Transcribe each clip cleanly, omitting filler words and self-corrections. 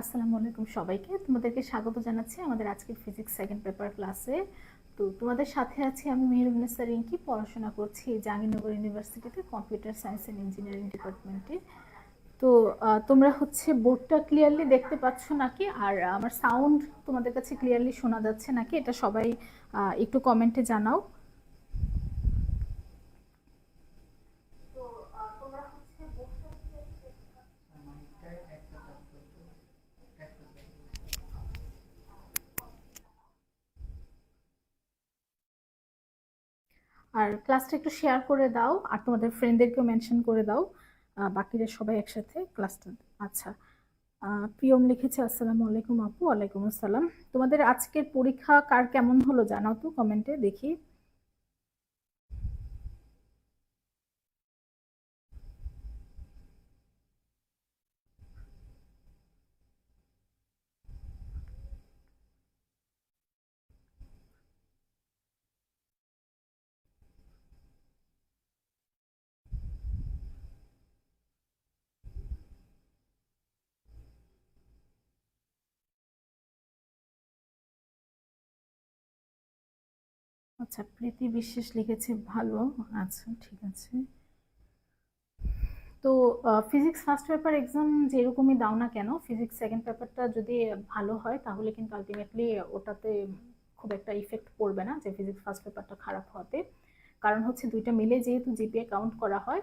আসসালামু আলাইকুম সবাইকে। তোমাদেরকে স্বাগত জানাচ্ছি আমাদের আজকের ফিজিক্স সেকেন্ড পেপার ক্লাসে। তো তোমাদের সাথে আছি আমি মেহরুন্নেসা রিঙ্কি, পড়াশোনা করছি জাহাঙ্গীরনগর ইউনিভার্সিটিতে কম্পিউটার সায়েন্স অ্যান্ড ইঞ্জিনিয়ারিং ডিপার্টমেন্টে। তো তোমরা হচ্ছে বোর্ডটা ক্লিয়ারলি দেখতে পাচ্ছ নাকি, আর আমার সাউন্ড তোমাদের কাছে ক্লিয়ারলি শোনা যাচ্ছে নাকি, এটা সবাই একটু কমেন্টে জানাও। আর ক্লাসটা একটু শেয়ার করে দাও, আর তোমাদের ফ্রেন্ডদেরকেও মেনশন করে দাও, বাকিরা সবাই একসাথে ক্লাসটা। আচ্ছা, প্রিয়ম লিখেছে আসসালামু আলাইকুম আপু। ওয়ালাইকুম আসসালাম। তোমাদের আজকের পরীক্ষা কার কেমন হলো জানাও তো কমেন্টে দেখি। আচ্ছা, প্রীতি বিশ্বাস লিখেছে ভালো। আচ্ছা, ঠিক আছে। তো ফিজিক্স ফার্স্ট পেপার এক্সাম যেরকমই দাও না কেন, ফিজিক্স সেকেন্ড পেপারটা যদি ভালো হয় তাহলে কিন্তু আলটিমেটলি ওটাতে খুব একটা ইফেক্ট পড়বে না যে ফিজিক্স ফার্স্ট পেপারটা খারাপ হতে। কারণ হচ্ছে দুইটা মিলে যেহেতু জিপিএ কাউন্ট করা হয়,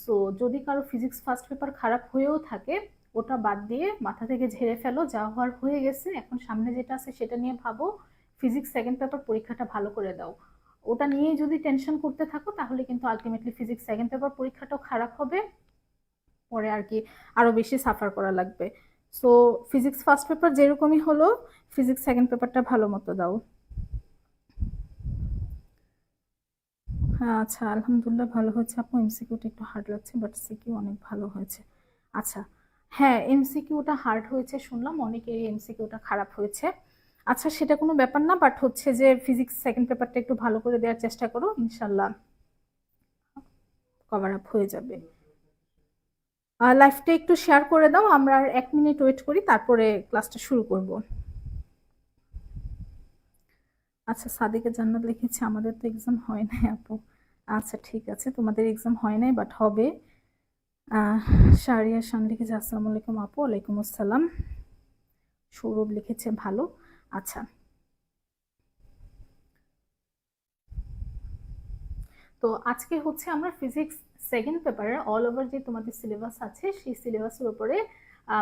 সো যদি কারো ফিজিক্স ফার্স্ট পেপার খারাপ হয়েও থাকে, ওটা বাদ দিয়ে মাথা থেকে ঝেড়ে ফেলো, যা হওয়ার হয়ে গেছে, এখন সামনে যেটা আছে সেটা নিয়ে ভাবো। ফিজিক্স সেকেন্ড পেপার পরীক্ষাটা ভালো করে দাও। ওটা নিয়ে যদি টেনশন করতে থাকো তাহলে কিন্তু আলটিমেটলি ফিজিক্স সেকেন্ড পেপার পরীক্ষাটাও খারাপ হবে, পরে আর কি আরো বেশি সাফার করা লাগবে। সো ফিজিক্স ফার্স্ট পেপার যেরকমই হলো, ফিজিক্স সেকেন্ড পেপারটা ভালো মতো দাও। হ্যাঁ, আচ্ছা, আলহামদুলিল্লাহ ভালো হয়েছে আপু। এমসিকিউটা একটু হার্ড লাগছে, বাট সিকিউ অনেক ভালো হয়েছে। আচ্ছা, হ্যাঁ, এমসিকিউটা হার্ড হয়েছে শুনলাম, অনেকেরই এমসিকিউটা খারাপ হয়েছে। আচ্ছা, সেটা কোনো ব্যাপার না, বাট হচ্ছে যে ফিজিক্স সেকেন্ড পেপারটা একটু ভালো করে দেওয়ার চেষ্টা করো, ইনশাল্লাহ কভার আপ হয়ে যাবে। লাইভটা একটু শেয়ার করে দাও, আমরা আর 1 মিনিট ওয়েট করি, তারপরে ক্লাসটা শুরু করব। আচ্ছা, সাদিকে জান্নাত লিখেছে আমাদের তো এক্সাম হয় নাই আপু। আচ্ছা, ঠিক আছে, তোমাদের এক্সাম হয় নাই বাট হবে। আহ শারিয়া শান লিখেছে আসসালামু আলাইকুম আপু। ওয়ালাইকুম আসসালাম। সৌরভ লিখেছে ভালো। আচ্ছা, তো আজকে হচ্ছে আমরা ফিজিক্স সেকেন্ড পেপারের অল ওভার যে তোমাদের সিলেবাস আছে সেই সিলেবাসের উপরে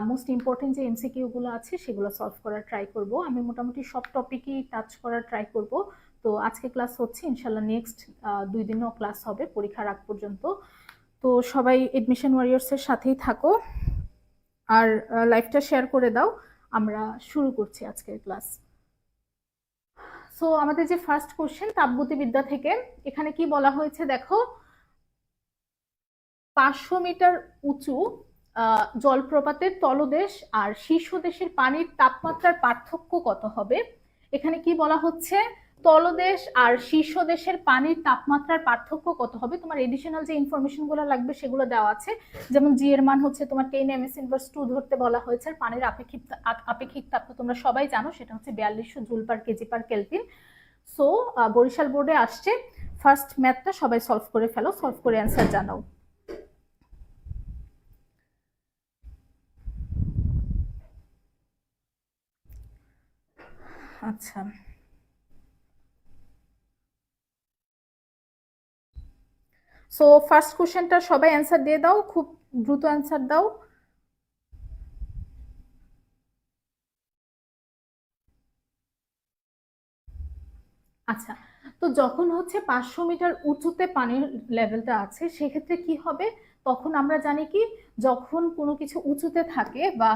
মোস্ট ইম্পর্টেন্ট যে এমসিকিউ গুলো আছে সেগুলো সলভ করার ট্রাই করব। আমি মোটামুটি সব টপিকই টাচ করার ট্রাই করব। তো আজকে ক্লাস হচ্ছে, ইনশাল্লাহ নেক্সট 2 দিনও ক্লাস হবে পরীক্ষার আগ পর্যন্ত। তো সবাই এডমিশন ওয়ারিয়ার্স এর সাথেই থাকো, আর লাইভটা শেয়ার করে দাও। আমরা শুরু করছি আজকের ক্লাস। সো আমাদের যে ফার্স্ট কোশ্চেন তাপগতিবিদ্যা থেকে, এখানে কি বলা হয়েছে দেখো, 500 মিটার উঁচু জলপ্রপাতের তলদেশ আর শীর্ষদেশের পানির তাপমাত্রার পার্থক্য কত হবে। এখানে কি বলা হচ্ছে, তলদেশ আর শীর্ষদেশের পানির তাপমাত্রার পার্থক্য কত হবে। তোমার এডিশনাল যে ইনফরমেশন গুলো লাগবে সেগুলো দেওয়া আছে, যেমন জি এর মান হচ্ছে তোমার 10 ms/2 ধরতে বলা হয়েছে। আর পানির আপেক্ষিক তাপ তো তোমরা সবাই জানো, সেটা হচ্ছে 4200 জুল/কেজি/কেলভিন। সো বরিশাল বোর্ডে আসছে। ফার্স্ট ম্যাথটা সবাই সলভ করে ফেলো, সলভ করে অ্যান্সার জানাও। আচ্ছা, সো ফার্স্ট কোশ্চেনটা সবাই অ্যান্সার দিয়ে দাও, খুব দ্রুত অ্যান্সার দাও। আচ্ছা, তো যখন হচ্ছে 500 মিটার উঁচুতে পানির লেভেলটা আছে সেক্ষেত্রে কি হবে, তখন আমরা জানি কি, যখন কোনো কিছু উঁচুতে থাকে বা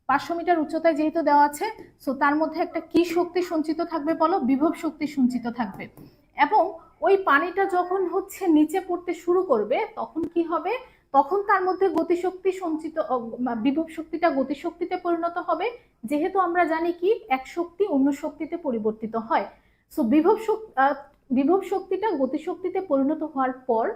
500 মিটার উচ্চতায় যেহেতু দেওয়া আছে, সো তার মধ্যে একটা কি শক্তি সঞ্চিত থাকবে বলো, বিভব শক্তি সঞ্চিত থাকবে। এবং ওই পানিটা যখন হচ্ছে নিচে পড়তে শুরু করবে তখন কি হবে, তখন তার মধ্যে গতিশক্তি সঞ্চিত, বিভব শক্তিটা গতিশক্তিতে পরিণত হবে। যেহেতু আমরা জানি কি, এক শক্তি অন্য শক্তিতে পরিবর্তিত হয়। সো বিভব শক্তিটা গতিশক্তিতে পরিণত হওয়ার পর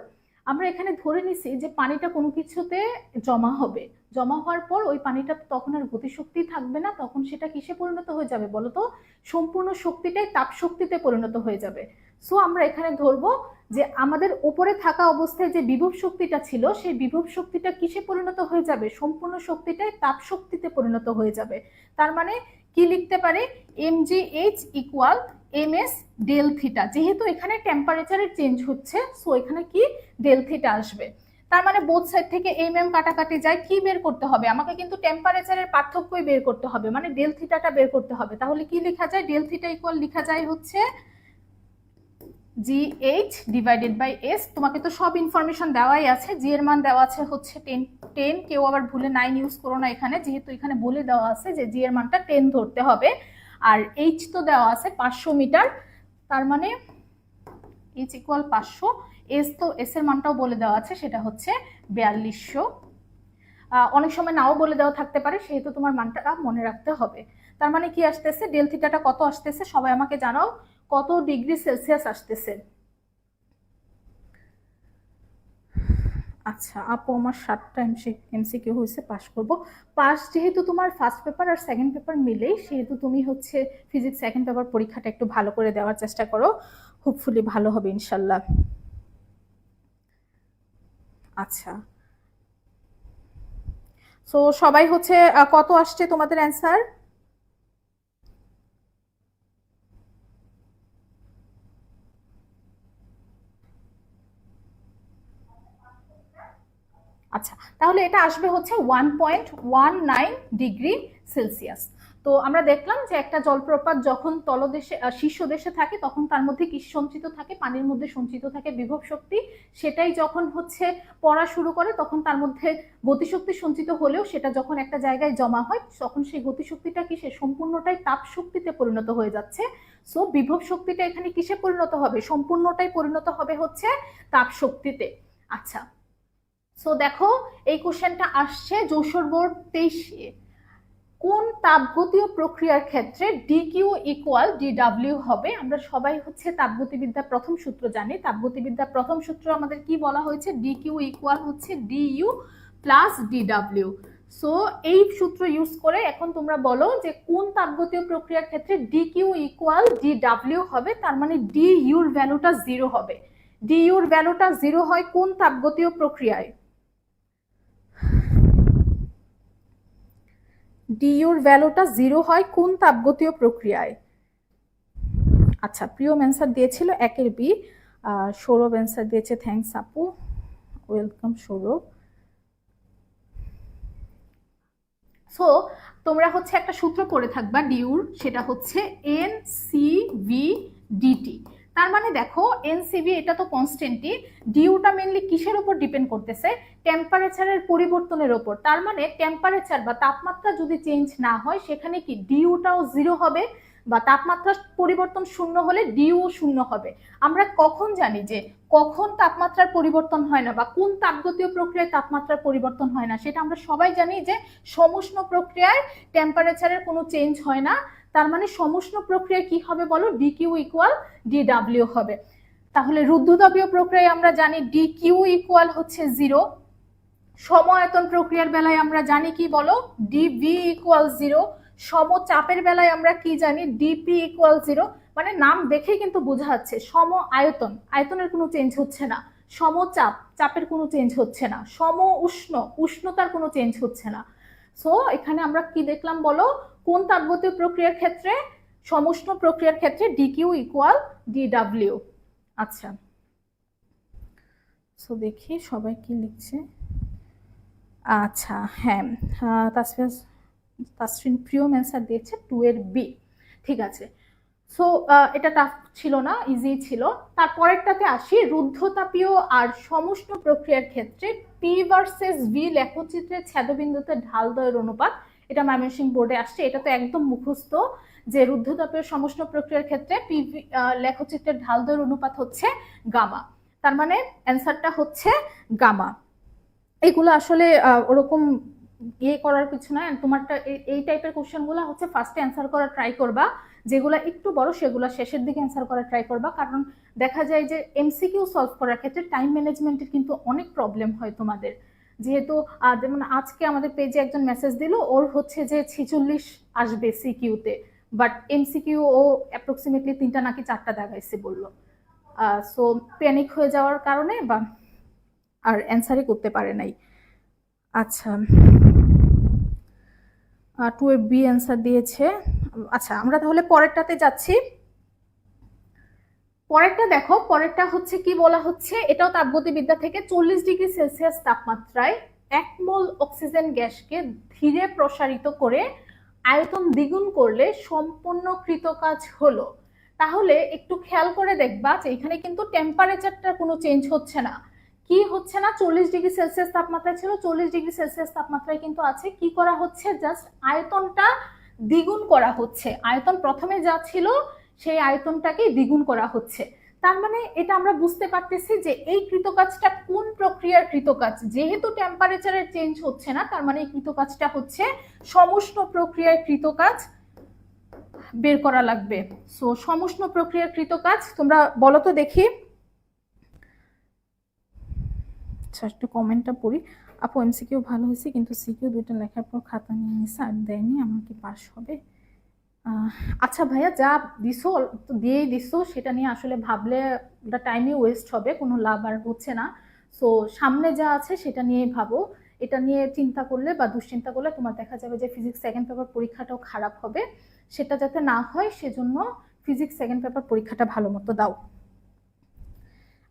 আমরা এখানে ধরে নিছি যে পানিটা কোনো কিছুতে জমা হবে, জমা হওয়ার পর ওই পানিটা তখন আর গতিশক্তি থাকবে না, তখন সেটা কিসে পরিণত হয়ে যাবে বলো তো? সম্পূর্ণ শক্তিটাই তাপ শক্তিতে পরিণত হয়ে যাবে। সো আমরা এখানে ধরবো যে আমাদের উপরে থাকা অবস্থায় যে বিভব শক্তিটা ছিল সেই বিভব শক্তিটা কিসে পরিণত হয়ে যাবে? সম্পূর্ণ শক্তিটাই তাপ শক্তিতে পরিণত হয়ে যাবে। তার মানে কি লিখতে পারে? mgh equal ms del theta. যেহেতু এখানে টেম্পারেচারের চেঞ্জ হচ্ছে, সো এখানে কি ডেল থিটা আসবে। তার মানে বোথ সাইড থেকে কাটাকাটি যায়, কি বের করতে হবে আমাকে? কিন্তু টেম্পারেচারের পার্থক্যই বের করতে হবে, মানে ডেল থিটাটা বের করতে হবে। তাহলে কি লেখা যায়? ডেল থিটা ইকুয়াল লেখা যায় হচ্ছে GH ডিভাইডেড বাই S। তোমাকে তো সব ইনফরমেশন দেওয়াই আছে। জি এর মান দেওয়া আছে হচ্ছে 10। কেউ আবার ভুলে 9 ইউজ করো না এখানে, যেহেতু এখানে বলে দেওয়া আছে যে জি এর মানটা 10 ধরতে হবে। আর H তো দেওয়া আছে 500 মিটার, তার মানে H ইকুয়াল 500। S তো S এর মানটাও বলে দেওয়া আছে, সেটা হচ্ছে 4200। অনেক সময় নাও বলে দেওয়া থাকতে পারে, সেহেতু তোমার মানটা মনে রাখতে হবে। তার মানে কি আসতেছে? ডেল থিটাটা কত আসতেছে সবাই আমাকে জানাও, কত ডিগ্রি সেলসিয়াস আসতেছে? আচ্ছা আপু, আমার 7টা এমসিকিউ হয়েছে, পাস করব। পাস যেহেতু তোমার ফার্স্ট পেপার আর সেকেন্ড পেপার মিলেই, সেহেতু তুমি হচ্ছে ফিজিক্স সেকেন্ড পেপার পরীক্ষাটা একটু ভালো করে দেওয়ার চেষ্টা করো, হোপফুলি ভালো হবে ইনশাল্লাহ। আচ্ছা, সো সবাই হচ্ছে কত আসছে তোমাদের অ্যান্সার? আচ্ছা, তাহলে এটা আসবে হচ্ছে 1.19 ডিগ্রি সেলসিয়াস। তো আমরা দেখলাম যে একটা জলপ্রপাত যখন তলদেশে শীর্ষ দেশে থাকে তখন তার মধ্যে কি সঞ্চিত থাকে? পানির মধ্যে সঞ্চিত থাকে বিভব শক্তি। সেটাই যখন হচ্ছে পড়া শুরু করে তখন তার মধ্যে গতিশক্তি সঞ্চিত হলেও সেটা যখন একটা জায়গায় জমা হয় তখন সেই গতিশক্তিটা কি সে সম্পূর্ণটাই তাপ শক্তিতে পরিণত হয়ে যাচ্ছে। সো বিভব শক্তিটা এখানে কিসে পরিণত হবে? সম্পূর্ণটাই পরিণত হবে হচ্ছে তাপ শক্তিতে। আচ্ছা, সো দেখো এই কোশ্চেনটা আসছে যশোর বোর্ড 23-এ। কোন তাপগতীয় প্রক্রিয়ার ক্ষেত্রে ডিকিউ ইকুয়াল ডিডব্লিউ হবে? আমরা সবাই হচ্ছে তাপগতিবিদ্যার প্রথম সূত্র জানি। তাপগতিবিদ্যার প্রথম সূত্র আমাদের কি বলা হয়েছে? ডিকিউ ইকুয়াল হচ্ছে ডিইউ প্লাস ডিডব্লিউ। সো এই সূত্র ইউজ করে এখন তোমরা বলো যে কোন তাপগতীয় প্রক্রিয়ার ক্ষেত্রে ডিকিউ ইকুয়াল ডিডব্লিউ হবে। তার মানে ডিইউর ভ্যালুটা 0 হবে। ডিইউর ভ্যালুটা 0 হয় কোন তাপগতীয় প্রক্রিয়ায়? ডিইউর ভ্যালুটা 0 হয় কোন তাপগতীয় প্রক্রিয়ায়? আচ্ছা, প্রিয় অ্যান্সার দিয়েছিল 1-এর বি। সৌরভ অ্যান্সার দিয়েছে, থ্যাংকস আপু, ওয়েলকাম সৌরভ। সো তোমরা হচ্ছে একটা সূত্র পড়ে থাকবা ডিউর, সেটা হচ্ছে এনসিভি ডিটি। তার মানে দেখো এনসিভি এটা তো কনস্ট্যান্টই, ডিউটা মেনলি কিসের উপর ডিপেন্ড করতেছে? টেম্পারেচারের পরিবর্তনের উপর। তার মানে টেম্পারেচার বা তাপমাত্রা যদি চেঞ্জ না হয় সেখানে কি ডিউটাও 0 হবে, বা তাপমাত্রা পরিবর্তন 0 হলে ডিউ 0 হবে। আমরা কখন জানি যে কখন তাপমাত্রার পরিবর্তন হয় না বা কোন তাপগতীয় প্রক্রিয়ায় তাপমাত্রার পরিবর্তন হয় না? সেটা আমরা সবাই জানি যে সমুষ্ণ প্রক্রিয়ায় টেম্পারেচারের কোনো চেঞ্জ হয় না। তার মানে সমুষ্ণ প্রক্রিয়ায় কি হবে বলো? ডিকিউ ইকুয়াল ডিডব্লিউ হবে। তাহলে রুদ্ধতাপীয় প্রক্রিয়ায় আমরা জানি ডিকিউ ইকুয়াল হচ্ছে 0। সম-আয়তন প্রক্রিয়ার বেলায় আমরা জানি কি বলো? DV equal 0। সমচাপের বেলায় আমরা কি জানি? DP equal 0। মানে নাম দেখেই কিন্তু বোঝা যাচ্ছে সম আয়তন, আয়তনের কোনো চেঞ্জ হচ্ছে না। সমচাপ, চাপের কোনো চেঞ্জ হচ্ছে না। সম উষ্ণ, উষ্ণতার কোনো চেঞ্জ হচ্ছে না। সো এখানে আমরা কি দেখলাম বলো? কোন তাপগতীয় প্রক্রিয়ার ক্ষেত্রে? সমুষ্ণ প্রক্রিয়ার ক্ষেত্রে ডিকিউ ইকুয়াল ডিডব্লিউ। আচ্ছা, সো দেখি সবাই কি লিখছে। আচ্ছা হ্যাঁ, তাসরিন প্রিয় অ্যান্সার দিয়েছে 2-এর বি। ঠিক আছে, সো এটা টাফ ছিল না, ইজি ছিল। তারপরেরটাতে আসি, রুদ্ধতাপীয় আর সমুষ্ণ প্রক্রিয়ার ক্ষেত্রে পি ভার্সেস ভি লেখচিত্রের ছেদবিন্দুতে ঢালদ্বয়ের অনুপাত। এটা ময়মনসিংহ বোর্ডে আসছে, এটা তো একদম মুখস্থ যে রুদ্ধতাপীয় সমুষ্ণ প্রক্রিয়ার ক্ষেত্রে পি লেখচিত্রের ঢালদ্বয়ের অনুপাত হচ্ছে গামা। তার মানে অ্যান্সারটা হচ্ছে গামা। এগুলো আসলে ওরকম ইয়ে করার কিছু নয়। তোমারটা এই টাইপের কোশ্চেনগুলো হচ্ছে ফার্স্টে অ্যান্সার করার ট্রাই করবা, যেগুলো একটু বড় সেগুলো শেষের দিকে অ্যান্সার করার ট্রাই করবা, কারণ দেখা যায় যে এমসিকিউ সলভ করার ক্ষেত্রে টাইম ম্যানেজমেন্টের কিন্তু অনেক প্রবলেম হয় তোমাদের। যেহেতু যেমন আজকে আমাদের পেজে একজন মেসেজ দিল, ওর হচ্ছে যে 46 আসবে সিকিউতে, বাট এমসিকিউ ও অ্যাপ্রক্সিমেটলি 3টা নাকি 4টা দাগাইছে বললো। সো প্যানিক হয়ে যাওয়ার কারণে বা আর অ্যান্সারই করতে পারে নাই। আচ্ছা, 2B অ্যান্সার দিয়েছে। আচ্ছা, আমরা তাহলে পরেরটাতে যাচ্ছি। পরেরটা দেখো, পরেরটা হচ্ছে কি বলা হচ্ছে, এটাও তাপগতিবিদ্যা থেকে। 40 ডিগ্রি সেলসিয়াস তাপমাত্রায় 1 মোল অক্সিজেন গ্যাসকে ধীরে প্রসারিত করে আয়তন দ্বিগুণ করলে সম্পূর্ণ কৃতকাজ হলো। তাহলে একটু খেয়াল করে দেখবা যে এখানে কিন্তু টেম্পারেচারটা কোনো চেঞ্জ হচ্ছে না। কি হচ্ছে না, 40 ডিগ্রি সেলসিয়াস তাপমাত্রা ছিল, 40 ডিগ্রি সেলসিয়াস তাপমাত্রায় কিন্তু আছে। কি করা হচ্ছে, জাস্ট আয়তনটা দ্বিগুণ করা হচ্ছে। আয়তন প্রথমে যা ছিল সেই আয়তনটাকে দ্বিগুণ করা হচ্ছে। তার মানে এটা আমরা বুঝতে পারতেছি যে এই কৃতকাজটা কোন প্রক্রিয়ার কৃতকাজ। যেহেতু টেম্পারেচারের চেঞ্জ হচ্ছে না, তার মানে এই কৃতকাজটা হচ্ছে সমুষ্ণ প্রক্রিয়ার কৃতকাজ বের করা লাগবে। সো সমুষ্ণ প্রক্রিয়ার কৃতকাজ তোমরা বলো তো দেখি। আচ্ছা, একটু কমেন্টটা পড়ি। আপু এমসিকিউ ভালো হয়েছে, কিন্তু সিকিউ 2টা লেখার পর খাতা নিয়ে নিছে আর দেয়নি, আমার কি পাস হবে? আচ্ছা ভাইয়া, যা দিছো তো দিয়েই দিছো, সেটা নিয়ে আসলে ভাবলে ওটা টাইমই ওয়েস্ট হবে, কোনো লাভ আর হচ্ছে না। সো সামনে যা আছে সেটা নিয়েই ভাবো। এটা নিয়ে চিন্তা করলে বা দুশ্চিন্তা করলে তোমার দেখা যাবে যে ফিজিক্স সেকেন্ড পেপার পরীক্ষাটাও খারাপ হবে। সেটা যাতে না হয় সেজন্য ফিজিক্স সেকেন্ড পেপার পরীক্ষাটা ভালো মতো দাও।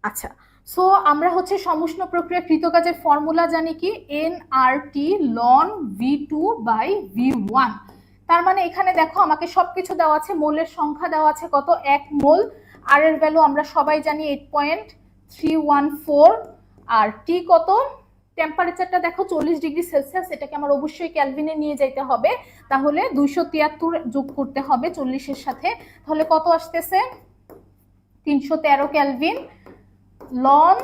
আচ্ছা, সো আমরা হচ্ছে সমুষ্ণ প্রক্রিয়া কৃতকাজের ফর্মুলা জানি কি, nRT ln V2/V1। তার মানে এখানে দেখো আমাকে সবকিছু দেওয়া আছে, মোলের সংখ্যা দেওয়া আছে কত, 1 মোল। আর এর ভ্যালু আমরা সবাই জানি 8.314। আর টি কত, টেম্পারেচারটা দেখো 40 ডিগ্রি সেলসিয়াস, এটাকে আমার অবশ্যই ক্যালভিনে নিয়ে যেতে হবে। তাহলে 273 যোগ করতে হবে 40-এর সাথে, তাহলে কত আসতেছে, 313 ক্যালভিন লন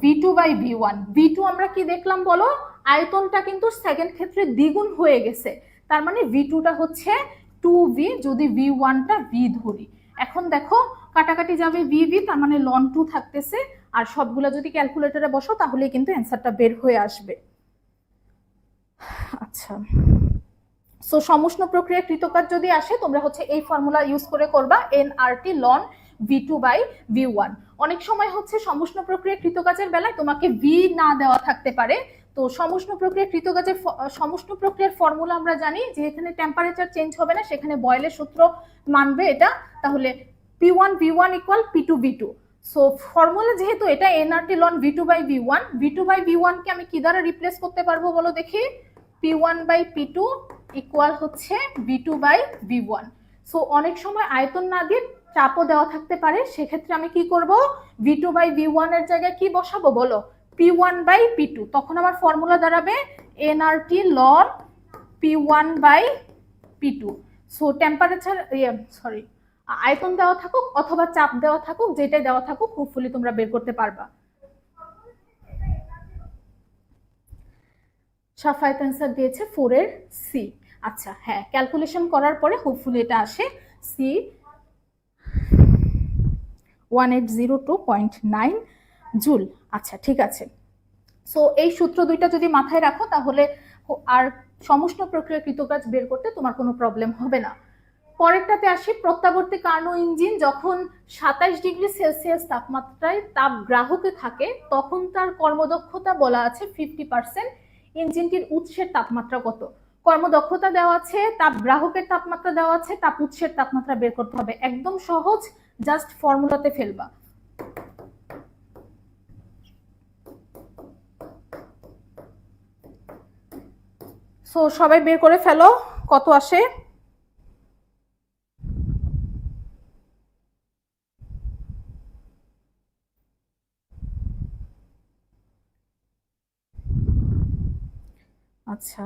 V2/V1। V2 আমরা কি দেখলাম বলো, আয়তনটা কিন্তু সেকেন্ড ক্ষেত্রে দ্বিগুণ হয়ে গেছে। তার মানে V2টা হচ্ছে 2V, যদি V1টা V ধরি। এখন দেখো কাটাকাটি যাবে VV, তার মানে লন 2 থাকতেছে। আর সবগুলা যদি ক্যালকুলেটরে বসো তাহলে কিন্তু অ্যান্সারটা বের হয়ে আসবে। আচ্ছা, সো সমুষ্ণ প্রক্রিয়া কৃতকাজ যদি আসে তোমরা হচ্ছে এই ফর্মুলা ইউজ করে করবা, nRT ln V2/V1। অনেক সময় হচ্ছে সমুষ্ণ প্রক্রিয়া কৃতকাজের বেলায় তোমাকে V না দেওয়া থাকতে পারে। তো সমুষ্ণ প্রক্রিয়া কৃতকাজের সমুষ্ণ প্রক্রিয়ার ফর্মুলা আমরা জানি যে এখানে টেম্পারেচার চেঞ্জ হবে না, সেখানে বয়েলের সূত্র মানবে এটা। তাহলে P1V1 = P2V2। সো ফর্মুলা যেহেতু এটা nRT ln V2/V1, V2/V1 কে আমি কি দ্বারা রিপ্লেস করতে পারবো বলো দেখি, P1/P2 ইকুয়াল হচ্ছে V2/V1। সো অনেক সময় আয়তন না দিয়ে চাপও দেওয়া থাকতে পারে, সেক্ষেত্রে আমি কি করব, V2/V1 এর জায়গায় কি বসাবো বলো, P1/P2। তখন আমার ফর্মুলা দাঁড়াবে nRT ln P1/P2। So temperature আয়তন দেওয়া থাকুক অথবা চাপ দেওয়া থাকুক, যেটাই দেওয়া থাকুক, হোপফুলি তোমরা বের করতে পারবা। সাফায়েত অ্যান্সার দিয়েছে 4 এর সি। আচ্ছা হ্যাঁ, ক্যালকুলেশন করার পরে হোপফুলি এটা আসে সি 1802.9 জুল। আচ্ছা ঠিক আছে, সো এই সূত্র দুইটা যদি মাথায় রাখো তাহলে আর সমুষ্ণ প্রক্রিয়া কৃতকাজ বের করতে তোমার কোনো প্রবলেম হবে না। পরেরটাতে আসি, প্রত্যাবর্তী কার্নো ইঞ্জিন যখন 27 ডিগ্রি সেলসিয়াস তাপমাত্রায় তাপ গ্রাহকে থাকে তখন তার কর্মদক্ষতা বলা আছে 50%। ইঞ্জিনটির উৎসের তাপমাত্রা কত, কর্মদক্ষতা দেওয়া আছে, তাপ গ্রাহকের তাপমাত্রা দেওয়া আছে, তাপ উৎসের তাপমাত্রা বের করতে হবে। একদম সহজ, জাস্ট ফর্মুলাতে ফেলবা। সো সবাই বের করে ফেলো কত আসে। আচ্ছা,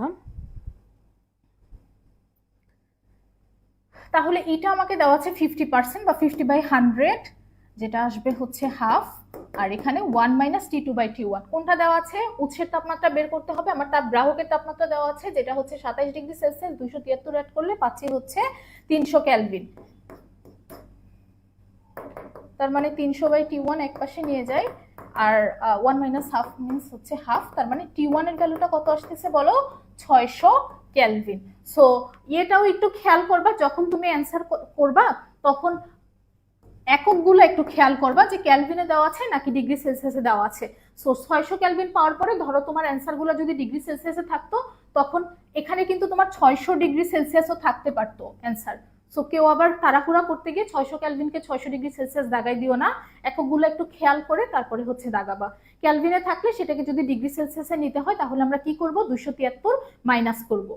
তাহলে এটা আমাকে দেওয়া আছে 50% বা 50/100, যেটা আসবে হচ্ছে হাফ। আর এখানে 1 - T2/T1 কোনটা দেওয়া আছে, উৎসের তাপমাত্রা বের করতে হবে। আমার তাপ গ্রাহকের তাপমাত্রা দেওয়া আছে যেটা হচ্ছে 27 ডিগ্রি সেলসিয়াস, 273 অ্যাড করলে পাচ্ছি হচ্ছে 300 ক্যালভিন। তার মানে 300/T1 এক পাশে নিয়ে যাই, আর 1 মাইনাস হাফ মিনস হচ্ছে হাফ, তার মানে T1 এর ভ্যালুটা কত আসতেছে বলো, 600 কেলভিন। সো এটাও একটু খেয়াল করবা যখন তুমি অ্যান্সার করবা, তখন এককগুলো একটু খেয়াল করবা যে ক্যালভিনে দেওয়া আছে নাকি ডিগ্রি সেলসিয়াসে দেওয়া আছে। সো 600 কেলভিন পাওয়ার পরে ধরো তোমার অ্যান্সারগুলো যদি ডিগ্রি সেলসিয়াসে থাকতো, তখন এখানে কিন্তু তোমার 600 ডিগ্রি সেলসিয়াসও থাকতে পারতো অ্যান্সার। সো কেউ আবার তাড়াহুড়া করতে গিয়ে 600 কেলভিনকে 600 ডিগ্রি সেলসিয়াস দাগাই দিও না, এককগুলো একটু খেয়াল করে তারপরে হচ্ছে দাগাবা। ক্যালভিনে থাকলে সেটাকে যদি ডিগ্রি সেলসিয়াসে নিতে হয় তাহলে আমরা কি করব, 273 মাইনাস করব।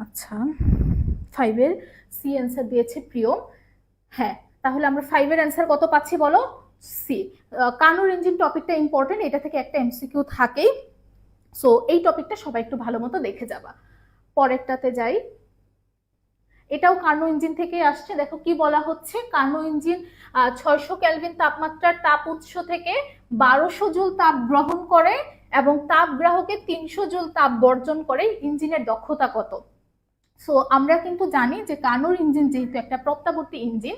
আচ্ছা, 5 এর সি অ্যান্সার দিয়েছে প্রিয়ম। হ্যাঁ, তাহলে আমরা 5 এর অ্যান্সার কত পাচ্ছি বলো, সি। কার্নোর ইঞ্জিন টপিকটা ইম্পর্টেন্ট, এটা থেকে একটা এমসিকিউ থাকেই। সো এই টপিকটা সবাই একটু ভালো মতো দেখে যাবা। পরেরটাতে যাই, এটাও কার্নো ইঞ্জিন থেকে আসছে। দেখো কি বলা হচ্ছে, কার্নো ইঞ্জিন 600 কেলভিন তাপমাত্রার তাপ উৎস থেকে 1200 জুল তাপ গ্রহণ করে এবং তাপ গ্রাহকে 300 জুল তাপ বর্জন করে, ইঞ্জিনের দক্ষতা কত? সো আমরা কিন্তু জানি যে কার্নোর ইঞ্জিন যেহেতু একটা প্রত্যাবর্তী ইঞ্জিন,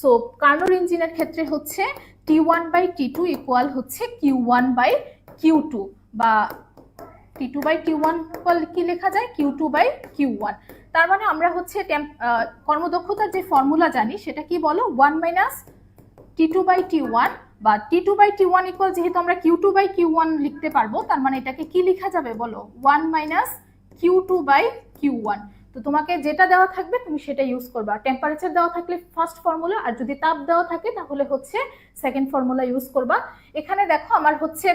সো কার্নোর ইঞ্জিনের ক্ষেত্রে হচ্ছে T1/T2 ইকুয়াল হচ্ছে Q1/Q2, বা T2/Q1 কি লেখা যায়, Q2/Q1। তার মানে আমরা হচ্ছে কর্মদক্ষতার যে ফর্মুলা জানি সেটা কি বলো, 1 মাইনাস T2/T1, বা T2/T1 ইকুয়াল, যেহেতু আমরা Q2/Q1 লিখতে পারবো, তার মানে এটাকে কি লেখা যাবে বলো, 1 মাইনাস Q2/Q1। তো তোমাকে যেটা দেওয়া থাকবে তুমি সেটা ইউজ করবা। টেম্পারেচার দেওয়া থাকলে ফার্স্ট ফর্মুলা, আর যদি তাপ দেওয়া থাকে তাহলে হচ্ছে সেকেন্ড ফর্মুলা ইউজ করবা। এখানে দেখো আমার হচ্ছে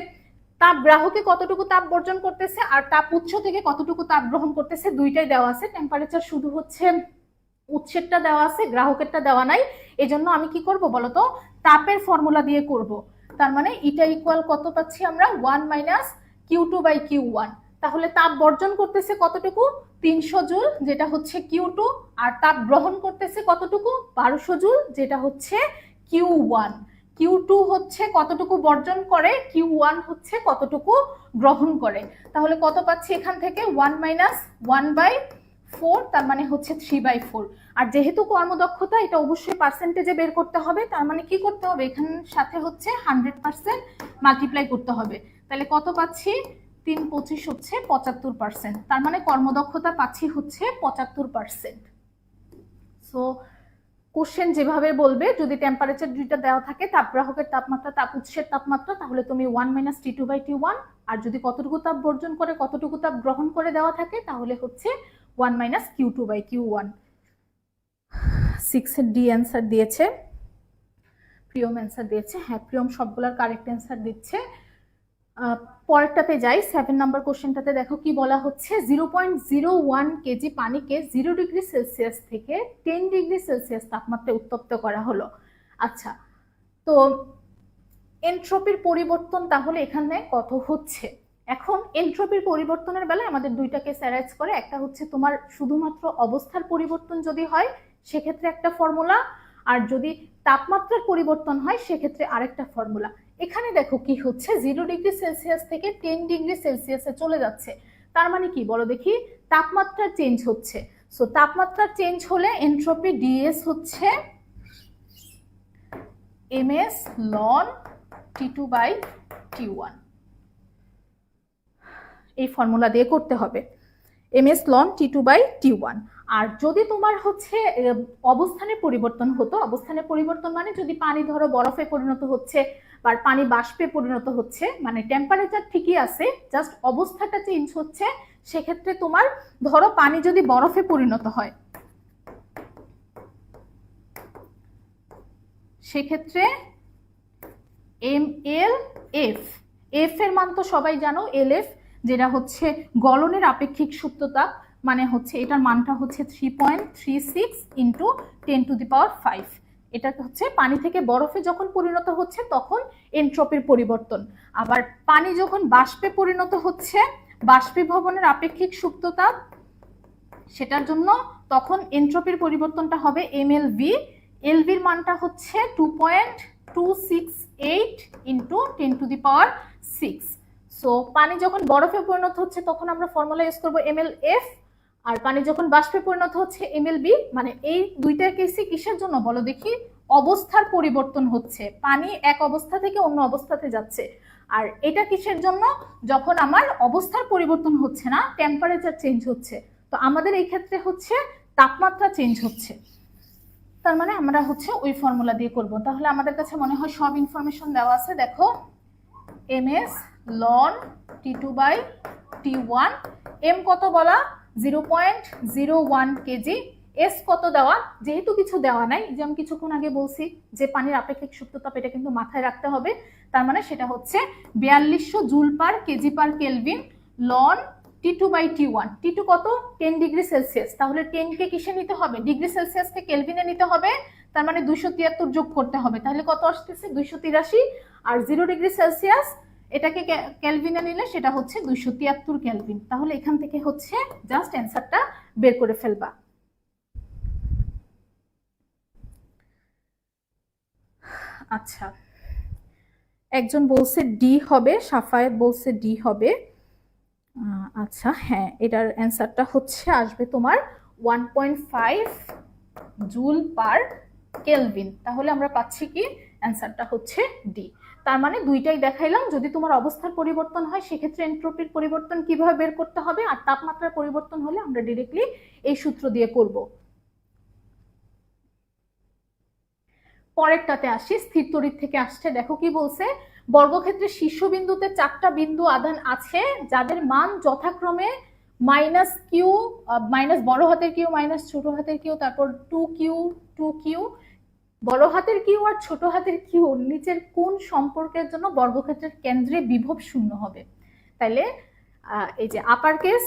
তাপ গ্রাহকে কতটুকু তাপ বর্জন করতেছে আর তাপ উৎস থেকে কতটুকু তাপ গ্রহণ করতেছে, দুইটাই দেওয়া আছে। টেম্পারেচার শুধু হচ্ছে উৎসেরটা দেওয়া আছে, গ্রাহকেরটা দেওয়া নাই। এজন্য আমি কি করব বলতো, তাপের ফর্মুলা দিয়ে করব। তার মানে এটা ইকুয়াল কত পাচ্ছি আমরা, 1 মাইনাস Q2/Q1। তাহলে তাপ বর্জন করতেছে কতটুকু, 300 জুল, যেটা হচ্ছে Q2, আর তাপ গ্রহণ করতেছে কতটুকু, 1200 জুল, যেটা হচ্ছে Q1। Q2 হচ্ছে কতটুকু বর্জন করে, Q1 হচ্ছে কতটুকু গ্রহণ করে। তাহলে কত পাচ্ছি এখান থেকে, 1 মাইনাস 1/4, তার মানে হচ্ছে 3/4। আর যেহেতু কর্মদক্ষতা, এটা অবশ্যই পার্সেন্টেজে বের করতে হবে, তার মানে কি করতে হবে, এখানের সাথে হচ্ছে 100% মাল্টিপ্লাই করতে হবে। তাহলে কত পাচ্ছি, 3×25 হচ্ছে 75%, তার মানে কর্মদক্ষতা পাচ্ছি হচ্ছে 75%। সো কোশ্চেন যেভাবে বলবে, যদি টেম্পারেচার দুইটা দেওয়া থাকে, তাপগ্রাহকের তাপমাত্রা, তাপ উৎসের তাপমাত্রা, তাহলে তুমি 1 মাইনাস T2/T1, আর যদি কতটুকু তাপ বর্জন করে কতটুকু তাপ গ্রহণ করে দেওয়া থাকে, তাহলে হচ্ছে 1 মাইনাস Q2/Q1। 6 এর ডি অ্যান্সার দিয়েছে প্রিয়ম, অ্যান্সার দিয়েছে। হ্যাঁ, প্রিয়ম সবগুলোর কারেক্ট অ্যান্সার দিচ্ছে। পরেরটাতে যাই, 7 নম্বর কোশ্চেনটাতে দেখো কি বলা হচ্ছে, 0.01 কেজি পানিকে 0 ডিগ্রি সেলসিয়াস থেকে 10 ডিগ্রি সেলসিয়াস তাপমাত্রায় উত্তপ্ত করা হলো। আচ্ছা, তো এনট্রপির পরিবর্তন তাহলে এখানে কত হচ্ছে? এখন এনট্রপির পরিবর্তনের বেলায় আমাদের দুইটা কেস অ্যারাইজ করে। একটা হচ্ছে তোমার শুধুমাত্র অবস্থার পরিবর্তন যদি হয় সেক্ষেত্রে একটা ফর্মুলা, আর যদি তাপমাত্রার পরিবর্তন হয় সেক্ষেত্রে আরেকটা ফর্মুলা। এখানে দেখো কি হচ্ছে, 0 ডিগ্রি সেলসিয়াস থেকে 10 ডিগ্রি সেলসিয়াসে চলে যাচ্ছে। তার মানে কি বলো দেখি, তাপমাত্রা চেঞ্জ হচ্ছে। সো তাপমাত্রা চেঞ্জ হলে এনট্রপি ডিএস হচ্ছে ms ln T2/T1। এই ফর্মুলা দিয়ে করতে হবে, ms ln T2/T1। আর যদি তোমার হচ্ছে অবস্থানের পরিবর্তন হতো, অবস্থানের পরিবর্তন মানে যদি পানি ধরো বরফে পরিণত হচ্ছে বা পানি বাষ্পে পরিণত হচ্ছে, মানে টেম্পারেচার ঠিকই আছে, জাস্ট অবস্থাটা চেঞ্জ হচ্ছে, সেক্ষেত্রে তোমার ধরো পানি যদি বরফে পরিণত হয়, সেক্ষেত্রে MLF, এফ এর মান তো সবাই জানো, LF, যেটা হচ্ছে গলনের আপেক্ষিক সুপ্ততাপ, মানে হচ্ছে এটার মানটা হচ্ছে 3.36 ইন্টু 10⁵। এটা হচ্ছে পানি থেকে বরফে যখন পরিণত হচ্ছে তখন এনট্রপির পরিবর্তন। আবার পানি যখন বাষ্পে পরিণত হচ্ছে, বাষ্পীভবনের আপেক্ষিক সুপ্ততাপ, সেটার জন্য তখন এনট্রপির পরিবর্তনটা হবে MLV। এলভির মানটা হচ্ছে 2.268 ইন্টু 10⁶। সো পানি যখন বরফে পরিণত হচ্ছে তখন আমরা ফর্মুলা ইউজ করবো MLF, আর পানি যখন বাষ্পে পরিণত হচ্ছে এমএলবি, মানে এই দুইটা কেসই কিসের জন্য বলো দেখি? অবস্থার পরিবর্তন হচ্ছে, পানি এক অবস্থা থেকে অন্য অবস্থাতে যাচ্ছে। আর এটা কিসের জন্য? যখন আমার অবস্থার পরিবর্তন হচ্ছে না, টেম্পারেচার চেঞ্জ হচ্ছে। তো আমাদের এই ক্ষেত্রে হচ্ছে তাপমাত্রা চেঞ্জ হচ্ছে। তার মানে আমরা হচ্ছে ওই ফর্মুলা দিয়ে করব। তাহলে আমাদের কাছে মনে হয় সব ইনফরমেশন দেওয়া আছে। দেখো ms ln T2 by T1, m কত বলা? 0.01 কেজি। এস কত দেওয়া? যেহেতু কিছু দেওয়া নাই, যে আমি কিছুক্ষণ আগে বলছি যে পানির আপেক্ষিক সুপ্ততাপ, এটা কিন্তু মাথায় রাখতে হবে। তার মানে সেটা হচ্ছে 4200 joule per KG per kelvin লন T2 বাই T1। T2 কত? 10 ডিগ্রি সেলসিয়াস। তাহলে 10 কে কিসে নিতে হবে? ডিগ্রি সেলসিয়াসকে কেলভিনে নিতে হবে। তার মানে 273 যোগ করতে হবে। তাহলে কত আসতেছে? 283। আর 0 ডিগ্রি সেলসিয়াস এটাকে কেলভিনে নিলে সেটা হচ্ছে 273 কেলভিন। তাহলে এখান থেকে হচ্ছে জাস্ট অ্যান্সারটা বের করে ফেলবা। আচ্ছা, একজন বলছে ডি হবে, সাফায়েত বলছে ডি হবে। আচ্ছা হ্যাঁ, এটার অ্যান্সারটা হচ্ছে আসবে তোমার 1.5 জুল পার কেলভিন। তাহলে আমরা পাচ্ছি কি? অ্যান্সারটা হচ্ছে ডি। তার মানে দুইটাই দেখাইলাম। যদি তোমার অবস্থার পরিবর্তন হয় সেক্ষেত্রে এনট্রপির পরিবর্তন কিভাবে বের করতে হবে, আর তাপমাত্রার পরিবর্তন হলে আমরা ডিরেক্টলি এই সূত্র দিয়ে করব। পরেরটাতে আসি, স্থির তড়িৎ থেকে আসছে। দেখো কি বলছে? বর্গক্ষেত্রের শীর্ষবিন্দুতে 4টা বিন্দু আধান আছে যাদের মান যথাক্রমে মাইনাস কিউ, মাইনাস বড় হাতের কিউ, মাইনাস ছোট হাতের কিউ, তারপর 2Q 2Q। বড় হাতের কিউ আর ছোট হাতের কিউ নিচের কোন সম্পর্কের জন্য বর্গক্ষেত্রের কেন্দ্রে বিভব শূন্য হবে? তাইলে এই যে upper case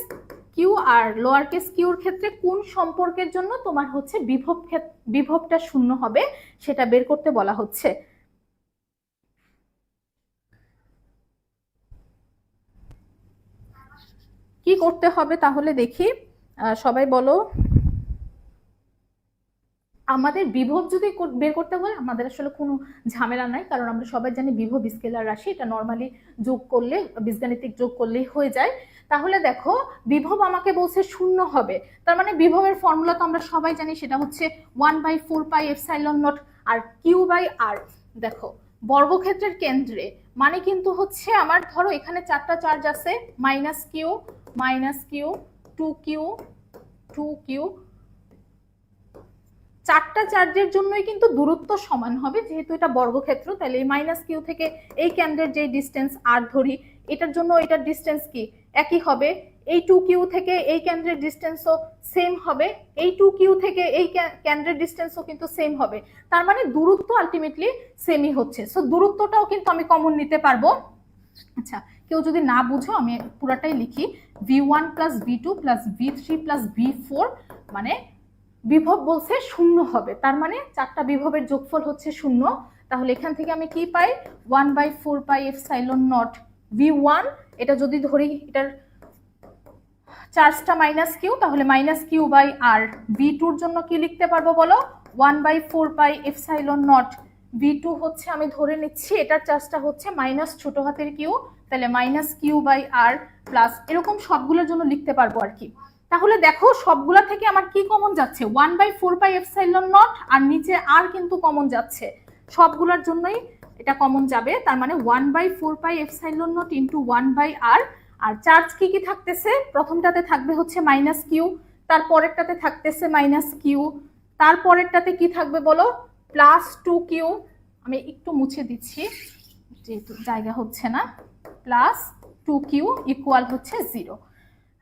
Q R lower case কিউর ক্ষেত্রে কোন সম্পর্কের জন্য তোমার হচ্ছে বিভবটা শূন্য হবে সেটা বের করতে বলা হচ্ছে। কি করতে হবে তাহলে দেখি, সবাই বলো। আমাদের বিভব যদি বের করতে হয় আমাদের আসলে কোনো ঝামেলা নাই, কারণ আমরা সবাই জানি বিভব স্কেলার রাশি, এটা নর্মালি যোগ করলে, বীজগাণিতিক যোগ করলেই হয়ে যায়। তাহলে দেখো বিভব আমাকে বলছে শূন্য হবে, তার মানে বিভবের ফর্মুলা তো আমরা সবাই জানি, সেটা হচ্ছে 1/4 পাই এপসাইলন নট আর কিউ বাই আর। দেখো বর্গক্ষেত্রের কেন্দ্রে মানে কিন্তু হচ্ছে আমার, ধরো এখানে 4টা চার্জ আছে, মাইনাস কিউ, 2Q 2Q, 4টা চার্জের জন্যই কিন্তু দূরত্ব সমান হবে, যেহেতু এটা বর্গক্ষেত্র। তাহলে এই মাইনাস কিউ থেকে এই কেন্দ্রের যে ডিস্টেন্স আর ধরি, এটার জন্য এটার ডিস্টেন্স কি? একই হবে। এই 2Q থেকে এই কেন্দ্রের ডিস্টেন্সও সেম হবে, এই 2Q থেকে এই কেন্দ্রের ডিস্টেন্সও কিন্তু সেম হবে। তার মানে দূরত্ব আলটিমেটলি সেমই হচ্ছে। সো দূরত্বটাও কিন্তু আমি কমন নিতে পারবো। আচ্ছা, কেউ যদি না বুঝো আমি পুরাটাই লিখি, V1 plus V2 plus V3 plus V4, মানে বিভব বলছে শূন্য হবে, তার মানে 4টা বিভবের যোগফল হচ্ছে শূন্য। তাহলে এখান থেকে আমি কি পাই? 1/4 পাই এপসাইলন নট V1। এটা যদি ধরি এটার চার্জটা মাইনাস কিউ, তাহলে minus q by r. V2 জন্য কি লিখতে পারবো বলো? 1/4 পাই এপসাইলন নট V2 হচ্ছে, আমি ধরে নিচ্ছি এটার চার্জটা হচ্ছে মাইনাস ছোট হাতের কিউ, তাহলে minus q by R plus, এরকম সবগুলোর জন্য লিখতে পারবো আর কি। তাহলে দেখো সবগুলা থেকে আমার কি কমন যাচ্ছে? 1/4 পাই এপসাইলন নট, আর নিচে আর কিন্তু কমন যাচ্ছে, সবগুলোর জন্যই এটা কমন যাবে। তার মানে 1/4 pi epsilon naught into 1/r। আর চার্জ কি কি থাকতেছে? প্রথমটাতে থাকবে হচ্ছে মাইনাস কিউ, তারপরেরটাতে থাকতেছে মাইনাস কিউ, তারপরেরটাতে কি থাকবে বলো? Plus 2Q। আমি একটু মুছে দিচ্ছি যেহেতু জায়গা হচ্ছে না। প্লাস 2Q ইকুয়াল হচ্ছে 0।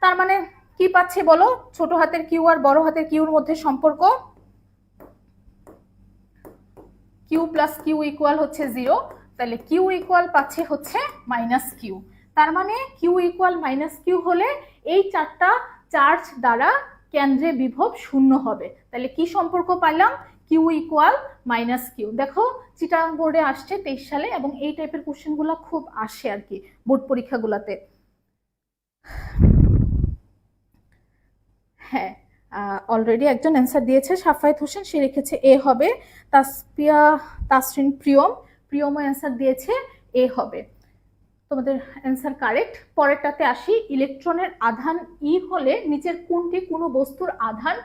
তার মানে কি পাচ্ছি বলো? ছোট হাতের কিউ আর বড় হাতের কিউর মধ্যে সম্পর্ক কিউ প্লাস কিউ ইকুয়াল হচ্ছে 0। তাহলে কিউ ইকুয়াল পাচ্ছে হচ্ছে মাইনাস কিউ। তার মানে কিউ ইকুয়াল মাইনাস কিউ হলে এই 4টা চার্জ দ্বারা কেন্দ্রে বিভব শূন্য হবে। তাহলে কি সম্পর্ক পাইলাম? Q equal minus Q. দেখো চিটাগাং বোর্ডে আসছে 23 সালে, এবং এই টাইপের কোশ্চেনগুলো খুব আসে আর কি বোর্ড পরীক্ষাগুলোতে। হ্যাঁ, অলরেডি একজন অ্যান্সার দিয়েছে, সাফায়েত হোসেন, সে লিখেছে এ হবে। তাসপিয়া তাসরিন প্রিয়মও অ্যান্সার দিয়েছে এ হবে। তোমাদের অ্যান্সার কারেক্ট। পরেরটাতে আসি, ইলেকট্রনের আধান ই হলে নিচের কোনটি কোনো বস্তুর আধান?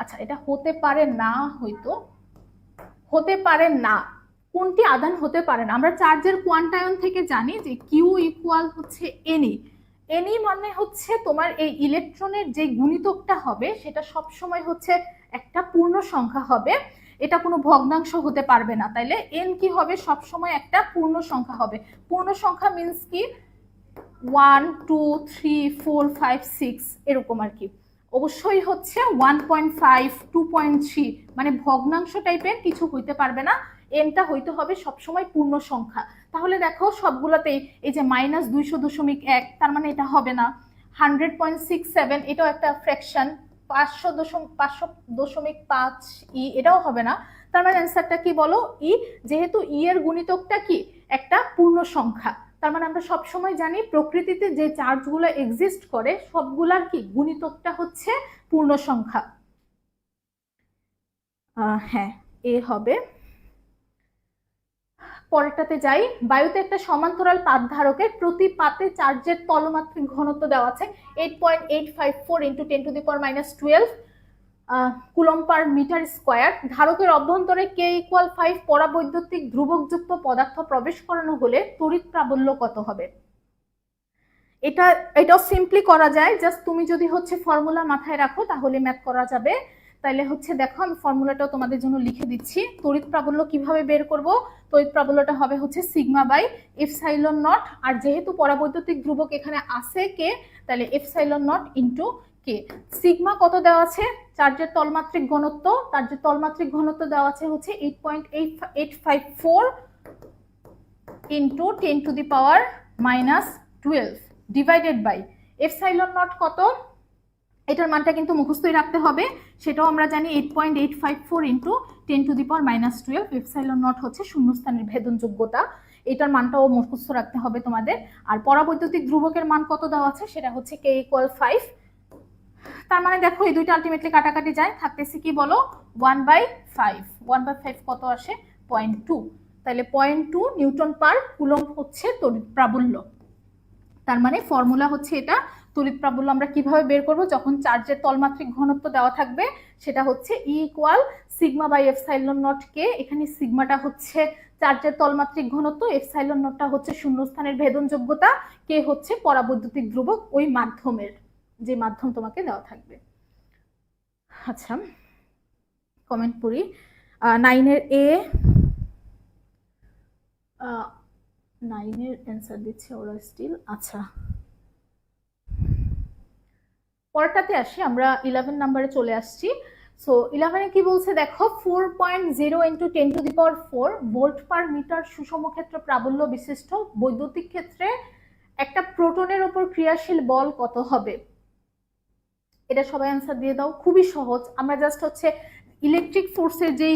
আচ্ছা, এটা হতে পারে না, হয়তো হতে পারে না। কোনটি আধান হতে পারে না? আমরা চার্জের কোয়ান্টায়ন থেকে জানি যে কিউ ইকুয়াল হচ্ছে এনই। এনই মানে হচ্ছে তোমার এই ইলেকট্রনের যে গুণিতকটা হবে সেটা সব সময় হচ্ছে একটা পূর্ণ সংখ্যা হবে, এটা কোনো ভগ্নাংশ হতে পারবে না। তাইলে এন কি হবে? সব সময় একটা পূর্ণ সংখ্যা হবে। পূর্ণ সংখ্যা মিন্স কি? 1 2 3 4 5 6 এরকম আর কি। অবশ্যই হচ্ছে 1.5 2.3 মানে ভগ্নাংশ টাইপের কিছু হইতে পারবে না, এনটা হইতে হবে সবসময় পূর্ণ সংখ্যা। তাহলে দেখো সবগুলোতেই এই যে -200.1 তার মানে এটা হবে না। 100.67 এটাও একটা ফ্র্যাকশন। 500.5 ই এটাও হবে না। তার মানে অ্যান্সারটা কি বলো? ই। যেহেতু ই এর গুণিতকটা কি একটা পূর্ণ সংখ্যা, তার মানে আমরা সবসময় জানি প্রকৃতিতে যে চার্জগুলো এক্সিস্ট করে সবগুলার কি গুণিতকটা হচ্ছে পূর্ণ সংখ্যা। হ্যাঁ, এ হবে। পরেরটাতে যাই। বায়ুতে একটা সমান্তরাল পাত ধারকের প্রতি পাতে চার্জের তলমাত্রিক ঘনত্ব দেওয়া আছে 8.854 × 10⁻12 কুলম্ব পার মিটার স্কয়ার। ধারকের অভ্যন্তরে কে ইকুয়াল 5 পরাবৈদ্যুতিক ধ্রুবকযুক্ত পদার্থ প্রবেশ করানো হলে তড়িৎ প্রাবল্য কত হবে? এটাও সিম্পলি করা যায়, জাস্ট তুমি যদি হচ্ছে ফর্মুলা মাথায় রাখো তাহলে ম্যাথ করা যাবে। তাইলে হচ্ছে দেখো আমি ফর্মুলাটাও তোমাদের জন্য লিখে দিচ্ছি। তড়িৎ প্রাবল্য কিভাবে বের করব? তড়িৎ প্রাবল্যটা হবে হচ্ছে সিগমা বাই এপসাইলন নট, আর যেহেতু পরাবৈদ্যুতিক ধ্রুবক এখানে আছে কে, তাহলে epsilon naught into k. Sigma কত দেওয়া আছে? চার্জের তলমাত্রিক ঘনত্ব, চার্জের তলমাত্রিক ঘনত্ব দেওয়া আছে হচ্ছে 8.854 × 10⁻12 ডিভাইডেড বাই এপসাইলন নট কত? এটার মানটা কিন্তু মুখস্থই রাখতে হবে, সেটাও আমরা জানি 8.854 × 10⁻12। এপসাইলন নট হচ্ছে শূন্যস্থানের ভেদনযোগ্যতা, এটার মানটাও মুখস্থ রাখতে হবে তোমাদের। আর পরাবৈদ্যুতিক ধ্রুবকের মান কত দেওয়া আছে? সেটা হচ্ছে কে ইকুয়াল 5। তার মানে দেখো এই দুইটা আলটিমেটলি কাটাকাটি যায়, থাকতেছে কি বলো? 1/5। 1/5 কত আসে? 0.2। তাহলে 0.2 নিউটন পার কুলম্ব হচ্ছে তড়িৎ প্রাবল্য। তার মানে ফর্মুলা হচ্ছে এটা। তড়িৎ প্রাবল্য আমরা কিভাবে বের করব? যখন চার্জের তলমাত্রিক ঘনত্ব দেওয়া থাকবে সেটা হচ্ছে E equal sigma by epsilon naught K. এখানে সিগমাটা হচ্ছে চার্জের তলমাত্রিক ঘনত্ব, এপসাইলন নটটা হচ্ছে শূন্যস্থানের ভেদনযোগ্যতা, কে হচ্ছে পরাবৈদ্যুতিক ধ্রুবক ওই মাধ্যমের, যে মাধ্যম তোমাকে দেওয়া থাকবে। আচ্ছা, কমেন্ট পড়ি। 9 এর এ, 9 এর অ্যান্সার দিচ্ছে ওরা স্টিল। আচ্ছা, পরেরটাতে আসি, আমরা 11 নাম্বারে চলে আসছি। সো 11 কি বলছে দেখো? 4.0 × 10⁴ ভোল্ট পার মিটার সুষম ক্ষেত্র প্রাবল্য বিশিষ্ট বৈদ্যুতিক ক্ষেত্রে একটা প্রোটনের উপর ক্রিয়াশীল বল কত হবে? এটা সবাই অ্যান্সার দিয়ে দাও, খুবই সহজ। আমরা জাস্ট হচ্ছে ইলেকট্রিক ফোর্সের যেই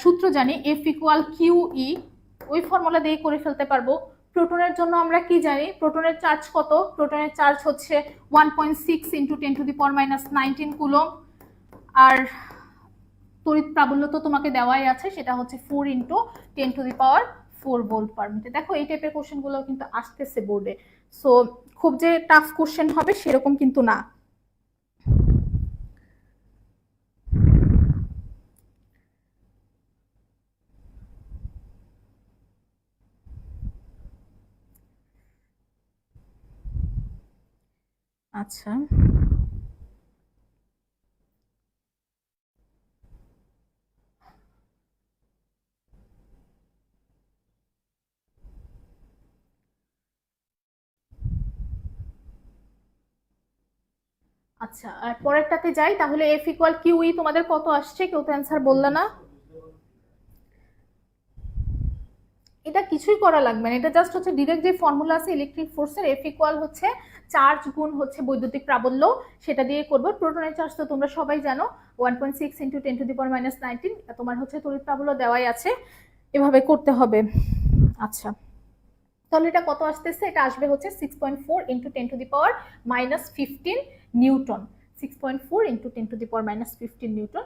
সূত্র জানি F ইকুয়াল QE, ওই ফর্মুলা দিয়ে করে ফেলতে পারবো। প্রোটনের জন্য আমরা কি জানি? প্রোটনের চার্জ কত? প্রোটনের চার্জ হচ্ছে 1.6 × 10⁻19 কুলম্ব। আর তড়িৎ প্রাবল্য তো তোমাকে দেওয়াই আছে, সেটা হচ্ছে 4 × 10⁴ ভোল্ট পার মিটার। দেখো এই টাইপের কোশ্চেন গুলো কিন্তু আসতেছে বোর্ডে, সো খুব যে টাফ কোশ্চেন হবে সেরকম কিন্তু না। আচ্ছা, আচ্ছা আর পরেরটাতে যাই তাহলে। F ইকুয়াল QE তোমাদের কত আসছে? কেউ তো অ্যান্সার বললে না। এটা কিছুই করা লাগবে না, এটা জাস্ট হচ্ছে ডিরেক্ট যে ফর্মুলা আছে ইলেকট্রিক ফোর্সের, F ইকুয়াল হচ্ছে চার্জ গুণ হচ্ছে বৈদ্যুতিক প্রাবল্য, সেটা দিয়ে করবো। প্রোটনের চার্জ তো তোমরা সবাই জানো 1.6 × 10⁻19, তোমার হচ্ছে তড়িৎ প্রাবল্য দেওয়াই আছে, এভাবে করতে হবে। আচ্ছা, তাহলে এটা কত আসতেছে? এটা আসবে হচ্ছে 6.4 × 10⁻15 নিউটন। 6.4 × 10⁻15 নিউটন।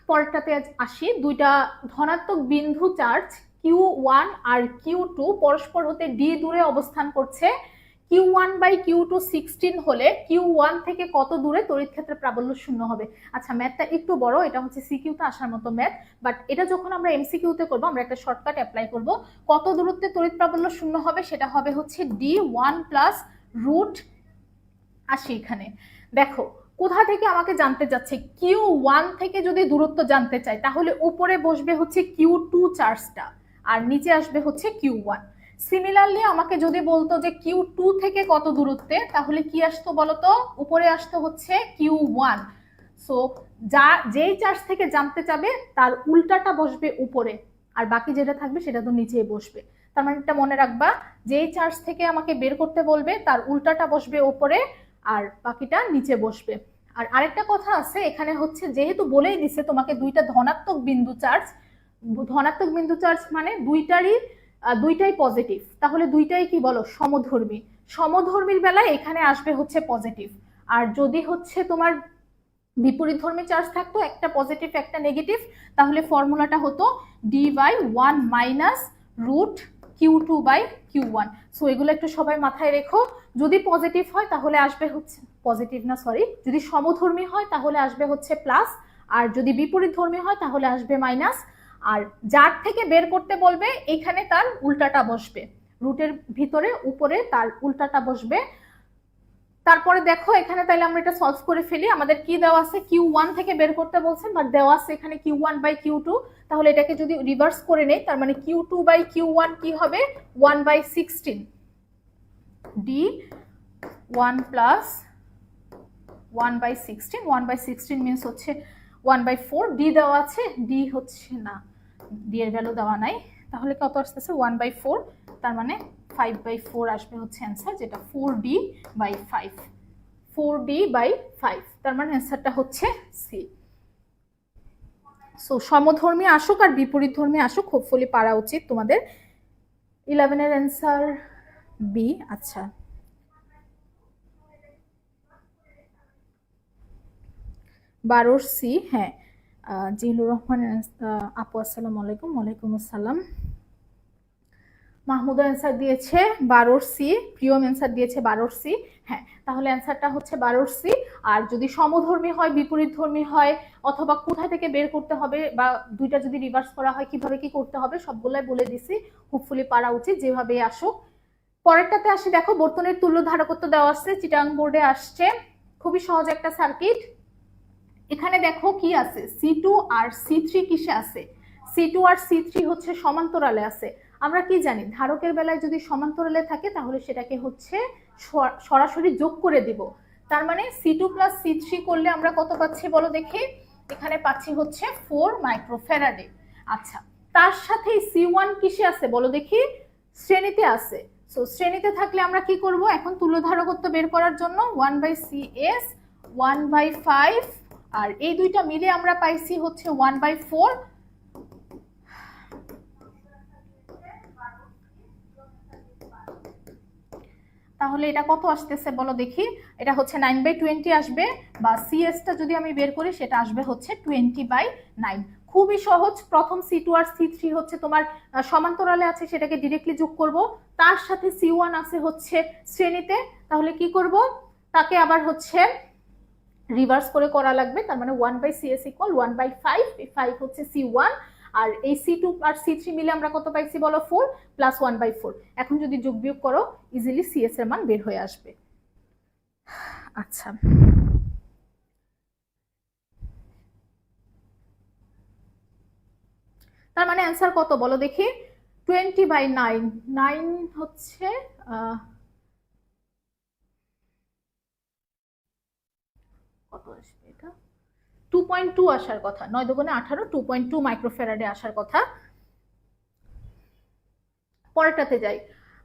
পরেরটাতে আসি, দুইটা ধনাত্মক বিন্দু চার্জ Q1 আর Q2 পরস্পর হতে D দূরে অবস্থান করছে। Q1/Q2 16 হলে Q1 থেকে কত দূরে তড়িৎ ক্ষেত্রের প্রাবল্য শূন্য হবে। আচ্ছা, ম্যাথটা একটু বড়, এটা হচ্ছে সিকিউতে আসার মতো ম্যাথ, বাট এটা যখন আমরা এমসিকিউতে করব আমরা একটা শর্টকাট অ্যাপ্লাই করব। কত দূরত্বে তড়িৎ প্রাবল্য শূন্য হবে, সেটা হবে হচ্ছে D1 প্লাস রুট। আসি এখানে, দেখো কোথা থেকে আমাকে জানতে যাচ্ছে, Q1 থেকে যদি দূরত্ব জানতে চাই তাহলে উপরে বসবে হচ্ছে Q2 চার্জটা আর নিচে আসবে হচ্ছে Q1। সিমিলারলি আমাকে যদি বলতো যে Q2 থেকে কত দূরত্বে, তাহলে কি আসতো বলতো, উপরে আসতো হচ্ছে Q1। সো যেই চার্জ থেকে জানতে চাবে তার উল্টাটা বসবে উপরে, আর বাকি যেটা থাকবে সেটা তো নিচেই বসবে। তার মানে এটা মনে রাখবা, যেই চার্জ থেকে আমাকে বের করতে বলবে তার উল্টাটা বসবে উপরে আর বাকিটা নিচে বসবে। আর আরেকটা কথা আছে এখানে হচ্ছে, যেহেতু বলেই দিছে তোমাকে দুইটা ধনাত্মক বিন্দু চার্জ মানে দুইটাই পজিটিভ, তাহলে দুইটাই কি বলো, সমধর্মী। সমধর্মীর বেলায় এখানে আসবে হচ্ছে পজিটিভ, আর যদি হচ্ছে তোমার বিপরীতধর্মী চার্জ থাকতো, একটা পজিটিভ একটা নেগেটিভ, তাহলে ফর্মুলাটা হতো D/1 minus root Q2/Q1। So এগুলো একটু সবাই মাথায় রেখো। যদি পজিটিভ হয় তাহলে আসবে হচ্ছে যদি সমধর্মী হয় তাহলে আসবে হচ্ছে প্লাস, আর যদি বিপরীতধর্মী হয় তাহলে আসবে মাইনাস। আর যার থেকে বের করতে বলবে এখানে তার উল্টাটা বসবে, রুটের ভিতরে উপরে তার উল্টাটা বসবে। তারপরে দেখো এখানে তাইলে আমরা এটা সলভ করে ফেলি। আমাদের কি দেওয়া আছে, Q1 থেকে বের করতে বলছেন, বাট দেওয়া আছে এখানে Q1/Q2, তাহলে এটাকে যদি রিভার্স করে নেই তার মানে Q2/Q1 কি হবে, 1/16 D1 প্লাস 1/16, 1/16 মিনস হচ্ছে 1/4। ডি দেওয়া আছে, ডি হচ্ছে না, ডি এর ভ্যালু দেওয়া নাই, তাহলে কত আসতেছে 1/4, তার মানে 5/4 আসবে হচ্ছে অ্যান্সার, যেটা 4D/5, 4D/5, তার মানে অ্যান্সারটা হচ্ছে সি। সো সমধর্মী আসুক আর বিপরীতধর্মী আসুক, হোপফুলি পারা উচিত তোমাদের। 11 এর অ্যান্সার বি। আচ্ছা, 12 সি। হ্যাঁ, জিলুর রহমান আপু, আসসালামু আলাইকুম। ওয়ালাইকুম আসসালাম। মাহমুদা অ্যান্সার দিয়েছে 12 সি, প্রিয়ম অ্যান্সার দিয়েছে 12 সি। হ্যাঁ, তাহলে অ্যান্সারটা হচ্ছে 12 সি। আর যদি সমধর্মী হয়, বিপরীতধর্মী হয়, অথবা কোথা থেকে বের করতে হবে, বা দুইটা যদি রিভার্স করা হয় কিভাবে কি করতে হবে, সবগুলাই বলে দিছি, হোপফুলি পারা উচিত যেভাবে আসুক। পরেরটাতে আসি, দেখো বর্তনীর তুল্য ধারকত্ব দেওয়া আছে, চিটাং বোর্ডে আসছে, খুবই সহজ একটা সার্কিট। এখানে দেখো কি আছে, C2 আর C3 কিসে আছে, C2 আর C3 হচ্ছে সমান্তরালে আছে। আমরা কি জানি, ধারকের বেলায় যদি সমান্তরালে থাকে তাহলে সেটাকে হচ্ছে সরাসরি যোগ করে দিব। তার মানে C2 প্লাস C3 করলে আমরা কত পাচ্ছি বলো দেখি, এখানে পাচ্ছি হচ্ছে 4 মাইক্রোফ্যারাডে। আচ্ছা, তার সাথে C1 কিসে আছে বলো দেখি, শ্রেণীতে আছে। সো শ্রেণীতে থাকলে আমরা কি করব, এখন তুল্য ধারকত্ব বের করার জন্য 1/CS 1/5, আর এই দুইটা মিলে আমরা পাইছি হচ্ছে 1/4। তাহলে এটা কত আসতেছে বলো দেখি, এটা হচ্ছে 9/20 আসবে, বা সিএসটা যদি আমি বের করি সেটা আসবে হচ্ছে 20/9। খুবই সহজ। প্রথম C2 আর C3 হচ্ছে তোমার সমান্তরালে আছে, সেটাকে ডিরেক্টলি যোগ করব, তার সাথে C1 আছে হচ্ছে শ্রেণীতে, তাহলে কি করব, তাকে আবার হচ্ছে রিভার্স করে করা লাগবে। তার মানে 1/CS ইকুয়াল 1/5, 5 হচ্ছে C1, আর এই C2 আর C3 মিলে আমরা কত পাইছি বলো, 4 প্লাস 1/4। এখন যদি যোগ বিয়োগ করো ইজিলি CS এর মান বের হয়ে আসবে। আচ্ছা, তার মানে অ্যান্সার কত বলো দেখি, 20/9, 9 হচ্ছে কত আসবে, এটা 2.2 আসার কথা, 9 দুগুণে 18, 2.2 মাইক্রোফ্যারাডে আসার কথা। পরেরটাতে যাই।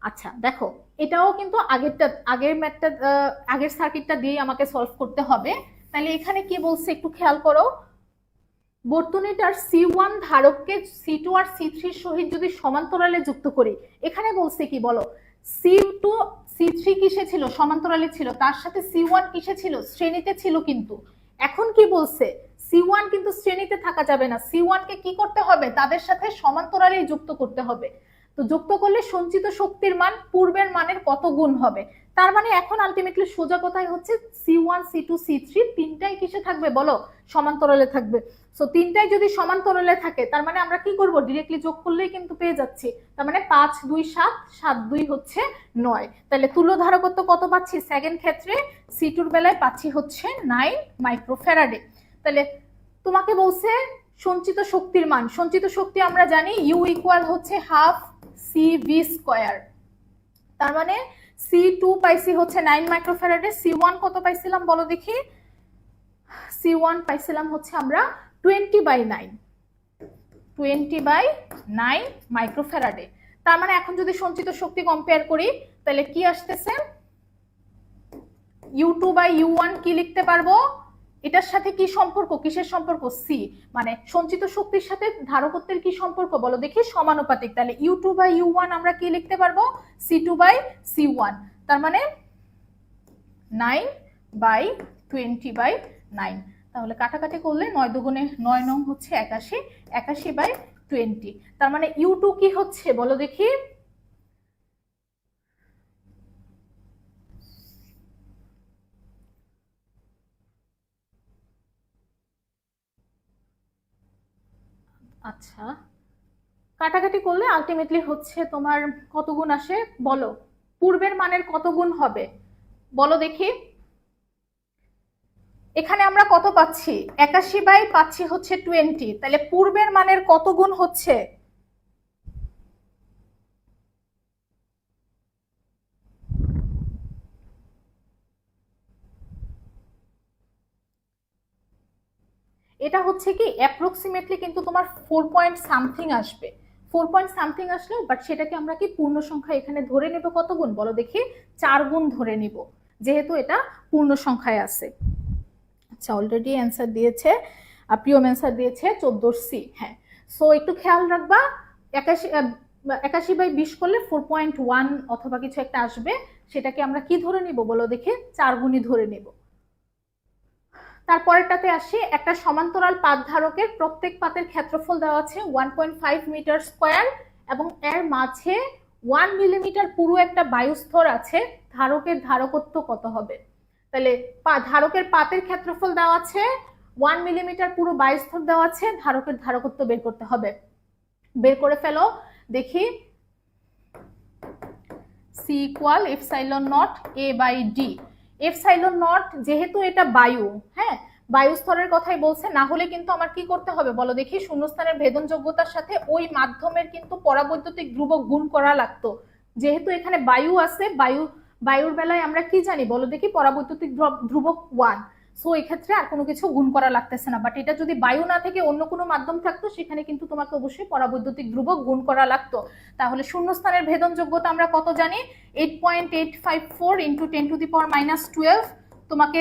আচ্ছা দেখো, এটাও কিন্তু আগের সার্কিটটা দিয়ে আমাকে সলভ করতে হবে। তাহলে এখানে কি বলছে একটু খেয়াল করো, বর্তনীটার C1 ধারককে C2 আর C3 সহিত যদি সমান্তরালে যুক্ত করি, এখানে বলছে কি বলো, C2 C3 কিসে ছিল, সমান্তরালে ছিল, তার সাথে C1 কিসে ছিল, শ্রেণীতে ছিল। কিন্তু এখন কি বলছে, C C1 কিন্তু শ্রেণীতে থাকা যাবে না, C1 কে কি করতে হবে, তাদের সাথে সমান্তরালে যুক্ত করতে হবে। তো যুক্ত করলে সঞ্চিত শক্তির মান পূর্বের মানের কত গুণ হবে। তার মানে এখন আলটিমেটলি সোজা কথাই হচ্ছে C1 C2 C3 তিনটাই কিসে থাকবে বলো, সমান্তরালে থাকবে। সো তিনটাই যদি সমান্তরালে থাকে তার মানে আমরা কি করব, ডিরেক্টলি যোগ করলেই কিন্তু পেয়ে যাচ্ছি। তার মানে 5 2 7 7 2 হচ্ছে 9। তাহলে তুল্য ধারকত্ব কত পাচ্ছি, সেকেন্ড ক্ষেত্রে C2 এর বেলায় পাচ্ছি হচ্ছে 9 মাইক্রোফ্যারাডে। তাহলে তোমাকে বলছে সঞ্চিত শক্তির মান, সঞ্চিত শক্তি আমরা জানি U ইকুয়াল হচ্ছে হাফ CV স্কয়ার। তার মানে C2 পাইছি হচ্ছে 9 মাইক্রোফ্যারাডে, C1 কত পাইছিলাম বলো দেখি, C1 পাইছিলাম হচ্ছে আমরা 20/9 মাইক্রোফ্যারাডে। তার মানে এখন যদি সঞ্চিত শক্তি কম্পেয়ার করি তাহলে কি আসতেছে, U2/U1 কি লিখতে পারবো, এটার সাথে কি সম্পর্ক, কিসের সম্পর্ক, সি, মানে সঞ্চিত শক্তির সাথে ধারকত্বের কি সম্পর্ক বলো দেখি, সমানুপাতিক। তাহলে U2/U1 আমরা কি লিখতে পারবো, C2/C1। তার মানে 9/20/9। তাহলে কাটাকাটি করলে 9 দুগুণে 9 নং হচ্ছে 81, 81/20। তার মানে U2 কি হচ্ছে বলো দেখি, আচ্ছা কাটাকাটি করলে আলটিমেটলি হচ্ছে তোমার কত গুণ আসে বলো, পূর্বের মানের কত গুণ হবে বলো দেখি। এখানে আমরা কত পাচ্ছি, 81 পাচ্ছি হচ্ছে 20, তাহলে পূর্বের মানের কত গুণ হচ্ছে, এটা হচ্ছে কি অ্যাপ্রক্সিমেটলি কিন্তু তোমার 4 পয়েন্ট সামথিং আসবে, 4 পয়েন্ট সামথিং আসলেও বাট সেটাকে আমরা কি পূর্ণ সংখ্যা এখানে ধরে নেব কত গুণ বলো দেখি, 4 গুণ ধরে নিব যেহেতু এটা পূর্ণ সংখ্যায় আছে। আচ্ছা অলরেডি অ্যান্সার দিয়েছে, প্রিয়ম অ্যান্সার দিয়েছে 14C। হ্যাঁ, সো একটু খেয়াল রাখবা 81/20 করলে 4.1 অথবা কিছু একটা আসবে, সেটাকে আমরা কি ধরে নিব বলো দেখি, 4 গুণই ধরে নিব। তারপরেরটাতে আসি, একটা সমান্তরাল পাত ধারকের প্রত্যেক পাতের ক্ষেত্রফল দেওয়া আছে 1.5 মিটার স্কয়ার এবং এর মাঝে 1 মিলিমিটার পুরো একটা বায়ুস্তর আছে, ধারকের ধারকত্ব কত হবে। তাহলে ধারকের পাতের ক্ষেত্রফল দেওয়া আছে, 1 মিলিমিটার পুরো বায়ুস্তর দেওয়া আছে, ধারকের ধারকত্ব বের করতে হবে। বের করে ফেলো দেখি, C equal epsilon not A/D। Epsilon not যেহেতু এটা বায়ু, হ্যাঁ বায়ু স্তরের কথাই বলছে, না হলে কিন্তু আমার কি করতে হবে বলো দেখি, শূন্যস্থানের ভেদন যোগ্যতার সাথে ওই মাধ্যমের কিন্তু পরাবৈদ্যুতিক ধ্রুবক গুণ করা লাগতো। যেহেতু এখানে বায়ু আছে, বায়ুর বেলায় আমরা কি জানি বলো দেখি, পরাবৈদ্যুতিক ধ্রুবক 1। সো এই ক্ষেত্রে আর কোনো কিছু গুণ করা লাগতেছে না, বাট এটা যদি বায়ু না থেকে অন্য কোনো মাধ্যম থাকতো সেখানে কিন্তু তোমাকে অবশ্যই পরাবৈদ্যুতিক ধ্রুবক গুণ করা লাগতো। তাহলে শূন্যস্থানের ভেদন যোগ্যতা আমরা কত জানি, 8.854 × 10⁻⁻12। তোমাকে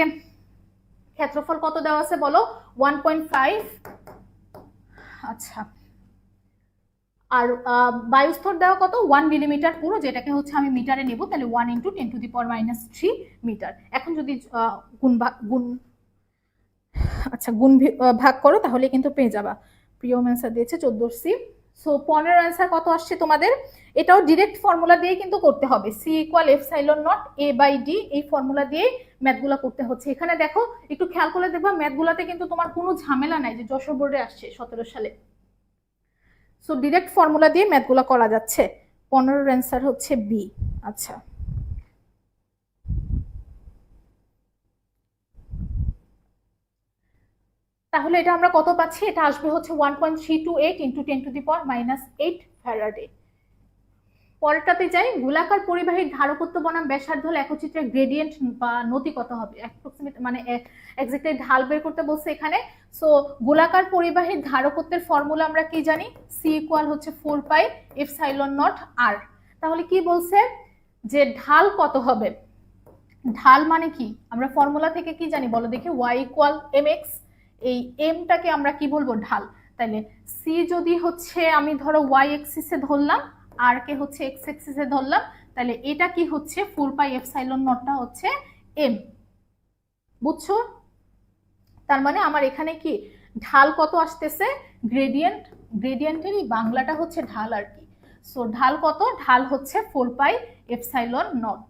ক্ষেত্রফল কত দেওয়া আছে বলো, 1.5। আচ্ছা আর বায়ুস্তর দেওয়া কত, 1 মিলিমিটার পুরো, যেটাকে হচ্ছে আমি মিটারে নেব, তাহলে 1 × 10⁻³ মিটার। এখন যদি গুণ ভাগ করো তাহলে কিন্তু পেয়ে যাবা। প্রিয়ম অ্যান্সার দিয়েছে 14C। সো 15 অ্যান্সার কত আসছে তোমাদের, এটাও ডিরেক্ট ফর্মুলা দিয়ে কিন্তু করতে হবে, C equal epsilon not A/D, এই ফর্মুলা দিয়ে ম্যাথগুলো করতে হচ্ছে। এখানে দেখো একটু খেয়াল করে দেখবা ম্যাথগুলাতে কিন্তু তোমার কোনো ঝামেলা নাই, যে যশোর বোর্ডে আসছে 17 সালে। সো ডিরেক্ট ফর্মুলা দিয়ে ম্যাথগুলো করা যাচ্ছে। 15 অ্যান্সার হচ্ছে B। আচ্ছা তাহলে এটা আমরা কত পাচ্ছি, এটা আসবে হচ্ছে 1.328 × 10⁻⁸ ফ্যারাডে। পরেরটাতে যাই, গোলাকার পরিবাহীর ধারকত্ব বনাম ব্যাসার্ধ লেখচিত্রের গ্রেডিয়েন্ট বা নতি কত হবে, অ্যাপ্রক্সিমেট মানে এক্স্যাক্টলি ঢাল বের করতে বলছে এখানে। সো গোলাকার পরিবাহীর ধারকত্বের ফর্মুলা আমরা কি জানি, C ইকুয়াল হচ্ছে 4πε0r। তাহলে কি বলছে যে ঢাল কত হবে, ঢাল মানে কি আমরা ফর্মুলা থেকে কি জানি বলো দেখি, y ইকুয়াল mx, এই mটাকে আমরা কি বলবো ঢাল। তাহলে C যদি হচ্ছে আমি ধরো y এক্সিসে ধরলাম, আর কে হচ্ছে x এক্সিসে ধরলাম, তাহলে এটা কি হচ্ছে 4πε0টা হচ্ছে m, বুঝছো। তার মানে আমার এখানে কি ঢাল কত আসতেছে, গ্রেডিয়েন্ট, গ্রেডিয়েন্টেরই বাংলাটা হচ্ছে ঢাল আর কি। সো ঢাল কত, ঢাল হচ্ছে 4 পাই এপসাইলন নট।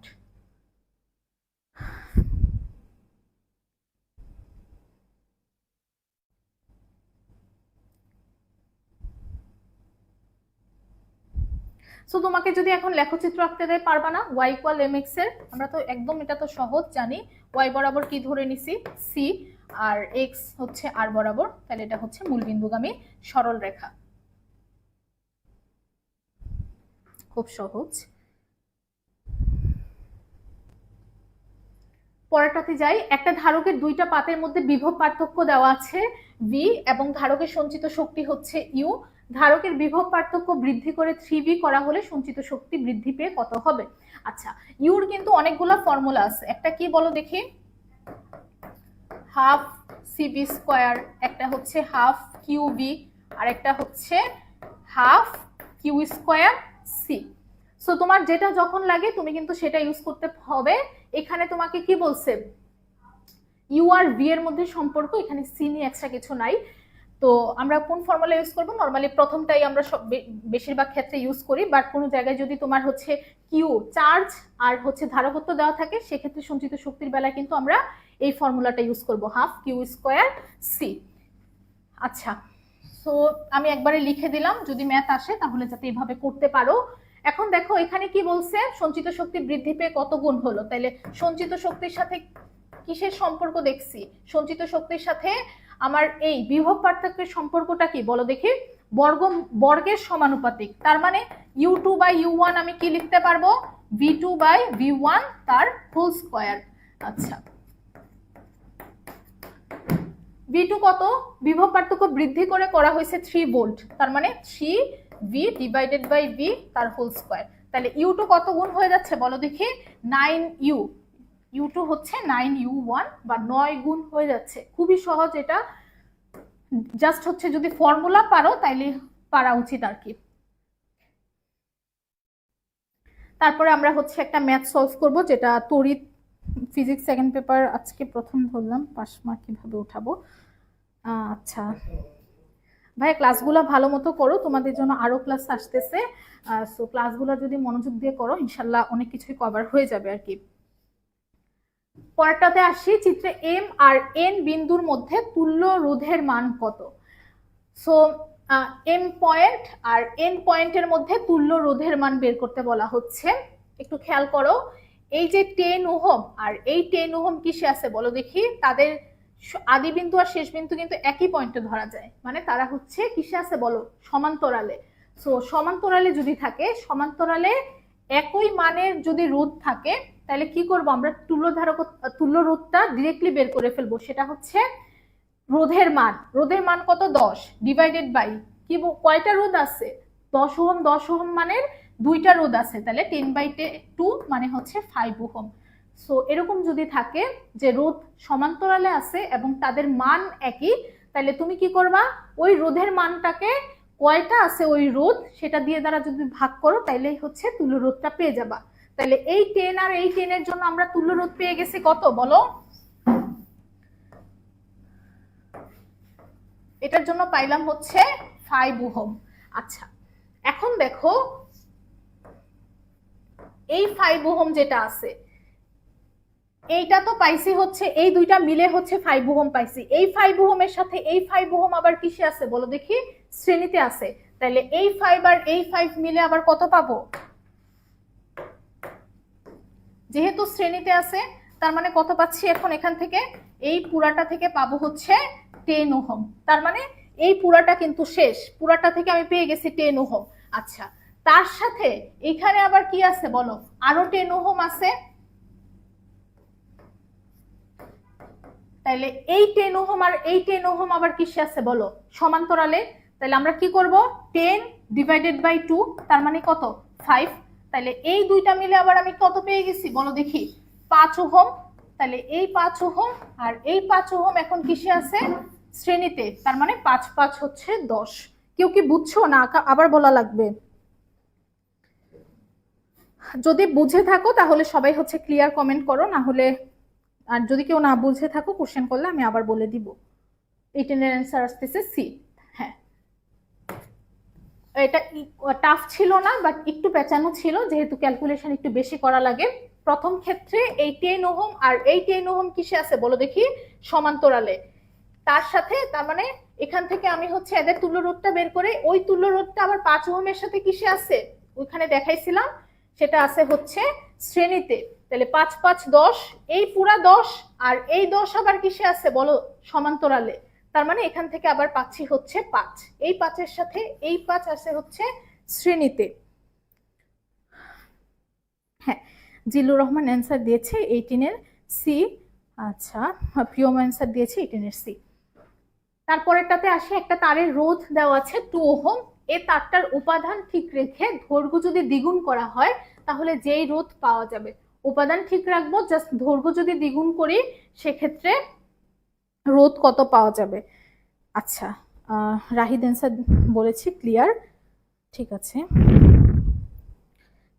সো তোমাকে যদি এখন লেখচিত্র আঁকতে দেয় পারবা না, y ইকুয়াল mx এর, আমরা তো একদম এটা তো সহজ জানি, y বরাবর কি ধরে নিছি c, আর x হচ্ছে r বরাবর, তাহলে এটা হচ্ছে মূলবিন্দুগামী সরল রেখা। খুব সহজ। পরেরটাতে যাই। একটা ধারকের দুইটা পাতের মধ্যে বিভব পার্থক্য দেওয়া আছে v এবং ধারকের সঞ্চিত শক্তি হচ্ছে u। ধারকের বিভব পার্থক্য বৃদ্ধি করে 3v করা হলে সঞ্চিত শক্তি বৃদ্ধি পেয়ে কত হবে? আচ্ছা, ইউর কিন্তু অনেকগুলো ফর্মুলা আছে। একটা কি বলো দেখি, হাফ সিভি স্কোয়ার, একটা হচ্ছে হাফ কিউবি, আর একটা হচ্ছে half Q square C. So তোমার যেটা যখন লাগে তুমি কিন্তু সেটা ইউজ করতে হবে। এখানে তোমাকে কি বলছে, ইউ আর ভি এর মধ্যে সম্পর্ক, এখানে সি নিয়ে এক্সট্রা কিছু নাই। তো আমরা কোন ফর্মুলা ইউজ করব, নরমালি প্রথমটাই আমরা বেশিরভাগ ক্ষেত্রে ইউজ করি, বাট কোনো জায়গায় যদি তোমার হচ্ছে কিউ চার্জ আর হচ্ছে ধারকত্ব দেওয়া থাকে সেক্ষেত্রে সঞ্চিত শক্তির বেলায় কিন্তু আমরা এই ফর্মুলাটা ইউজ করব, হাফ কিউ স্কোয়ার সি। আচ্ছা, সো আমি একবারে লিখে দিলাম, যদি ম্যাথ আসে তাহলে যাতে এইভাবে করতে পারো। এখন দেখো এখানে কি বলছে, সঞ্চিত শক্তি বৃদ্ধি পেয়ে কত গুণ হলো, তাইলে সঞ্চিত শক্তির সাথে কিসের সম্পর্ক দেখছি, সঞ্চিত শক্তির সাথে আমার এই বিভব পার্থক্যের সম্পর্কটা কি বলো দেখি, বর্গের সমানুপাতিক। তার মানে u2 বাই u1 আমি কি লিখতে পারবো, v2 বাই v1 তার হোল স্কয়ার। আচ্ছা, v2 কত, বিভব পার্থক্য বৃদ্ধি করে করা হয়েছে 3 ভোল্ট, তার মানে 3v ডিভাইডেড বাই v তার হোল স্কয়ার। তাহলে u2 কত গুণ হয়ে যাচ্ছে বলো দেখি, 9u, u2 হচ্ছে 9u1 বা 9 গুণ হয়ে যাচ্ছে। খুবই সহজ এটা, জাস্ট হচ্ছে যদি ফর্মুলা পারো তাইলে পারা উচিত আর কি। তারপরে আমরা হচ্ছে একটা ম্যাথ সলভ করব, যেটা তড়িৎ ফিজিক্স সেকেন্ড পেপার, আজকে প্রথম ধরলাম, 5 মার্ক কিভাবে উঠাবো। আচ্ছা ভাই, ক্লাসগুলো ভালো মতো করো, তোমাদের জন্য আরো ক্লাস আসতেছে। সো ক্লাসগুলো যদি মনোযোগ দিয়ে করো ইনশাল্লাহ অনেক কিছুই কভার হয়ে যাবে আর কি। পরেরটাতে আসি, চিত্রে এম আর এন বিন্দুর মধ্যে তুল্য রোধের মান কত? সো এম পয়েন্ট আর এন পয়েন্টের মধ্যে তুল্য রোধের মান বের করতে বলা হচ্ছে। একটু খেয়াল করো, এই যে 10 ওহম আর এই 10 ওহম কিসে আছে বলো দেখি, তাদের আদি বিন্দু আর শেষ বিন্দু কিন্তু একই পয়েন্টে ধরা যায়, মানে তারা হচ্ছে কিসে আছে বলো, সমান্তরালে। সো সমান্তরালে যদি থাকে, সমান্তরালে একই মানের যদি রোধ থাকে তাহলে কি করব আমরা, তুল্য রোধটা ডিরেক্টলি বের করে ফেলবো। সেটা হচ্ছে রোধের মান, রোধের মান কত, 10 ডিভাইডেড বাই কি, কয়টা রোধ আছে, 10 ওহম, 10 ওহম মানের দুইটা রোধ আছে, তাহলে 10/2 মানে হচ্ছে 5 ওহম। সো এরকম যদি থাকে যে রোধ সমান্তরালে আছে এবং তাদের মান একই, তাহলে তুমি কি করবা, ওই রোধের মানটাকে কয়টা আছে ওই রোধ সেটা দিয়ে দ্বারা যদি ভাগ করো তাইলেই হচ্ছে তুল্য রোধটা পেয়ে যাবা। তাহলে এই 10 আর এই 10 এর জন্য আমরা তুল্য রোধ পেয়ে গেছি কত বলো, এটার জন্য পাইলাম হচ্ছে 5 ওহম। আচ্ছা, এখন দেখো এই 5 ওহম যেটা আছে এইটা তো পাইছি হচ্ছে, এই দুইটা মিলে হচ্ছে 5 ওহম পাইছি। এই 5 ওহমের সাথে এই 5 ওহম আবার কিসে আছে বলো দেখি, শ্রেণীতে আছে। তাহলে এই 5 আর এই 5 মিলে আবার কত পাবো, যেহেতু শ্রেণীতে আছে তার মানে কত পাচ্ছি এখন, এখান থেকে এই পুরাটা থেকে পাবো হচ্ছে 10 ওহম। তার মানে এই পুরাটা কিন্তু শেষ, পুরাটা থেকে আমি পেয়ে গেছি 10 ওহম। আচ্ছা, তার সাথে এখানে আবার কি আছে বলো, আরো 10 ওহম আছে। তাহলে এই 10 ওহম আর এই 10 ওহম আবার কিসে আছে বলো, সমান্তরালে। তাহলে আমরা কি করব, 10 ডিভাইডেড বাই 2 তার মানে কত, 5। তাহলে এই দুইটা মিলে আবার আমি কত পেয়ে গেছি বলো দেখি, 5 ওহম। তাহলে এই 5 ওহম আর এই 5 ওহম এখন কিসে আছে, শ্রেণীতে, তার মানে 5 5 হচ্ছে 10। কেউ কি বুঝছো না, আবার বলা লাগবে? যদি বুঝে থাকো তাহলে সবাই হচ্ছে ক্লিয়ার কমেন্ট করো, না হলে, আর যদি কেউ না বুঝে থাকো কোশ্চেন করলে আমি আবার বলে দিব। 18 এর অ্যান্সার আসতেছে সি। হ্যাঁ, এটা টাফ ছিল না, বাট একটু পেঁচানো ছিল, যেহেতু ক্যালকুলেশন একটু বেশি করা লাগে। প্রথম ক্ষেত্রে এই 10 ওহম আর এই 10 ওহম কিসে আছে বলো দেখি? সমান্তরালে। তার সাথে, তার মানে এখান থেকে আমি হচ্ছে এদের তুল্য রোধটা বের করে ওই তুল্য রোধটা আবার 5 ওহমের সাথে কিসে আছে ওইখানে দেখাইছিলাম, সেটা আছে হচ্ছে শ্রেণীতে। তাহলে 5 5 10, এই পুরা 10 আর এই 10 আবার কিসে আছে বলো? সমান্তরালে। তার মানে এখান থেকে আবার পাচ্ছি হচ্ছে 5, এই 5 এর সাথে এই 5 আছে হচ্ছে শ্রেণীতে। হ্যাঁ, জিল্লুর রহমান অ্যান্সার দিয়েছে 18 এর সি। আচ্ছা, প্রিয়ম অ্যান্সার দিয়েছে 18 এর সি। তারপরেরটাতে আসে, একটা তারের রোধ দেওয়া আছে 2 ওহম, এই তারটার উপাদান ঠিক রেখে দৈর্ঘ্য যদি দ্বিগুণ করা হয় তাহলে যেই রোধ পাওয়া যাবে। উপাদান ঠিক রাখবো, জাস্ট দৈর্ঘ্য যদি দ্বিগুণ করি সেক্ষেত্রে রোধ কত পাওয়া যাবে। আচ্ছা, রাহিদ অ্যান্সার বলেছি ক্লিয়ার, ঠিক আছে।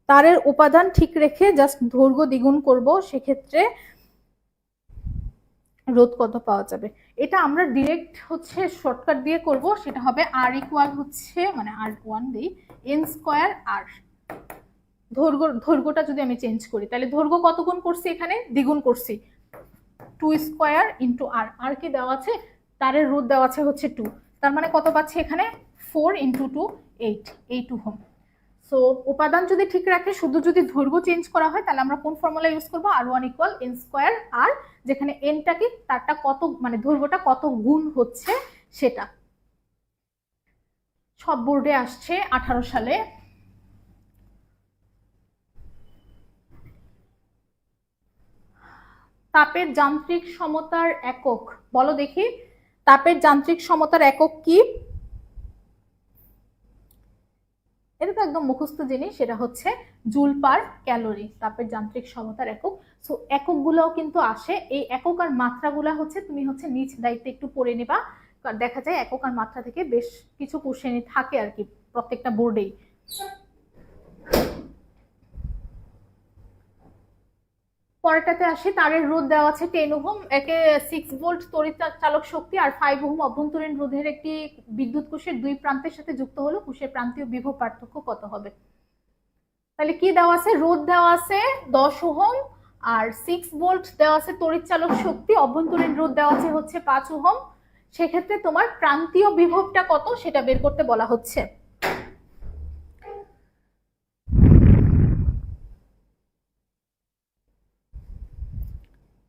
তারের উপাদান ঠিক রেখে জাস্ট দৈর্ঘ্য দ্বিগুণ করব, সেক্ষেত্রে রোধ কত পাওয়া যাবে। এটা আমরা ডিরেক্ট হচ্ছে শর্টকাট দিয়ে করব, সেটা হবে আর ইকুয়াল হচ্ছে, মানে আর ওয়ান দিই, এন স্কোয়ার আর। দৈর্ঘ্যটা যদি আমি চেঞ্জ করি তাহলে দৈর্ঘ্য কত গুণ করছি? এখানে দ্বিগুণ করছি, 2 স্কোয়ার ইন্টু আর। আর কি দেওয়া আছে? তারের রোধ দেওয়া আছে হচ্ছে 2, তার মানে কত পাচ্ছি এখানে? 4 ইন্টু 2 8, 8 ওহম। সো উপাদান যদি ঠিক রাখে, শুধু যদি দৈর্ঘ্য চেঞ্জ করা হয় তাহলে আমরা কোন ফর্মুলা ইউজ করবো? আর ওয়ান ইকুয়াল এন স্কোয়ার আর, যেখানে এনটা কি, তারটা কত, মানে দৈর্ঘ্যটা কত গুণ হচ্ছে সেটা। সব বোর্ডে আসছে 18 সালে। তাপের যান্ত্রিক সমতার একক বলো দেখি। তাপের যান্ত্রিক সমতার একক কি? এটা তো একদম মুখস্থ জিনিস, সেটা হচ্ছে জুল পার ক্যালোরি, তাপের যান্ত্রিক সমতার একক। সো একক গুলাও কিন্তু আসে, এই একক আর মাত্রাগুলা হচ্ছে তুমি হচ্ছে নিজ দায়িত্বে একটু পড়ে নেবা। দেখা যায় একক আর মাত্রা থেকে বেশ কিছু কোশ্চেনই থাকে আর কি প্রত্যেকটা বোর্ডেই। পরেরটাতে আসি, তারের রোধ দেওয়া আছে 10 ওহম, একে 6 ভোল্ট তড়িৎ চালক শক্তি আর 5 ওহম অভ্যন্তরীণ রোধের একটি বিদ্যুৎ কোষের দুই প্রান্তের সাথে যুক্ত হলো, কোষের প্রান্তীয় বিভব পার্থক্য কত হবে? তাহলে কি দেওয়া আছে? রোধ দেওয়া আছে 10 ওহম আর 6 ভোল্ট দেওয়া আছে তড়িৎ চালক শক্তি, অভ্যন্তরীণ রোধ দেওয়া আছে হচ্ছে 5 ওহম। সেক্ষেত্রে তোমার প্রান্তীয় বিভবটা কত সেটা বের করতে বলা হচ্ছে।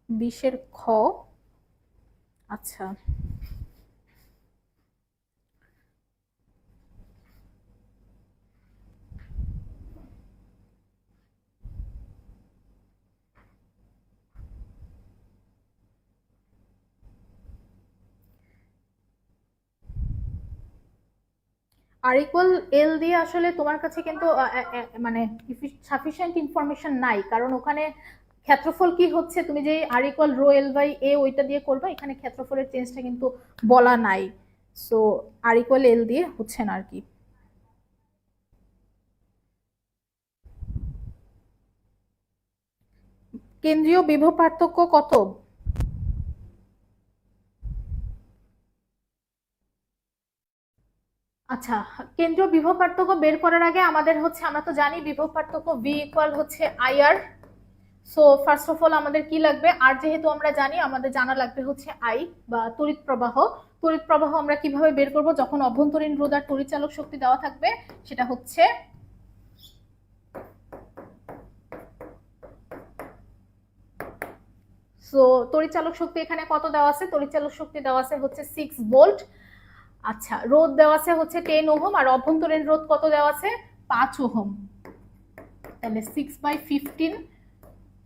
বিশের খ। আচ্ছা, আর ইকুয়াল এল দিয়ে আসলে তোমার কাছে কিন্তু মানে সাফিসিয়েন্ট ইনফরমেশন নাই, কারণ ওখানে ক্ষেত্রফল কি হচ্ছে, তুমি যে আর ইকুয়াল রো এল বাই এ ওইটা দিয়ে করবা, এখানে ক্ষেত্রফলের চেঞ্জটা কিন্তু বলা নাই। সো আর ইকুয়াল এল দিয়ে হচ্ছে না আর কি। কেন্দ্রীয় বিভব পার্থক্য কত? আচ্ছা, কেন্দ্রীয় বিভব পার্থক্য বের করার আগে আমাদের হচ্ছে, আমরা তো জানি বিভব পার্থক্য ভি ইকুয়াল হচ্ছে I R. So first of all আমাদের কি লাগবে? আর যেহেতু আমরা জানি, আমাদের জানা লাগবে হচ্ছে আই বা তড়িৎ প্রবাহ। তড়িৎ প্রবাহ আমরা কিভাবে বের করব? যখন অভ্যন্তরীণ রোধ আর তড়িৎ চালক শক্তি দেওয়া থাকবে, সেটা হচ্ছে সো তড়িৎ চালক শক্তি এখানে কত দেওয়া আছে? তড়িৎ চালক শক্তি দেওয়া আছে হচ্ছে 6 ভোল্ট। আচ্ছা, রোধ দেওয়া আছে হচ্ছে 10 ওহম আর অভ্যন্তরীণ রোধ কত দেওয়া আছে? 5 ওহম। তাহলে 6/15,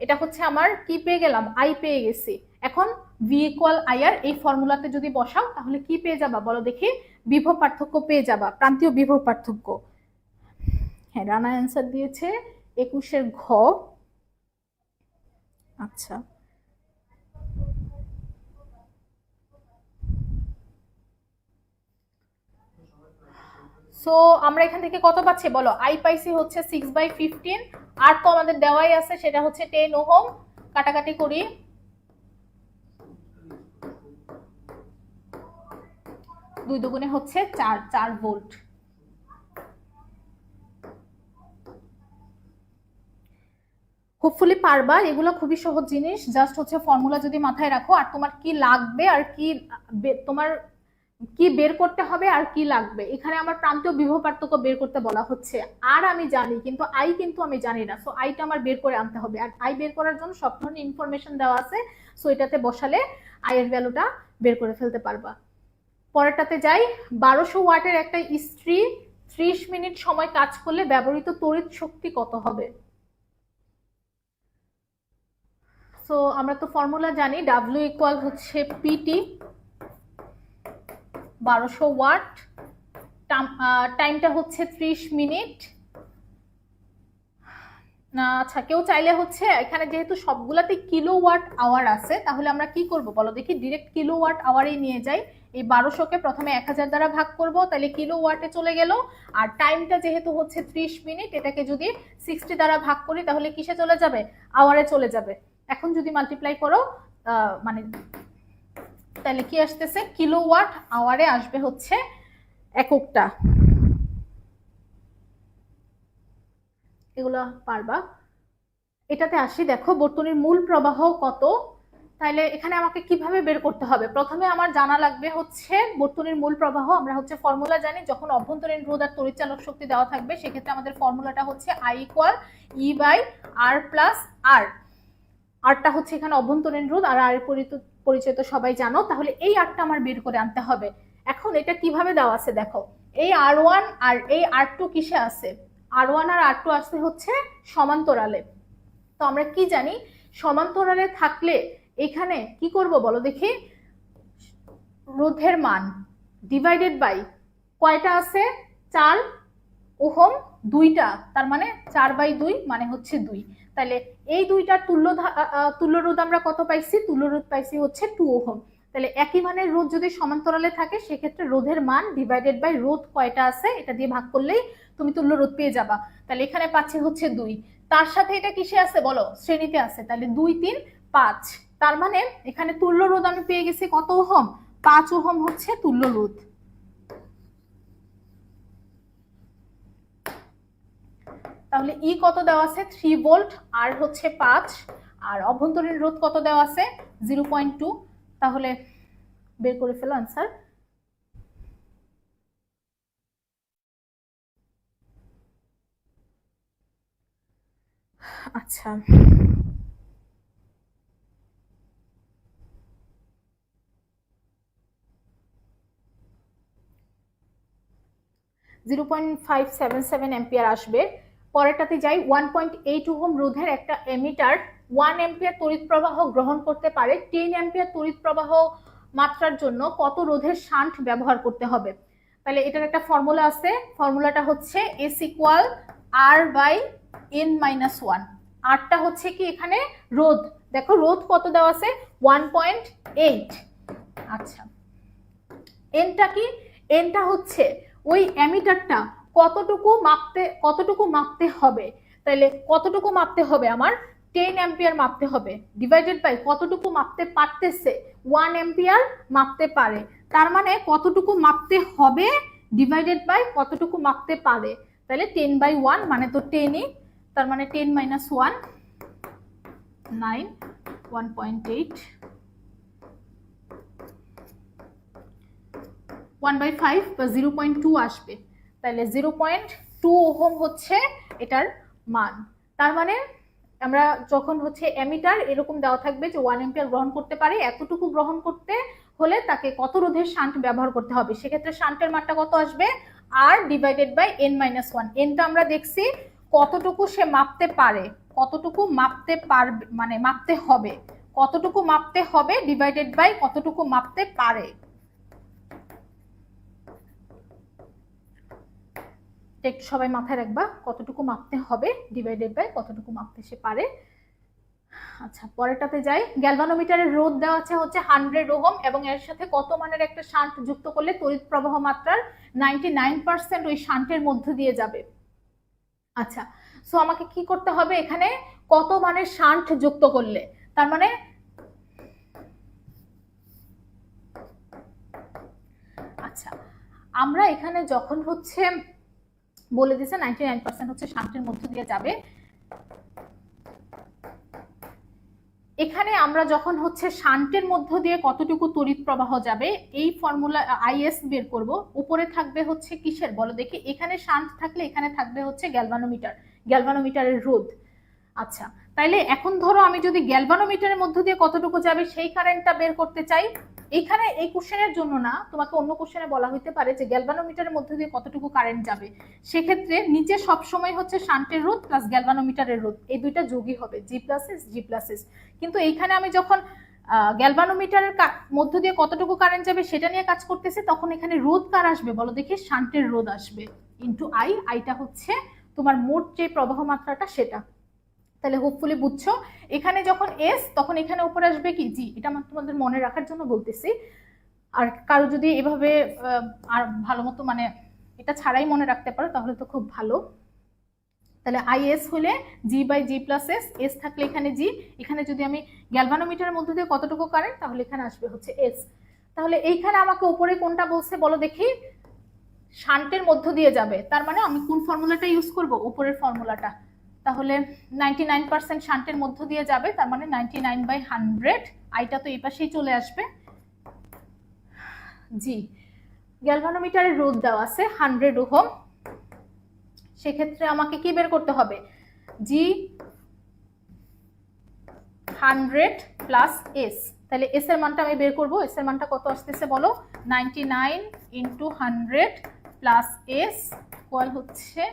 এটা হচ্ছে আমার কি পেয়ে গেলাম? আই পেয়ে গেছি। এখন ভি ইকুয়াল আই আর, এই ফর্মুলাতে যদি বসাও তাহলে কি পেয়ে যাবা বলো দেখি? বিভব পার্থক্য পেয়ে যাবা, প্রান্তীয় বিভব পার্থক্য। হ্যাঁ, রানা অ্যান্সার দিয়েছে 21 ঘ। আচ্ছা, সো আমরা এখান থেকে কত পাচ্ছি বলো? আই পাইছি হচ্ছে 6/15, আর তো আমাদের দেওয়াই আছে সেটা হচ্ছে 10 ওহম। কাটাকাটি করি, 2 দুগুণে হচ্ছে 4 ভোল্ট। হোপফুলি পারবা, এগুলো খুবই সহজ জিনিস, জাস্ট হচ্ছে ফর্মুলা যদি মাথায় রাখো আর তোমার কি লাগবে আর কি তোমার কি বের করতে হবে আর কি লাগবে। এখানে আমার প্রান্তীয় বিভব পার্থক্য বের করতে বলা হচ্ছে, আর আমি জানি কিন্তু আই কিন্তু আমি জানি না, সো আইটা আমার বের করে আনতে হবে। আর আই বের করার জন্য সব ধরনের ইনফরমেশন দেওয়া আছে, সো এটাতে বসালে আই এর ভ্যালুটা বের করে ফেলতে পারবা। পরেরটাতে যাই। 1200 ওয়াটের একটা ইস্ত্রি 30 মিনিট সময় কাজ করলে ব্যবহৃত তড়িৎ শক্তি কত হবে? সো আমরা তো ফর্মুলা জানি, ডাব্লিউ ইকুয়াল হচ্ছে পিটি, 1200 ওয়াট, টাইমটা হচ্ছে 30 মিনিট। আচ্ছা, কেউ চাইলে হচ্ছে এখানে যেহেতু সবগুলাতে কিলোওয়াট আওয়ার আছে, তাহলে আমরা কি করব বলো দেখি, ডিরেক্ট কিলোওয়াট আওয়ারেই নিয়ে যাই। এই 1200কে প্রথমে 1000 দ্বারা ভাগ করব, তাহলে কিলোওয়াটে চলে গেল। আর টাইমটা যেহেতু হচ্ছে 30 মিনিট, এটাকে যদি 60 দ্বারা ভাগ করি তাহলে কিসে চলে যাবে? আওয়ারে চলে যাবে। এখন যদি মাল্টিপ্লাই করো মানে তাহলে কি আসতেছে? কিলোওয়াট আওয়ারে আসবে হচ্ছে এককটা। এগুলো পারবা। এটাতে আসি, দেখো বর্তনীর মূল প্রবাহ কত, তাহলে এখানে আমাকে কিভাবে বের করতে হবে? প্রথমে আমার জানা লাগবে হচ্ছে বর্তনীর মূল প্রবাহ। আমরা হচ্ছে ফর্মুলা জানি, যখন অভ্যন্তরীণ রোধ আর তড়িৎচালক শক্তি দেওয়া থাকবে সেক্ষেত্রে আমাদের ফর্মুলাটা হচ্ছে I equal E by R plus R। আরটা হচ্ছে এখানে অভ্যন্তরীণ রোধ, আর আর পরিচয় তো সবাই জানো। তাহলে এই আরটা আমার বের করে আনতে হবে। এখন এটা কিভাবে দেওয়া আছে দেখো, এই R1 আর এই R2 কিসে আছে? R1 আর R2 আসছে হচ্ছে সমান্তরালে। তো আমরা কি জানি, সমান্তরালে থাকলে এখানে কি করব বলো দেখি, রোধের মান ডিভাইডেড বাই কয়টা আছে? 4 ওহম, 2টা, তার মানে 4/2 মানে হচ্ছে 2। তাহলে এই দুইটার তুল্য রোধ আমরা কত পাইছি? তুল্য রোধ পাইছি হচ্ছে 2 ওহম। তাহলে একই মানের রোধ যদি সমান্তরালে থাকে সেক্ষেত্রে রোধের মান ডিভাইডেড বাই রোধ কয়টা আছে এটা দিয়ে ভাগ করলেই তুমি তুল্য রোধ পেয়ে যাবা। তাহলে এখানে পাচ্ছি হচ্ছে 2, তার সাথে এটা কিসে আছে বলো? শ্রেণীতে আছে। তাহলে 2 3 5, তার মানে এখানে তুল্য রোধ আমি পেয়ে গেছি কত ওহম? 5 ওহম হচ্ছে তুল্য রোধ। তাহলে ই কত দেওয়া আছে? 3 ভোল্ট, আর হচ্ছে 5, আর অভ্যন্তরীণ রোধ কত দেওয়া আছে? 0.2। তাহলে বের করে ফেলো আনসার। আচ্ছা, 0.577 অ্যাম্পিয়ার আসবে। পরেরটাতে যাই। 1.8 ওহম রোধের একটা এমিটার 1 অ্যাম্পিয়ার তড়িৎ প্রবাহ গ্রহণ করতে পারে। 10 অ্যাম্পিয়ার তড়িৎ প্রবাহ মাত্রার জন্য কত রোধের শান্ট ব্যবহার করতে হবে? তাহলে এটার একটা ফর্মুলা আছে, ফর্মুলাটা হচ্ছে S equal R by N-1। আরটা হচ্ছে কি এখানে রোধ, দেখো রোধ কত দেওয়া আছে? 1.8। আচ্ছা, এনটা কি? এনটা হচ্ছে ওই অ্যামিটারটা কতটুকু মাপতে হবে। তাহলে কতটুকু মাপতে হবে? আমার 10 অ্যাম্পিয়ার মাপতে হবে, ডিভাইডেড বাই কতটুকু মাপতে পারতেছে? 1 অ্যাম্পিয়ার মাপতে পারে, তার মানে কতটুকু মাপতে হবে ডিভাইডেড বাই কতটুকু মাপতে পারে। তাহলে 10/1 মানে তো 10ই, তার মানে 10 - 1 9, 1.8, 1/5 বা 0.2 আসবে। তাহলে 0.2 ওহম হচ্ছে এটার মান। তার মানে আমরা যখন হচ্ছে অ্যামিটার এরকম দেওয়া থাকবে যে 1 অ্যাম্পিয়ার গ্রহণ করতে পারে, এতটুকু গ্রহণ করতে হলে তাকে কত রোধের শান্ট ব্যবহার করতে হবে, সেক্ষেত্রে শান্টের মানটা কত আসবে? আর ডিভাইডেড বাই N-1। এনটা আমরা দেখছি কতটুকু সে মাপতে পারে, কতটুকু মাপতে পারবে মানে মাপতে হবে, কতটুকু মাপতে হবে ডিভাইডেড বাই কতটুকু মাপতে পারে। একটু সবাই মাথায় রাখবা, কতটুকু মাপতে হবে ডিভাইডেড বাই কতটুকু মাপতে সে পারে। আচ্ছা, পরেরটাতে যাই। গ্যালভানোমিটারের রোধ দেওয়া আছে হচ্ছে 100 ওহম এবং এর সাথে কত মানের একটা শান্ট যুক্ত করলে তড়িৎ প্রবাহ মাত্রার 99% ওই শান্টের মধ্য দিয়ে যাবে। আচ্ছা, সো আমাকে কি করতে হবে এখানে? কত মানের শান্ট যুক্ত করলে, তার মানে আচ্ছা আমরা এখানে যখন হচ্ছে বলে দিছে 99% হচ্ছে শান্টের মধ্য দিয়ে যাবে, এখানে আমরা যখন হচ্ছে শান্টের মধ্য দিয়ে কতটুকু তড়িৎ প্রবাহ যাবে এই ফর্মুলা আইএস বের করব। উপরে থাকবে হচ্ছে কিসের বলো দেখি, এখানে শান্ট থাকলে এখানে থাকবে হচ্ছে গ্যালভানোমিটার, গ্যালভানোমিটারের রোধ। আচ্ছা, তাইলে এখন ধরো আমি যদি গ্যালভানোমিটারের মধ্য দিয়ে কতটুকু যাবে সেই কারেন্টটা বের করতে চাই, এখানে এই কোশ্চেনের জন্য না, তোমাকে অন্য কোশ্চেনে বলা হইতে পারে যে গ্যালভানোমিটারের মধ্য দিয়ে কতটুকু কারেন্ট যাবে, সেক্ষেত্রে নিচে সবসময় হচ্ছে শান্টের রোধ প্লাস গ্যালভানোমিটারের রোধ, এই দুইটা যোগই হবে, জি প্লাস এস জি প্লাস এস। কিন্তু এইখানে আমি যখন গ্যালভানোমিটারের মধ্য দিয়ে কতটুকু কারেন্ট যাবে সেটা নিয়ে কাজ করতেছি, তখন এখানে রোধ কার আসবে বলো দেখি, শান্টের রোধ আসবে ইন্টু আই, আইটা হচ্ছে তোমার মোট যে প্রবাহ মাত্রাটা সেটা। তাহলে হোপফুলি বুঝছো, এখানে যখন এস তখন এখানে উপরে আসবে কি জি, এটা আমার তোমাদের মনে রাখার জন্য বলতেছি। আর কারো যদি এভাবে আর ভালো মতো মানে এটা ছাড়াই মনে রাখতে পারো তাহলে তো খুব ভালো। তাহলে আই এস হলে G by G plus S, S থাকলে এখানে জি, এখানে যদি আমি গ্যালভানোমিটারের মধ্যে দিয়ে কতটুকু কারেন্ট তাহলে এখানে আসবে হচ্ছে এস। তাহলে এইখানে আমাকে উপরে কোনটা বলছে বলো দেখি, শান্টের মধ্য দিয়ে যাবে, তার মানে আমি কোন ফর্মুলাটা ইউজ করব, উপরের ফর্মুলাটা। তাহলে 99% শান্টের মধ্য দিয়ে যাবে, তার মানে 99/100, আইটা তো এই পাশেই চলে আসবে, জি। গ্যালভানোমিটারের রোধ দেওয়া আছে 100 ওহম, সেক্ষেত্রে আমাকে কি বের করতে হবে, জি 100 প্লাস এস। তাহলে এস এর মানটা আমি বের করব, এস এর মানটা কত আসতেছে বলো, 99 ইন্টু 100 প্লাস এস ইকুয়াল হচ্ছে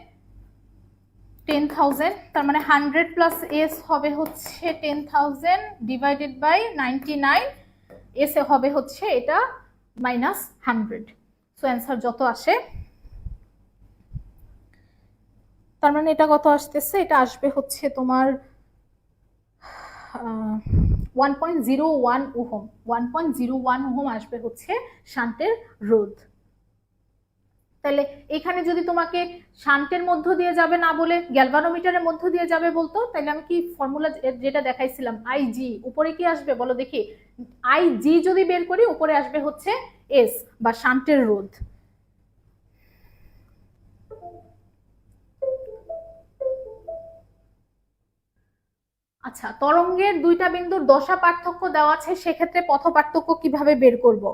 10,000, তার মানে 100 প্লাস এস হবে হচ্ছে 10,000 ডিভাইডেড বাই 99, এস এ হবে হচ্ছে এটা মাইনাস 100। সো অ্যান্সার যত আসে, তার মানে এটা কত আসতেছে, এটা আসবে হচ্ছে তোমার 1.01 ওহম, 1.01 ওহম আসবে হচ্ছে শান্টের রোধ। তাহলে এখানে যদি তোমাকে শান্টের মধ্য দিয়ে যাবে না বলে গ্যালভানোমিটারের মধ্য দিয়ে যাবে বলতো, তাহলে আমি কি ফর্মুলা যেটা দেখাইছিলাম আই জি, উপরে কি আসবে বলো দেখি, আই জি যদি বের করি উপরে আসবে হচ্ছে এস বা শান্টের রোধ। আচ্ছা, তরঙ্গের দুইটা বিন্দুর দশা পার্থক্য দেওয়া আছে, সেক্ষেত্রে পথ পার্থক্য কিভাবে বের করব?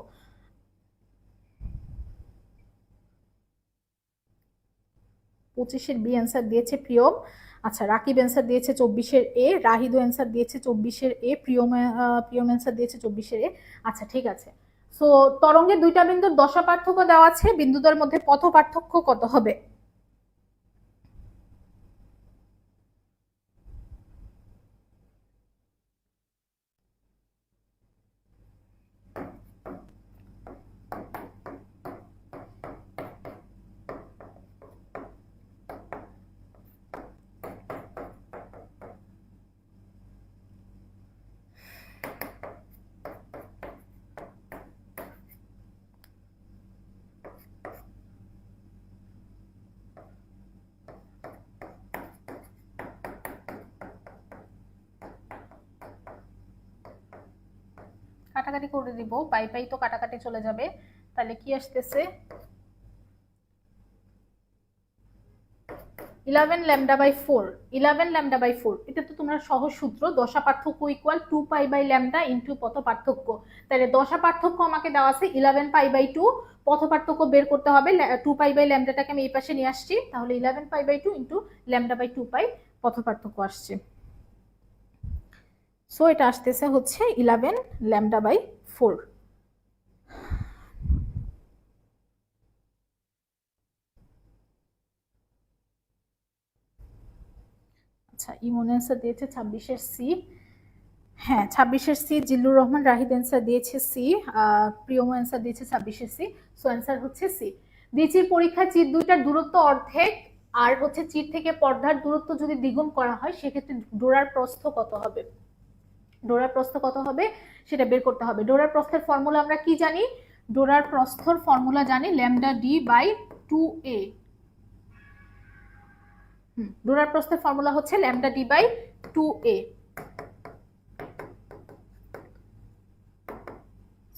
25-এর বি অ্যান্সার দিয়েছে প্রিয়ম। আচ্ছা, রাকিব অ্যান্সার দিয়েছে 24-এর এ, রাহিদু অ্যান্সার দিয়েছে 24-এর এ, প্রিয়ম অ্যান্সার দিয়েছে 24-এর এ। আচ্ছা ঠিক আছে, সো তরঙ্গের দুইটা বিন্দুর দশা পার্থক্য দেওয়া আছে, বিন্দুদের মধ্যে পথ পার্থক্য কত হবে? কাটাকাটি করে দিব, পাই পাই তো কাটাকাটি চলে যাবে। তাহলে কি আসতেছে, 11 ল্যামডা বাই 4, 11 ল্যামডা বাই 4, এটা তো তোমরা সহজ সূত্র, দশা পার্থক্য equal 2 pi by lambda into পথ পার্থক্য। তাহলে দশা পার্থক্য আমাকে দেওয়া আছে 11 পাই বাই 2, পথ পার্থক্য বের করতে হবে, 2 পাই বাই ল্যামডাটাকে আমি এই পাশে নিয়ে আসছি, তাহলে 11 pi by 2 into lambda by 2 pi পথ পার্থক্য আসছে। সো এটা আসতেছে হচ্ছে 11 ল্যামডা বাই 4। আচ্ছা, ইমন অ্যান্সার দিয়েছে 26-এর সি, হ্যাঁ 26-এর সি, জিল্লুর রহমান রাহিদ অ্যান্সার দিয়েছে সি, প্রিয়ম অ্যান্সার দিয়েছে 26-এর সি। সো অ্যান্সার হচ্ছে সি। দিচির পরীক্ষায় চির দুইটার দূরত্ব অর্ধেক আর হচ্ছে চির থেকে পর্দার দূরত্ব যদি দ্বিগুণ করা হয় সেক্ষেত্রে ডোরার প্রস্থ কত হবে, ডোরার প্রস্থ কত হবে সেটা বের করতে হবে। ডোরার প্রস্থের ফর্মুলা আমরা কি জানি, ডোরার প্রস্থর ফর্মুলা জানি ল্যামডা ডি বাই 2a, ডোরার প্রস্থের ফর্মুলা হচ্ছে lambda D by 2a।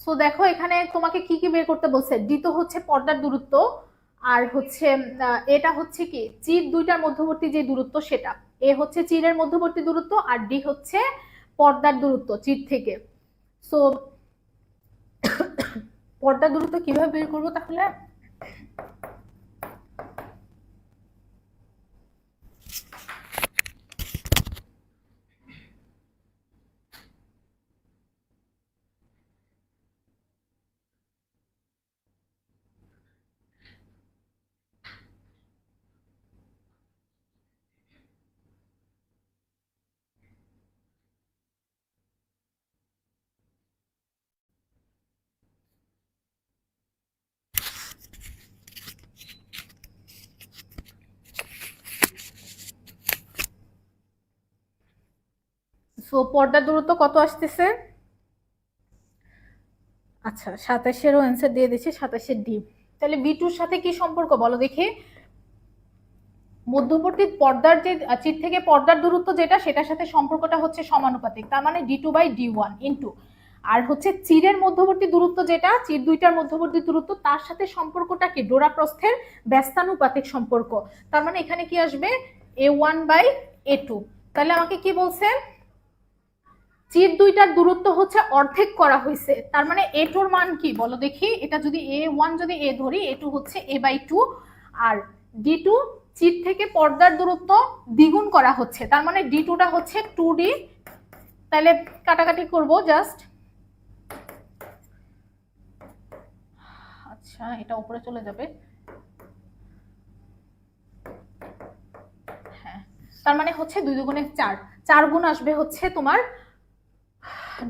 So দেখো এখানে তোমাকে কি কি বের করতে বলছে, ডি তো হচ্ছে পর্দার দূরত্ব, আর হচ্ছে এটা হচ্ছে কি চির দুইটার মধ্যবর্তী যে দূরত্ব সেটা, এ হচ্ছে চিরের মধ্যবর্তী দূরত্ব আর ডি হচ্ছে পর্দার দূরত্ব চির থেকে। সো পর্দার দূরত্ব কিভাবে বের করবো তাহলে, সো পর্দার দূরত্ব কত আসতেছে, আচ্ছা 27-এরও অ্যান্সার দিয়ে দিচ্ছি, 27-এর ডি। তাহলে বি টুর সাথে কি সম্পর্ক বলো দেখি, মধ্যবর্তী পর্দার যে চির থেকে পর্দার দূরত্ব যেটা সেটার সাথে সম্পর্কটা হচ্ছে সমানুপাতিক, তার মানে D two by D one into, আর হচ্ছে চিরের মধ্যবর্তী দূরত্ব যেটা চির দুইটার মধ্যবর্তী দূরত্ব তার সাথে সম্পর্কটা কি ডোরা প্রস্থের ব্যস্তানুপাতিক সম্পর্ক, তার মানে এখানে কি আসবে এ ওয়ান বাই এ টু। তাহলে আমাকে কি বলছে, চির দুইটার দূরত্ব হচ্ছে অর্ধেক করা হয়েছে, তার মানে এ টুর মান কি বলো দেখি, এটা যদি এ ওয়ান যদি এ ধরি, এ টু হচ্ছে এ বাই টু, আর ডি টু চির থেকে পর্দার দূরত্ব দ্বিগুণ করা হচ্ছে, তার মানে ডি টুটা হচ্ছে টু ডি। তাহলে কাটাকাটি করব জাস্ট, আচ্ছা এটা উপরে চলে যাবে, হ্যাঁ তার মানে হচ্ছে 2 দুগুণে 4, 4 গুণ আসবে হচ্ছে তোমার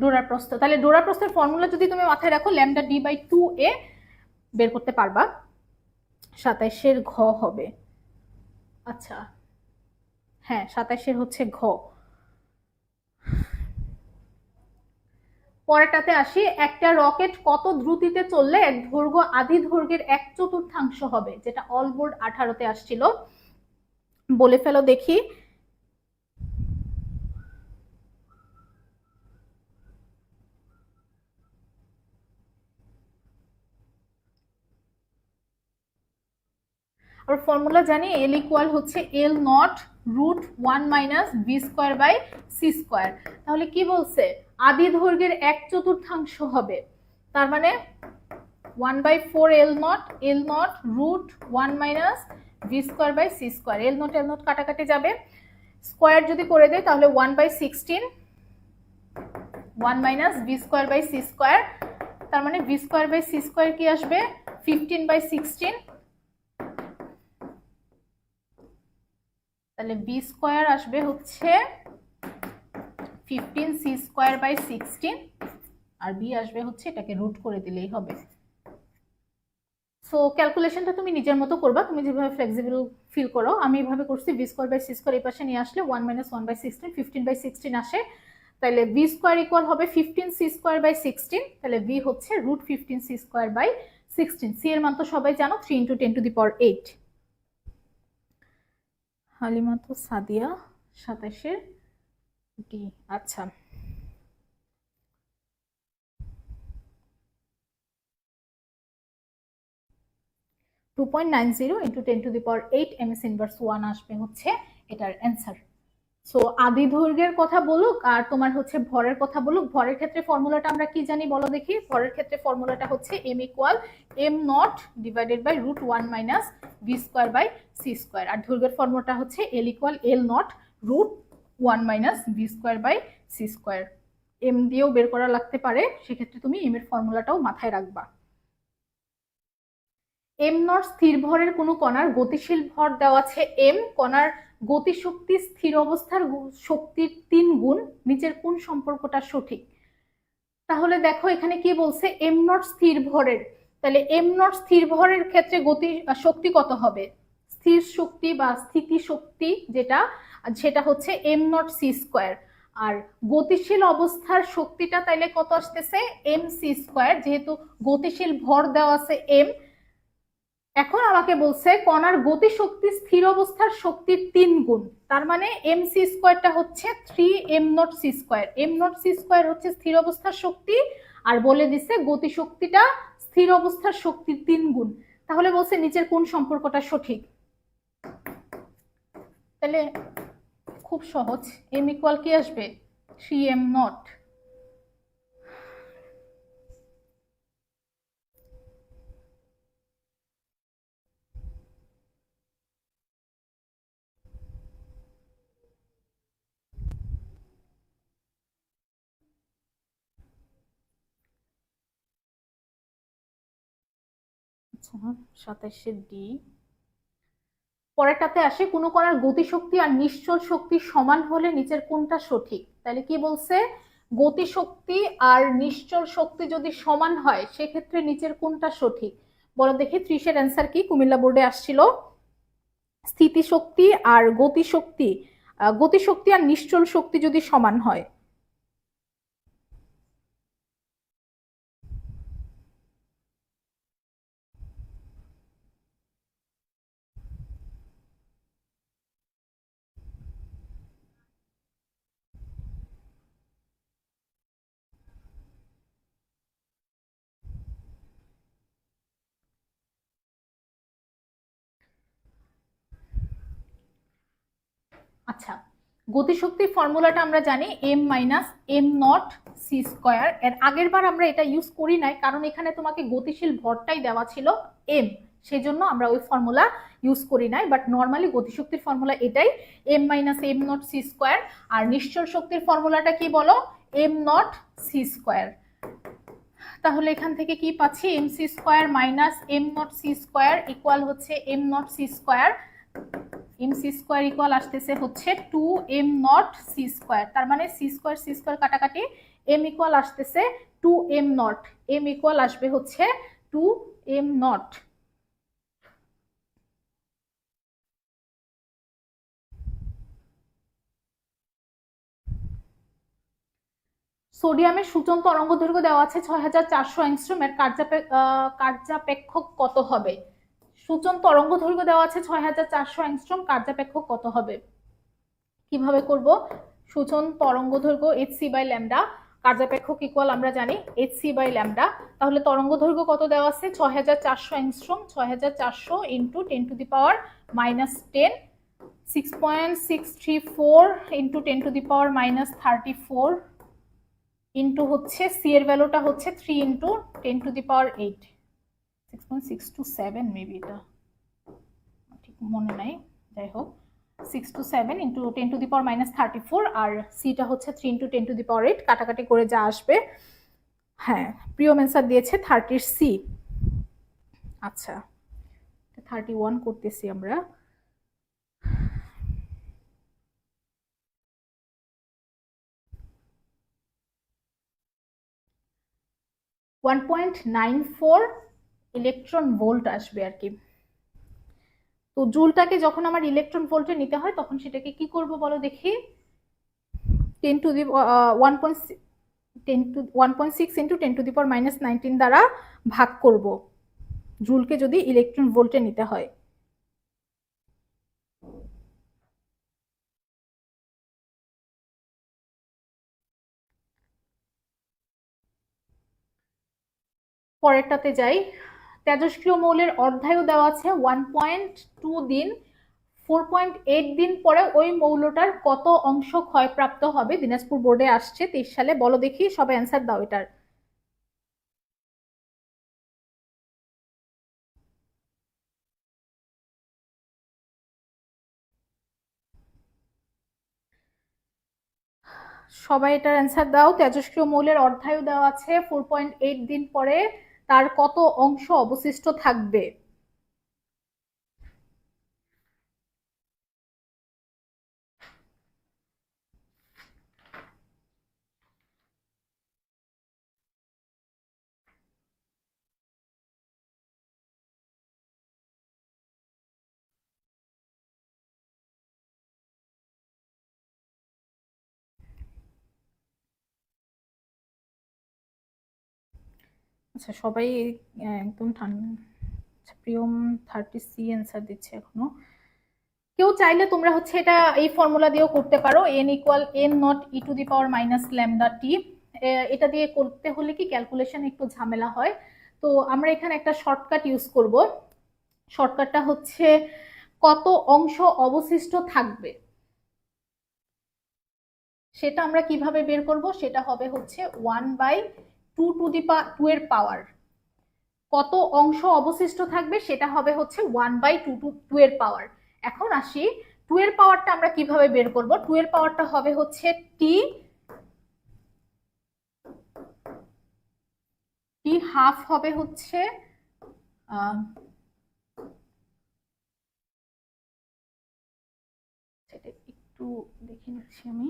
ডোরার প্রস্থ। তাহলে ডোরার প্রস্থের ফর্মুলা যদি তুমি মাথায় রাখো ল্যামডা ডি বাই 2a বের করতে পারবা, 27-এর ঘ হবে, আচ্ছা হ্যাঁ 27-এর হচ্ছে ঘ। পরেরটাতে আসি, একটা রকেট কত দ্রুতিতে চললে দৈর্ঘ্য আধি দৈর্ঘ্যের 1/4 হবে, যেটা অল বোর্ড 18-তে আসছিল, বলে ফেলো দেখি। আর ফর্মুলা জানি এল ইকুয়াল হচ্ছে L naught root 1 minus V square by C square. তাহলে কি বলছে আদি দৈর্ঘ্যের 1/4 হবে, তার মানে 1/4 L naught root 1 minus V square by C square, L naught কাটাকাটি যাবে, স্কোয়ার যদি করে দেয় তাহলে 1/16 1 minus V square by C square, তার মানে V square by C square কি আসবে 15/16, তাহলে বি স্কোয়ার আসবে হচ্ছে 15 সি স্কোয়ার বাই 16, আর বি আসবে হচ্ছে এটাকে রুট করে দিলেই হবে। সো ক্যালকুলেশনটা তুমি নিজের মতো করবা, তুমি যেভাবে ফ্লেক্সিবল ফিল করো, আমি এভাবে করছি B square by C square এই পাশে নিয়ে আসলে 1 মাইনাস 1/16 15/16 আসে, তাহলে বি স্কোয়ার ইকুয়াল হবে 15 সি স্কোয়ার বাই 16, তাহলে বি হচ্ছে root 15 C square by 16, C এর মান তো সবাই জানো 3 × 10⁸। হালিমা তো সাদিয়া 27-এর ডি, আচ্ছা 2.90 × 10⁸ এমএস ইনভার্স 1 আসবে হচ্ছে এটার অ্যান্সার। সো আদি দৈর্ঘ্যের কথা বলুক আর তোমার হচ্ছে ভরের কথা বলুক, ভরের ক্ষেত্রে ফর্মুলাটা আমরা কি জানি বলো দেখি, ভরের ক্ষেত্রে ফর্মুলাটা হচ্ছে M equal M naught divided by root 1 minus V square by C square, আর দৈর্ঘ্যের ফর্মুলাটা হচ্ছে L equal L naught root 1 minus V square by C square, M দিয়েও বের করা লাগতে পারে, সেক্ষেত্রে তুমি এম এর ফর্মুলাটাও মাথায় রাখবা। এম নট স্থির ভরের কোনো কণার গতিশীল ভর দেওয়া আছে এম, কণার গতিশক্তি স্থির অবস্থার শক্তির 3 গুণ, নিচের কোন সম্পর্কটা সঠিক। তাহলে দেখো এখানে কি বলছে এম নট স্থির ভরের, তাহলে এম নট স্থির ভরের ক্ষেত্রে গতি শক্তি কত হবে, স্থির শক্তি বা স্থিতি শক্তি যেটা সেটা হচ্ছে এম নট সি স্কোয়ার, আর গতিশীল অবস্থার শক্তিটা তাইলে কত আসতেছে এম সি স্কোয়ার, যেহেতু গতিশীল ভর দেওয়া আছে এম। এখন আমাকে বলছে কণার গতি শক্তি স্থির অবস্থার শক্তির 3 গুণ, তার মানে এম সি স্কোয়ারটা হচ্ছে 3 M naught C square, M naught C square হচ্ছে স্থির অবস্থার শক্তি আর বলে দিছে গতিশক্তিটা স্থির অবস্থার শক্তির 3 গুণ। তাহলে বলছে নিচের কোন সম্পর্কটা সঠিক? তাহলে খুব সহজ, m ইকুয়াল কি আসবে 3m নট। আচ্ছা 27 ডি। পরেরটাতে আসে, কোনো কণার গতিশক্তি আর নিশ্চল শক্তি সমান হলে নিচের কোনটা সঠিক? তাহলে কি বলছে, গতিশক্তি আর নিশ্চল শক্তি যদি সমান হয় সেক্ষেত্রে নিচের কোনটা সঠিক? বলো দেখি, 30-এর অ্যান্সার কি কুমিল্লা বোর্ডে আসছিল? স্থিতিশক্তি আর গতিশক্তি, গতিশক্তি আর নিশ্চল শক্তি যদি সমান হয়। আচ্ছা, গতিশক্তির ফর্মুলাটা আমরা জানি m minus M naught C square. এর আগের বার আমরা এটা ইউজ করি নাই, কারণ এখানে তোমাকে গতিশীল ভরটাই দেওয়া ছিল m, সেজন্য আমরা ওই ফর্মুলা ইউজ করি নাই। বাট নর্মালি গতিশক্তির ফর্মুলা এটাই, m minus M naught C square. আর নিশ্চল শক্তির ফর্মুলাটা কি বলো, m নট সি স্কোয়ার। তাহলে এখান থেকে কি পাচ্ছি, M C square minus M naught C square equal হচ্ছে M naught C square. M C square equal আসতেছে হচ্ছে 2m নট সি স্কোয়ার। তার মানে সি স্কোয়ার কাটাকাটি, m ইকুয়াল আসতেছে 2m নট, m ইকুয়াল আসবে হচ্ছে 2m নট। সোডিয়ামের সূচন তরঙ্গ দৈর্ঘ্য দেওয়া আছে 6400 অ্যাংস্ট্রম, এর কার্যাপেক্ষক কত হবে? সূচন তরঙ্গ দৈর্ঘ্য দেওয়া আছে 6400 অ্যাংস্ট্রম, কার্যাপেক্ষক কত হবে? কিভাবে করব, সূচন তরঙ্গ দৈর্ঘ্য hc বাই ল্যামডা, কার্যাপেক্ষক ইকুয়াল আমরা জানি hc বাই ল্যামডা। তাহলে তরঙ্গ দৈর্ঘ্য কত দেওয়া আছে 6400 angstrom, 6400 into 10 two the power minus 10, 6.634 into 10 two the power minus 34 into হচ্ছে সি এর ভ্যালুটা হচ্ছে 3 into 10 two the power 8, 6.627 maybe, এটা ঠিক মনে নাই, যাই হোক 6 to 7 into 10 two the power minus 34, আর সিটা হচ্ছে 3 ইন্টু 10 টু দি পাওয়ার 8, কাটাকাটি করে যা আসবে। হ্যাঁ, প্রিয়ম অ্যান্সার দিয়েছে 30 সি। আচ্ছা 31 করতেছি আমরা। ওয়ান 1.94 ইলেকট্রন ভোল্ট আসবে আর কি। তো জুলটাকে যখন আমার ইলেকট্রন ভোল্টে নিতে হয় তখন সেটাকে কি করব বলো দেখি, 10 to the 1.6 into 10 two the power minus 19 দ্বারা ভাগ করব জুলকে যদি ইলেকট্রন ভোল্টে নিতে হয়। পরেরটাতে যাই, তেজস্ক্রিয় মৌলের অর্ধায়ু দেওয়া আছে 1.2 দিন, 4.8 দিন পরে ওই মৌলটার কত অংশ ক্ষয়প্রাপ্ত হবে? দিনাজপুর বোর্ডে আসছে 23 সালে, বলো দেখি, সবাই অ্যান্সার দাও এটার। সবাই এটার অ্যান্সার দাও। তেজস্ক্রিয় মৌলের অর্ধায়ু দেওয়া আছে 4.8 দিন পরে তার কত অংশ অবশিষ্ট থাকবে? আচ্ছা সবাই একদম ঠান্ডা। আচ্ছা প্রিয়ম 30 সি অ্যান্সার দিচ্ছে এখনো। কেউ চাইলে তোমরা হচ্ছে এটা এই ফর্মুলা দিয়েও করতে পারো, n equal n naught E to the power minus lambda T. এটা দিয়ে করতে হলে কি ক্যালকুলেশন একটু ঝামেলা হয়। তো আমরা এখানে একটা শর্টকাট ইউজ করব। শর্টকাটটা হচ্ছে কত অংশ অবশিষ্ট থাকবে সেটা আমরা কিভাবে বের করব, সেটা হবে হচ্ছে 1/2 এর পাওয়ার। কত অংশ অবশিষ্ট থাকবে সেটা হবে হচ্ছে 1/2 এর পাওয়ার। এখন আসি 2 এর পাওয়ারটা আমরা কিভাবে বের করব। 2 এর পাওয়ারটা হবে হচ্ছে টি হাফ হবে হচ্ছে সেটা একটু দেখে নিচ্ছি আমি,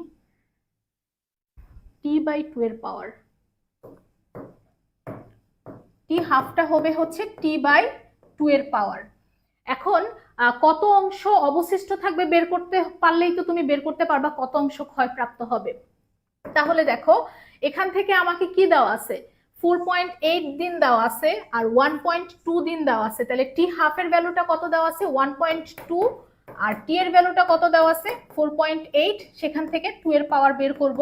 t/2 এর পাওয়ার। টি হাফটা হবে হচ্ছে t/2 এর পাওয়ার। এখন কত অংশ অবশিষ্ট থাকবে বের করতে পারলেই তো তুমি বের করতে পারবা কত অংশ ক্ষয়প্রাপ্ত হবে। তাহলে দেখো এখান থেকে আমাকে কি দেওয়া আছে, 4.8 দিন দেওয়া আছে আর 1.2 দিন দেওয়া আছে। তাহলে টি হাফ এর ভ্যালুটা কত দেওয়া আছে 1.2 আর টি এর ভ্যালুটা কত দেওয়া আছে 4.8। সেখান থেকে 2 এর পাওয়ার বের করব।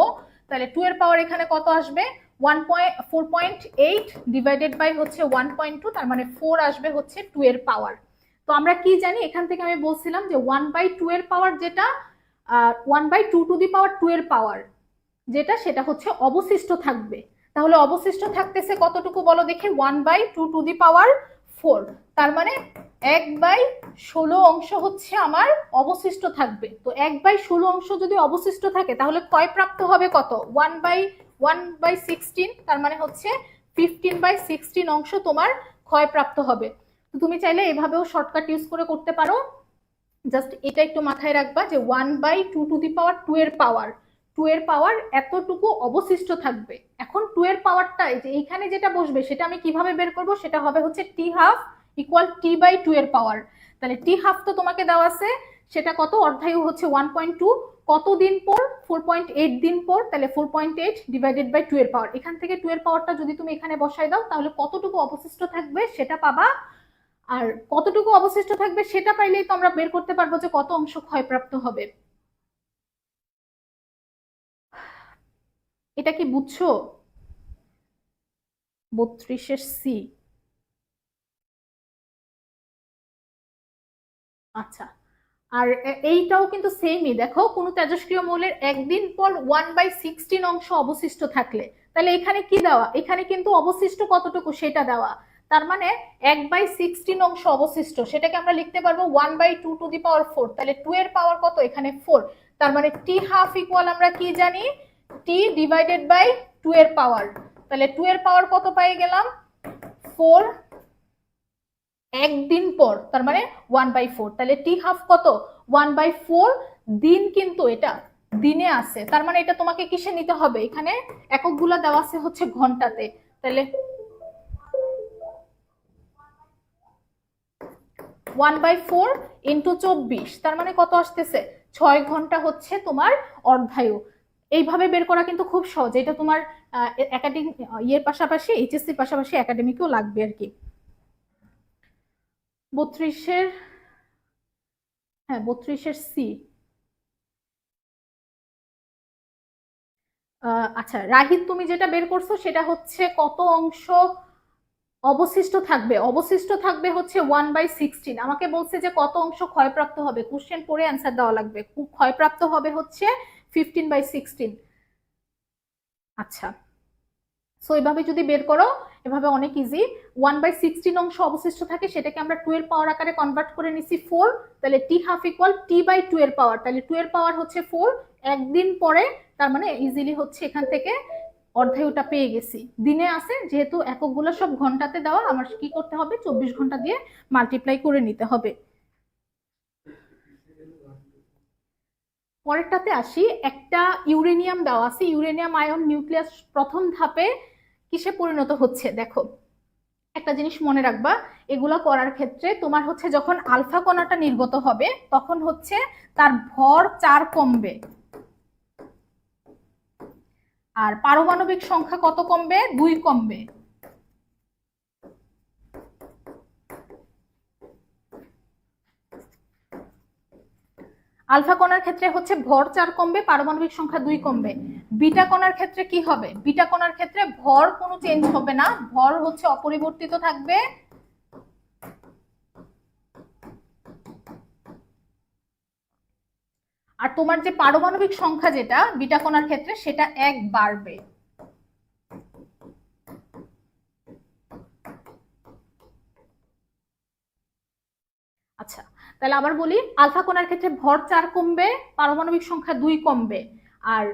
তাহলে 2 এর পাওয়ার এখানে কত আসবে 4.8 ডিভাইডেড বাই হচ্ছে 1.2, তার মানে 4 আসবে হচ্ছে 2 এর পাওয়ার। তো আমরা কি জানি এখান থেকে আমি বলছিলাম যে 1/2 এর পাওয়ার যেটা 1/2 এর পাওয়ার যেটা সেটা হচ্ছে অবশিষ্ট থাকবে। তাহলে অবশিষ্ট থাকতেছে কতটুকু বলো দেখে 1/2 তার মানে 1/16 অংশ হচ্ছে আমার অবশিষ্ট থাকবে। তো 1/16 অংশ যদি অবশিষ্ট থাকে তাহলে ক্ষয়প্রাপ্ত হবে কত 1/16, তার মানে হচ্ছে 15/16 অংশ তোমার ক্ষয়প্রাপ্ত হবে। তো তুমি চাইলে এভাবেও শর্টকাট ইউজ করে করতে পারো। জাস্ট এটা একটু মাথায় রাখবা যে 1/2 এর পাওয়ার 2 এর পাওয়ার এতটুকু অবশিষ্ট থাকবে। এখন 2 এর পাওয়ারটা যে এইখানে যেটা বসবে সেটা আমি কিভাবে বের করব, সেটা হবে হচ্ছে টি হাফ ইকুয়াল t/2 এর পাওয়ার। তাহলে টি হাফ তো তোমাকে দেওয়া আছে, সেটা কত অর্ধায়ু হচ্ছে 1.2, কত দিন পর 4.8 দিন পর, তাহলে 4.8 ডিভাইডেড বাই 2 এর পাওয়ার। এখান থেকে 2 এর পাওয়ারটা যদি তুমি এখানে বসাই দাও তাহলে কতটুকু অবশিষ্ট থাকবে সেটা পাবা। আর কতটুকু অবশিষ্ট থাকবে সেটা পাইলেই তো আমরা বের করতে পারবো যে কত অংশ ক্ষয়প্রাপ্ত হবে। এটা কি বুঝছো? 32-এর সি। আচ্ছা, আর এইটাও কিন্তু সেমই, দেখো কোনো তেজস্ক্রিয় মৌলের একদিন পর 1/16 অংশ অবশিষ্ট থাকলে তাহলে এখানে কি দেওয়া, এখানে কিন্তু অবশিষ্ট কতটুকু সেটা দেওয়া। তার মানে 1/16 অংশ অবশিষ্ট, সেটাকে আমরা লিখতে পারবো 1/2 তাহলে 2 এর পাওয়ার কত এখানে 4। তার মানে টি হাফ ইকুয়াল আমরা কি জানি টি ডিভাইডেড বাই 2 এর পাওয়ার। তাহলে 2 এর পাওয়ার কত পেয়ে গেলাম 4 একদিন পর, তার মানে 1/4। তাহলে টি হাফ কত 1/4 দিন, কিন্তু এটা দিনে আছে। তার মানে এটা তোমাকে কিসে নিতে হবে, এখানে এককগুলো দেওয়া আছে হচ্ছে ঘন্টাতে। তাহলে 1/4 ইন্টু 24, তার মানে কত আসতেছে 6 ঘন্টা হচ্ছে তোমার অর্ধায়ু। এইভাবে বের করা কিন্তু খুব সহজ। এটা তোমার একাডেমিক ইয়ের পাশাপাশি এইচএসসির পাশাপাশি একাডেমিকও লাগবে আর কি। 32-এর, হ্যাঁ 32-এর সি। আচ্ছা রাহিত, তুমি যেটা বের করছো সেটা হচ্ছে কত অংশ অবশিষ্ট থাকবে। অবশিষ্ট থাকবে হচ্ছে 1/16। আমাকে বলছে যে কত অংশ ক্ষয়প্রাপ্ত হবে, কোশ্চেন পড়ে অ্যান্সার দেওয়া লাগবে। ক্ষয়প্রাপ্ত হবে হচ্ছে 15/16। আচ্ছা, সো এভাবে যদি বের করো এভাবে অনেক ইজি। 1/16 অংশ অবশিষ্ট থাকে, সেটাকে আমরা 2 এর পাওয়ার আকারে কনভার্ট করে নিছি 4। তাহলে টি হাফ ইকুয়াল t/2 এর পাওয়ার। তাহলে 2 এর পাওয়ার হচ্ছে 4 একদিন পরে, তার মানে ইজিলি হচ্ছে এখান থেকে অর্ধায়ুটা পেয়ে গেছি। দিনে আছে যেহেতু এককগুলো সব ঘন্টাতে দেওয়া, আমার কি করতে হবে 24 ঘন্টা দিয়ে মাল্টিপ্লাই করে নিতে হবে। পরেরটাতে আসি, একটা ইউরেনিয়াম দেওয়া আছে, ইউরেনিয়াম আয়ন নিউক্লিয়াস প্রথম ধাপে কিসে পরিণত হচ্ছে। দেখো একটা জিনিস মনে রাখবা, এগুলা করার ক্ষেত্রে তোমার হচ্ছে যখন আলফা কণাটা নির্গত হবে তখন হচ্ছে তার ভর 4 কমবে আর পারমাণবিক সংখ্যা কত কমবে 2 কমবে। আলফা কণার ক্ষেত্রে হচ্ছে ভর 4 কমবে, পারমাণবিক সংখ্যা 2 কমবে। বিটা কণার ক্ষেত্রে কি হবে? বিটা কণার ক্ষেত্রে ভর কোনো চেঞ্জ হবে না, ভর হচ্ছে অপরিবর্তিত থাকবে, আর তোমার যে পারমাণবিক সংখ্যা যেটা বিটা কণার ক্ষেত্রে সেটা 1 বাড়বে। আচ্ছা, তাহলে আবার বলি, আলফা কণার ক্ষেত্রে ভর 4 কমবে, পারমাণবিক সংখ্যা 2 কমবে, আর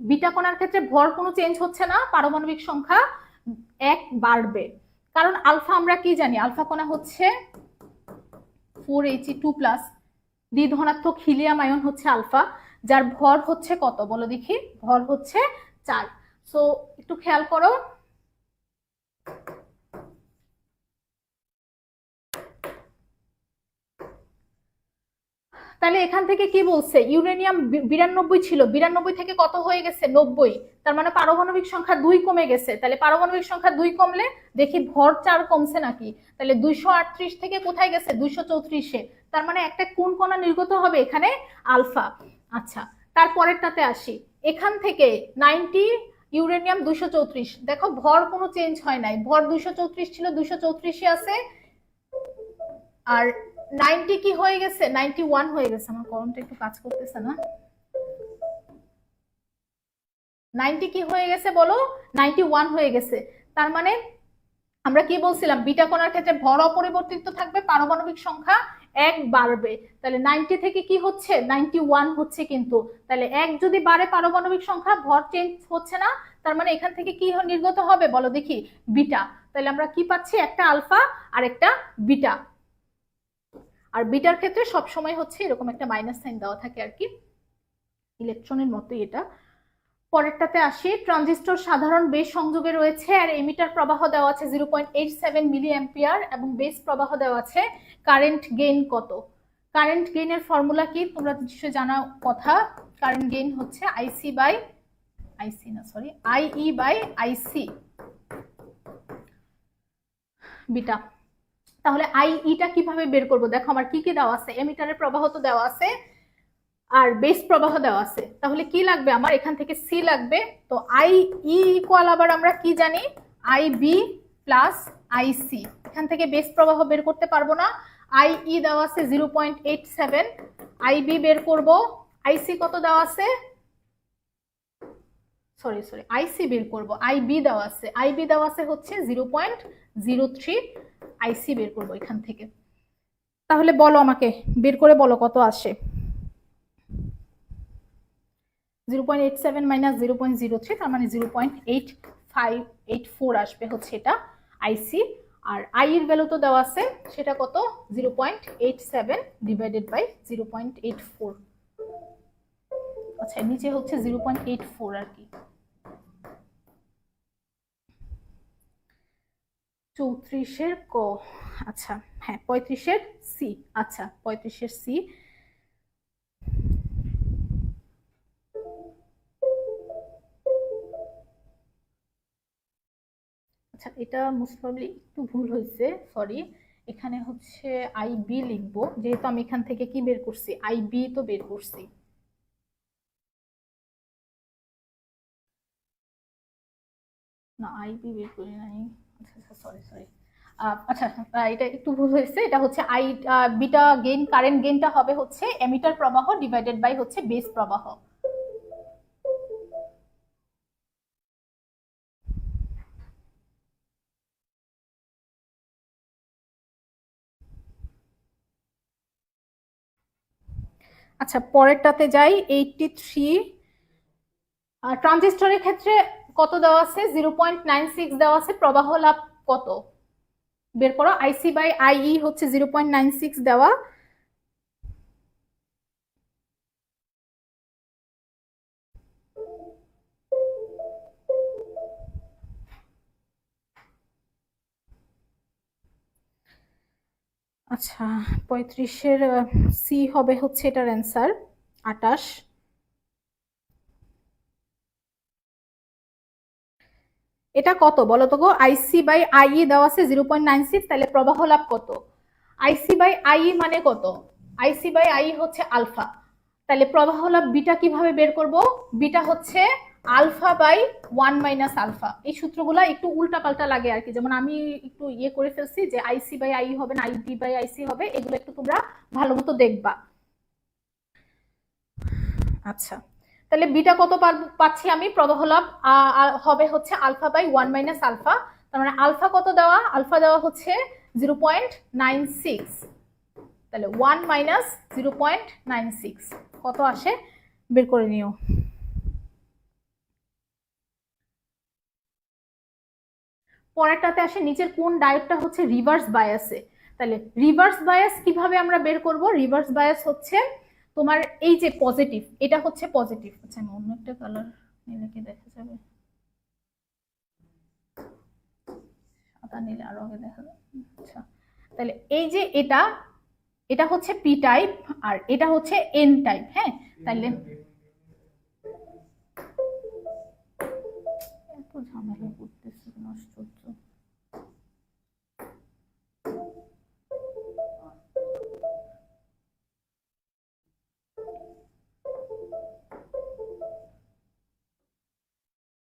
বিটা কণার ক্ষেত্রে ভর কোনো চেঞ্জ হচ্ছে না, পারমাণবিক সংখ্যা 1 বাড়বে। কারণ আলফা আমরা কি জানি, আলফা কণা হচ্ছে 4He2+, দ্বিধনাত্মক হিলিয়াম আয়ন হচ্ছে আলফা, যার ভর হচ্ছে কত বলো দেখি? ভর হচ্ছে 4। সো একটু খেয়াল করো, তাহলে এখান থেকে কি বলছে? ইউরেনিয়াম 92 ছিল, 92 থেকে কত হয়ে গেছে? 90। তার মানে পারমাণবিক সংখ্যা 2 কমে গেছে। তাহলে পারমাণবিক সংখ্যা 2 কমলে দেখি ভর 4 কমছে নাকি। তাহলে 238 থেকে কোথায় গেছে? 234-এ। তার মানে একটা কোন কণা নির্গত হবে এখানে? আলফা। আচ্ছা, তারপরেরটাতে আসি। এখান থেকে 90 ইউরেনিয়াম 234, দেখো ভর কোনো চেঞ্জ হয় নাই, ভর 234 ছিল, 234-ই আছে। আর 90 কি হয়ে গেছে? 91 হয়ে গেছে। আমার কলমটা একটু কাজ করতেছে না। 90 কি হয়ে গেছে বলো? 91 হয়ে গেছে। তার মানে আমরা কি বলছিলাম? বিটা কণার ক্ষেত্রে ভর অপরিবর্তিত থাকবে, পারমাণবিক সংখ্যা 1 বাড়বে। তাহলে 90 থেকে কি হচ্ছে? 91 হচ্ছে কিন্তু। তাহলে 1 যদি বাড়ে পারমাণবিক সংখ্যা, ভর চেঞ্জ হচ্ছে না, তার মানে এখান থেকে কি নির্গত হবে বলো দেখি? বিটা। তাহলে আমরা কি পাচ্ছি? একটা আলফা আর একটা বিটা। আর বিটার ক্ষেত্রে সবসময় হচ্ছে এরকম একটা মাইনাস সাইন দেওয়া থাকে আর কি, ইলেকট্রনের মতোই এটা। পরেরটাতে আসি, ট্রানজিস্টর সাধারণ বেস সংযোগে রয়েছে আর এমিটার প্রবাহ দেওয়া আছে 0.87 মিলি অ্যাম্পিয়ার এবং বেস প্রবাহ দেওয়া আছে। কারেন্ট গেইন কত? কারেন্ট গেইনের ফর্মুলা কি তোমরা নিশ্চয়ই জানা কথা। কারেন্ট গেইন হচ্ছে IE বাই IC বিটা। তাহলে আইইটা কিভাবে বের করব? দেখো আমার কি কি দেওয়া আছে, এমিটারের প্রবাহ তো দেওয়া আছে আর বেস প্রবাহ দেওয়া আছে। তাহলে কি লাগবে আমার? এখান থেকে সি লাগবে। তো আইই ইকুয়াল আবার আমরা কি জানি? IB plus IC. এখান থেকে বেস প্রবাহ বের করতে পারবো না, আইই দেওয়া আছে 0.87, আইবি বের করব, আইসি কত দেওয়া আছে? সরি আইসি বের করব, আইবি দেওয়া আছে, আইবি দেওয়া আছে হচ্ছে 0.03, আইসি বের করব এখান থেকে। তাহলে বলো আমাকে, বের করে বলো কত আসে। 0.87 মাইনাস 0.03, তার মানে 0.8584 আসবে হচ্ছে এটা আইসি। আর আই এর ভ্যালু তো দেওয়া আছে, সেটা কত? 0.87 ডিভাইডেড বাই 0.84। আচ্ছা, নিচে হচ্ছে 0.84 আর কি। 34-এর ক, আচ্ছা হ্যাঁ 35-এর সি। আচ্ছা 35-এর সি। আচ্ছা, এটা মোস্ট প্রবাবলি একটু ভুল হয়েছে, সরি। এখানে হচ্ছে আইবি লিখবো, যেহেতু আমি এখান থেকে কি বের করছি? আইবি তো বের করছি। না, আইবি বের করি নাই। আচ্ছা সরি। আচ্ছা, এটা একটু ভুল হয়েছে। এটা হচ্ছে বিটা গেইন, কারেন্ট গেইনটা হবে হচ্ছে এমিটার প্রবাহ ডিভাইডেড বাই হচ্ছে বেস প্রবাহ। আচ্ছা, পরেরটাতে যাই। 83 ট্রানজিস্টরের ক্ষেত্রে কত দেওয়া আছে? 0.96 দেওয়া আছে। প্রবাহ লাভ কত বের করো। আইসি বাই আইই হচ্ছে 0.96 দেওয়া। আচ্ছা, 35-এর সি হবে হচ্ছে এটার অ্যান্সার 28। এটা কত বলো তো গো? আইসি বাই আইই দেওয়া আছে 0.96, তাহলে প্রবাহ লাভ কত? আইসি বাই আইই মানে কত? আইসি বাই আইই হচ্ছে আলফা। তাহলে প্রবাহ লাভ বিটা কিভাবে বের করব? বিটা হচ্ছে আলফা বাই 1 মাইনাস আলফা। এই সূত্রগুলো একটু উল্টা পাল্টা লাগে আর কি, যেমন আমি একটু ইয়ে করে ফেলছি যে আইসি বাই আই হবে না আইবি বাই আইসি হবে, এগুলো একটু তোমরা ভালো মতো দেখবা। আচ্ছা, তাহলে বিটা কত পাচ্ছি আমি? প্রবাহ লাভ হবে হচ্ছে আলফা বাই 1 মাইনাস আলফা। তার মানে আলফা কত দেওয়া? আলফা দেওয়া হচ্ছে 0.96। তাহলে 1 মাইনাস 0.96 কত আসে বের করে নিও। পরেরটাতে আসে নিচের কোন ডায়োডটা হচ্ছে রিভার্স বায়াসে। তাহলে রিভার্স বায়াস কিভাবে আমরা বের করব? রিভার্স বায়াস হচ্ছে তোমার এই যে পজিটিভ, এটা হচ্ছে পজিটিভ। আচ্ছা, আমি অন্য একটা কালার নিলে কি দেখা যাবে? সাদা নিলে আরো আগে দেখা যাবে। আচ্ছা, তাহলে এই যে এটা, এটা হচ্ছে পি টাইপ আর এটা হচ্ছে এন টাইপ। হ্যাঁ, তাহলে এত ঝামেলা করতেছে আশ্চর্য।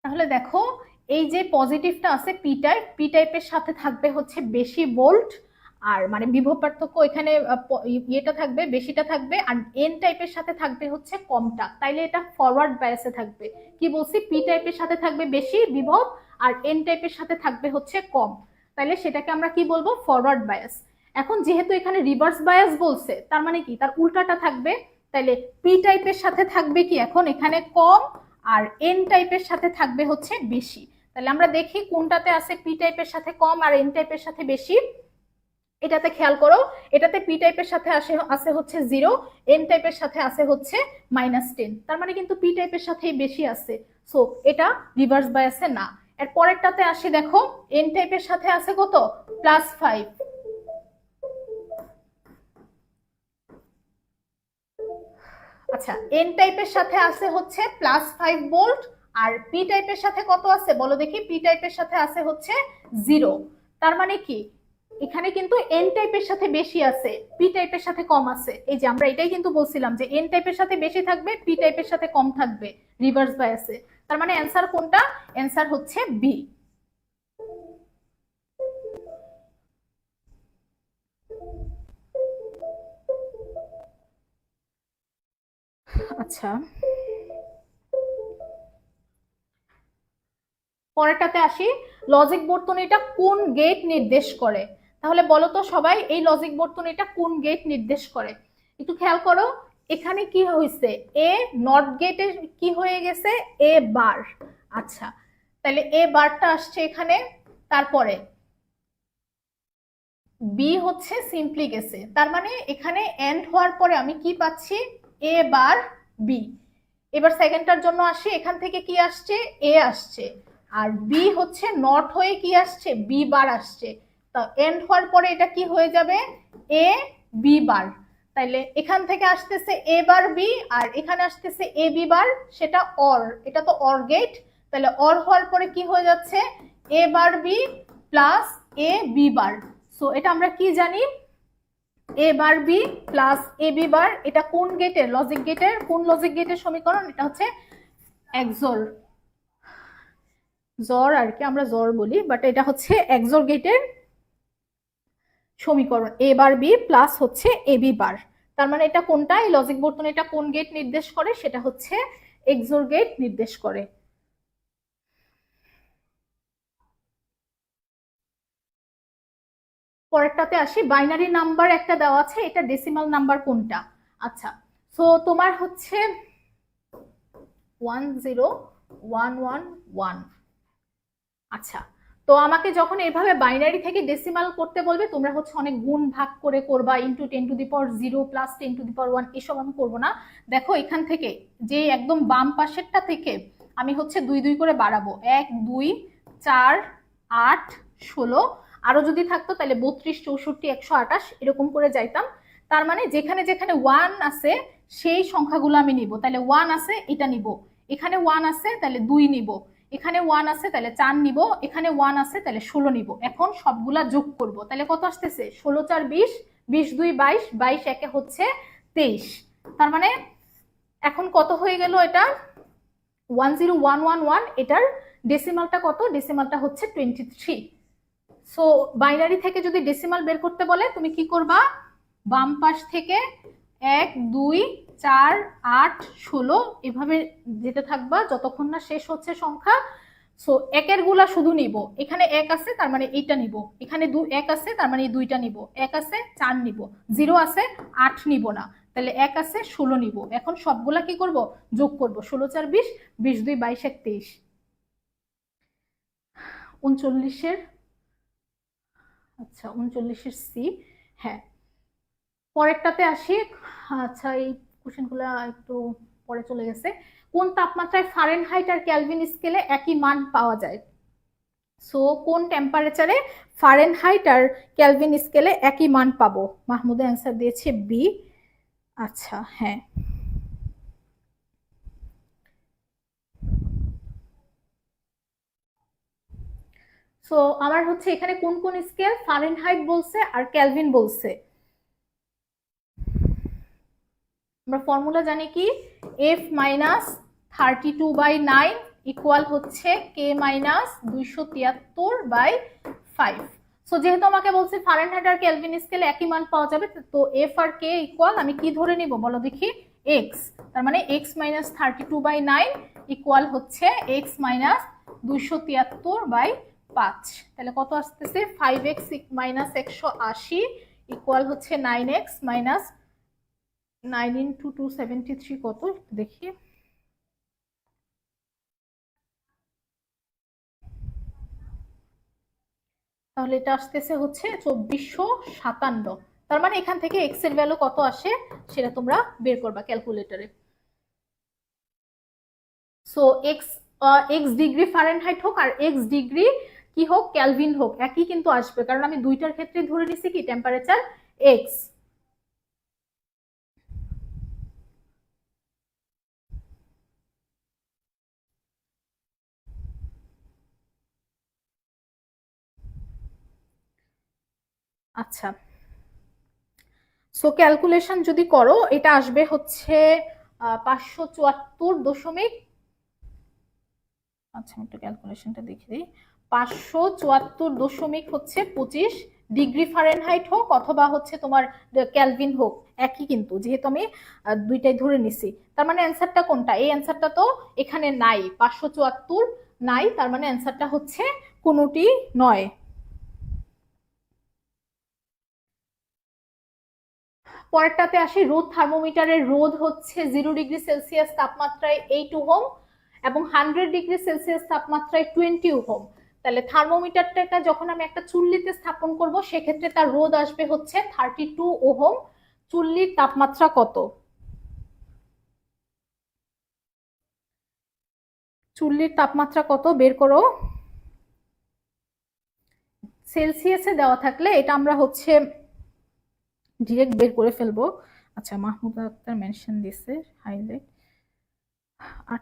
তাহলে দেখো এই যে পজিটিভটা আছে পি টাইপ, পি টাইপের সাথে থাকবে হচ্ছে বেশি ভোল্ট, আর মানে বিভব পার্থক্য এখানে ইয়েটা থাকবে, বেশিটা থাকবে, আর এন টাইপের সাথে থাকবে হচ্ছে কমটা। তাইলে এটা ফরওয়ার্ড বায়াসে থাকবে। কি বলছি? পি টাইপের সাথে থাকবে বেশি বিভব আর এন টাইপের সাথে থাকবে হচ্ছে কম। তাইলে সেটাকে আমরা কি বলবো? Forward bias. এখন যেহেতু এখানে রিভার্স বায়াস বলছে, তার মানে কি তার উল্টাটা থাকবে। তাইলে পি টাইপের সাথে থাকবে কি এখন এখানে কম, আর এন টাইপের সাথে থাকবে হচ্ছে বেশি। তাহলে আমরা দেখি কোনটাতে আছে পি টাইপের সাথে কম আর এন টাইপের সাথে বেশি। এটাতে খেয়াল করো, এটাতে পি টাইপের সাথে আছে হচ্ছে 0, এন টাইপের সাথে আছে হচ্ছে -10। তার মানে কিন্তু পি টাইপের সাথেই বেশি আছে, সো এটা রিভার্স বায়াসে না। এর পরেরটাতে আসি, দেখো এন টাইপের সাথে আছে কত? +5। আচ্ছা, এন টাইপের সাথে আছে হচ্ছে +5 ভোল্ট, আর পি টাইপের সাথে কত আছে বলো দেখি? পি টাইপের সাথে আছে হচ্ছে 0। তার মানে কি এখানে কিন্তু এন টাইপের সাথে বেশি আছে, পি টাইপের সাথে কম আছে। এই যে আমরা এটাই কিন্তু বলছিলাম যে এন টাইপের সাথে বেশি থাকবে, পি টাইপের সাথে কম থাকবে রিভার্স বায়াসে। তার মানে অ্যান্সার কোনটা? অ্যান্সার হচ্ছে বি। আচ্ছা, পরেরটাতে আসি, লজিক বর্তনীটা কোন গেট নির্দেশ করে? তাহলে বলো তো সবাই, এই লজিক বর্তনীটা কোন গেট নির্দেশ করে? একটু খেয়াল করো, এখানে কি হয়েছে? এ নট গেটে কি হয়ে গেছে? এ বার। আচ্ছা, তাহলে এ বারটা আসছে এখানে, তারপরে বি হচ্ছে সিম্পলি গেছে। তার মানে এখানে এন্ড হওয়ার পরে আমি কি পাচ্ছি? এ বার বি। এবার সেকেন্ডটার জন্য আসি, এখান থেকে কি আসছে? এ আসছে, আর বি হচ্ছে নট হয়ে কি আসছে? বি বার আসছে। তো এন্ড হওয়ার পরে এটা কি হয়ে যাবে? এ বি বার। তাইলে এখান থেকে আসতেছে এ বার বি, আর এখানে আসতেছে এ বি বার, সেটা অর, এটা তো অর গেট। তাহলে অর হওয়ার পরে কি হয়ে যাচ্ছে? এ বার B plus A B bar. So এটা আমরা কি জানি? এ বার বি প্লাস এ বি বার। এটা কোন গেটের? লজিক গেটের। কোন লজিক গেটের সমীকরণ? এটা হচ্ছে এক্সর, জর আর কি আমরা জর বলি, বাট এটা হচ্ছে এক্সর গেটের সমীকরণ। এ বার বি প্লাস হচ্ছে এ বি বার। তার মানে এটা কোনটা? এই লজিক বর্তনী এটা কোন গেট নির্দেশ করে? সেটা হচ্ছে এক্সর গেট নির্দেশ করে। পরেরটাতে আসি, বাইনারি নাম্বার একটা দেওয়া আছে, এটা ডেসিমাল নাম্বার কোনটা? আচ্ছা, সো তোমার হচ্ছে 10111। আচ্ছা, তো আমাকে যখন এভাবে বাইনারি থেকে ডেসিমাল করতে বলবে, তোমরা হচ্ছে অনেক গুণ ভাগ করে করবা, ইন্টু 10⁻0 প্লাস 10⁻1, এসব আমি করবো না। দেখো এখান থেকে যে একদম বাম পাশেরটা থেকে আমি হচ্ছে 2 2 করে বাড়াবো, 1 2 4 8 16, আরো যদি থাকতো তাহলে 32 64 128 এরকম করে যাইতাম। তার মানে যেখানে যেখানে 1 আছে সেই সংখ্যাগুলো আমি নিব। তাহলে 1 আছে এটা নিব, এখানে 1 আছে তাহলে 2 নিব, এখানে 1 আছে তাহলে 4 নিব, এখানে 1 আছে তাহলে 16 নিব। এখন সবগুলা যোগ করব, তাহলে কত আসতেছে? 16 4 20, 20 2 22, 22 একে হচ্ছে 23। তার মানে এখন কত হয়ে গেল এটা 10111, এটার ডেসিমালটা কত? ডেসিমালটা হচ্ছে 23। সো বাইনারি থেকে যদি ডেসিমাল বের করতে বলে তুমি কি করবা? বাম পাশ থেকে 1 2 4 8 16 এভাবে যেতে থাকবা যতক্ষণ না শেষ হচ্ছে সংখ্যা। সো একের গুলা শুধু নিব, এখানে 1 আছে তার মানে এইটা নিব, এখানে 1 আছে তার মানে এই দুইটা নিব, 1 আছে 4 নিব, 0 আছে 8 নিব না, তাহলে 1 আছে 16 নিব। এখন সবগুলা কি করব? যোগ করব। 16 4 20, 20 2 22 1 23, 39-এর, আচ্ছা 39-এর সি। হ্যাঁ, পরেরটাতে আসি। আচ্ছা এই কোশ্চেনগুলো একটু পরে চলে গেছে। কোন তাপমাত্রায় ফারেনহাইট আর কেলভিন স্কেলে একই মান পাওয়া যায়? সো কোন টেম্পারেচারে ফারেনহাইট আর কেলভিন স্কেলে একই মান পাবো? মাহমুদা অ্যান্সার দিয়েছে বি। আচ্ছা হ্যাঁ, সো আমার হচ্ছে এখানে কোন কোন স্কেল? ফারেনহাইট বলছে আর কেলভিন বলছে। আমরা ফর্মুলা জানি কি? এফ মাইনাস 32/9 ইকুয়াল হচ্ছে কে মাইনাস 273/5। সো যেহেতু আমাকে বলছে ফারেনহাইট আর কেলভিন স্কেলে একই মান পাওয়া যাবে, তো এফ আর কে ইকুয়াল আমি কি ধরে নিব বলো দেখি? এক্স। তার মানে এক্স মাইনাস 32/9 ইকুয়াল হচ্ছে এক্স মাইনাস 273/5। তাহলে কত আসতেছে? 5x মাইনাস 180 ইকুয়াল হচ্ছে 9x মাইনাস 9 ইন্টু 273 কত দেখি? তাহলে এটা আসতেছে হচ্ছে 2457। তার মানে এখান থেকে এক্স এর ভ্যালু কত আসে সেটা তোমরা বের করবা ক্যালকুলেটরে। So X X degree Fahrenheit হোক আর এক্স ডিগ্রি কি হোক ক্যালভিন হোক একই কিন্তু আসবে, কারণ আমি দুইটার ক্ষেত্রে ধরে নিছি কি টেম্পারেচার এক্স। আচ্ছা, সো ক্যালকুলেশন যদি করো এটা আসবে হচ্ছে 574 আচ্ছা আমি একটু ক্যালকুলেশনটা দেখে দিই। 574.25 ডিগ্রি ফারেনহাইট হোক অথবা হচ্ছে তোমার ক্যালভিন হোক একই কিন্তু, যেহেতু আমি দুইটাই ধরে নিছি। তার মানে অ্যান্সারটা কোনটা? এই অ্যান্সারটা তো এখানে নাই, 574 নাই, তার মানে অ্যান্সারটা হচ্ছে কোনোটি নয়। পরেরটাতে আসি। রোদ থার্মোমিটারের রোদ হচ্ছে 0°C তাপমাত্রায় 8 ওহম এবং 100°C তাপমাত্রায় 20 ওহম। তাহলে থার্মোমিটারটাকে যখন আমি একটা চুল্লিতে স্থাপন করব সেক্ষেত্রে তার রোদ আসবে হচ্ছে 32 ওহম। চুল্লির তাপমাত্রা কত? চুল্লির তাপমাত্রা কত বের করো। সেলসিয়াসে দেওয়া থাকলে এটা আমরা হচ্ছে ডিরেক্ট বের করে ফেলবো। আচ্ছা মাহমুদা আক্তার মেনশন দিছে হাইলাইট। আর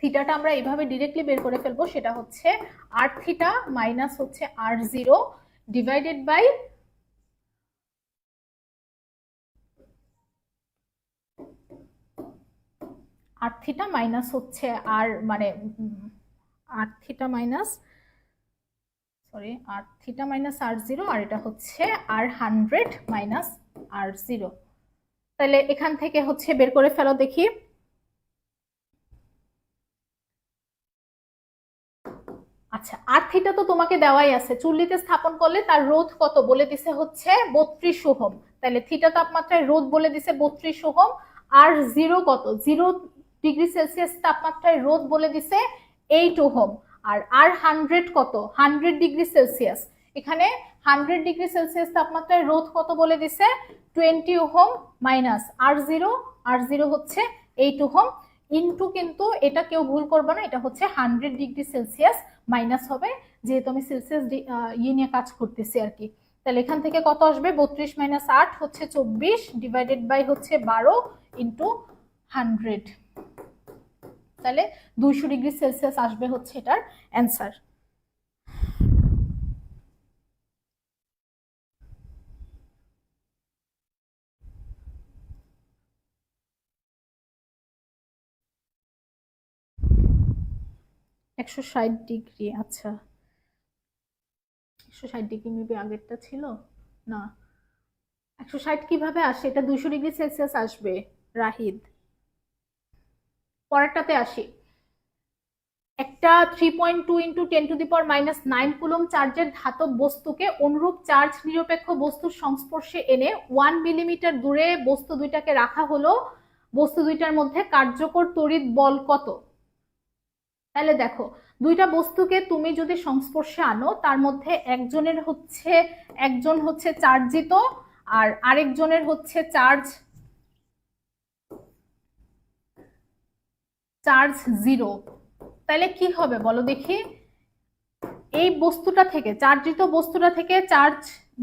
থিটাটা আমরা এইভাবে ডিরেক্টলি বের করে ফেলবো, সেটা হচ্ছে আর থিটা মাইনাস হচ্ছে R zero divided by R theta minus হচ্ছে আর মানে R theta minus sorry R theta minus R zero, আর এটা হচ্ছে আর 100 মাইনাস আর জিরো। তাহলে এখান থেকে হচ্ছে বের করে ফেলো দেখি। আচ্ছা আর থিটা তো তোমাকে দেওয়াই আছে, চুল্লিতে স্থাপন করলে তার রোধ কত বলে দিছে হচ্ছে 32 ওহম। তাহলে থিটা তাপমাত্রায় রোধ বলে দিছে 32 ওহম। আর জিরো কত? 0°C তাপমাত্রায় রোধ বলে দিছে 8 ওহম। আর আর 100 কত? 100°C। এখানে 100°C তাপমাত্রায় রোধ কত বলে দিছে 20 ওহম মাইনাস আর জিরো হচ্ছে 8 ওহম ইনটু, কিন্তু এটা কেউ ভুল করবে না, এটা হচ্ছে 100°C মাইনাস হবে, যেহেতু আমি সেলসিয়াস ইয়ে নিয়ে কাজ করতেছি আর কি। তাহলে এখান থেকে কত আসবে? 32 মাইনাস 8 হচ্ছে 24 ডিভাইডেড বাই হচ্ছে 12 ইন্টু 100। তাহলে 200°C আসবে হচ্ছে এটার অ্যান্সার। 160 ডিগ্রি। আচ্ছা, 160 ডিগ্রি মেবি আগেরটা ছিল না। 160 কিভাবে আসে? এটা 200 ডিগ্রি সেলসিয়াস আসবে রাহিদ। পরেরটাতে আসি। একটা 3.2 ইন্টু 10⁻⁹ কুলম চার্জের ধাতব বস্তুকে অনুরূপ চার্জ নিরপেক্ষ বস্তুর সংস্পর্শে এনে 1 মিলিমিটার দূরে বস্তু দুইটাকে রাখা হলো। বস্তু দুইটার মধ্যে কার্যকর তড়িৎ বল কত? তাহলে দেখো, দুইটা বস্তুকে তুমি যদি সংস্পর্শে আনো, তার মধ্যে একজন হচ্ছে চার্জিত আর আরেকজনের হচ্ছে চার্জ জিরো। তাহলে কি হবে বলো দেখি? এই বস্তুটা থেকে, চার্জিত বস্তুটা থেকে চার্জ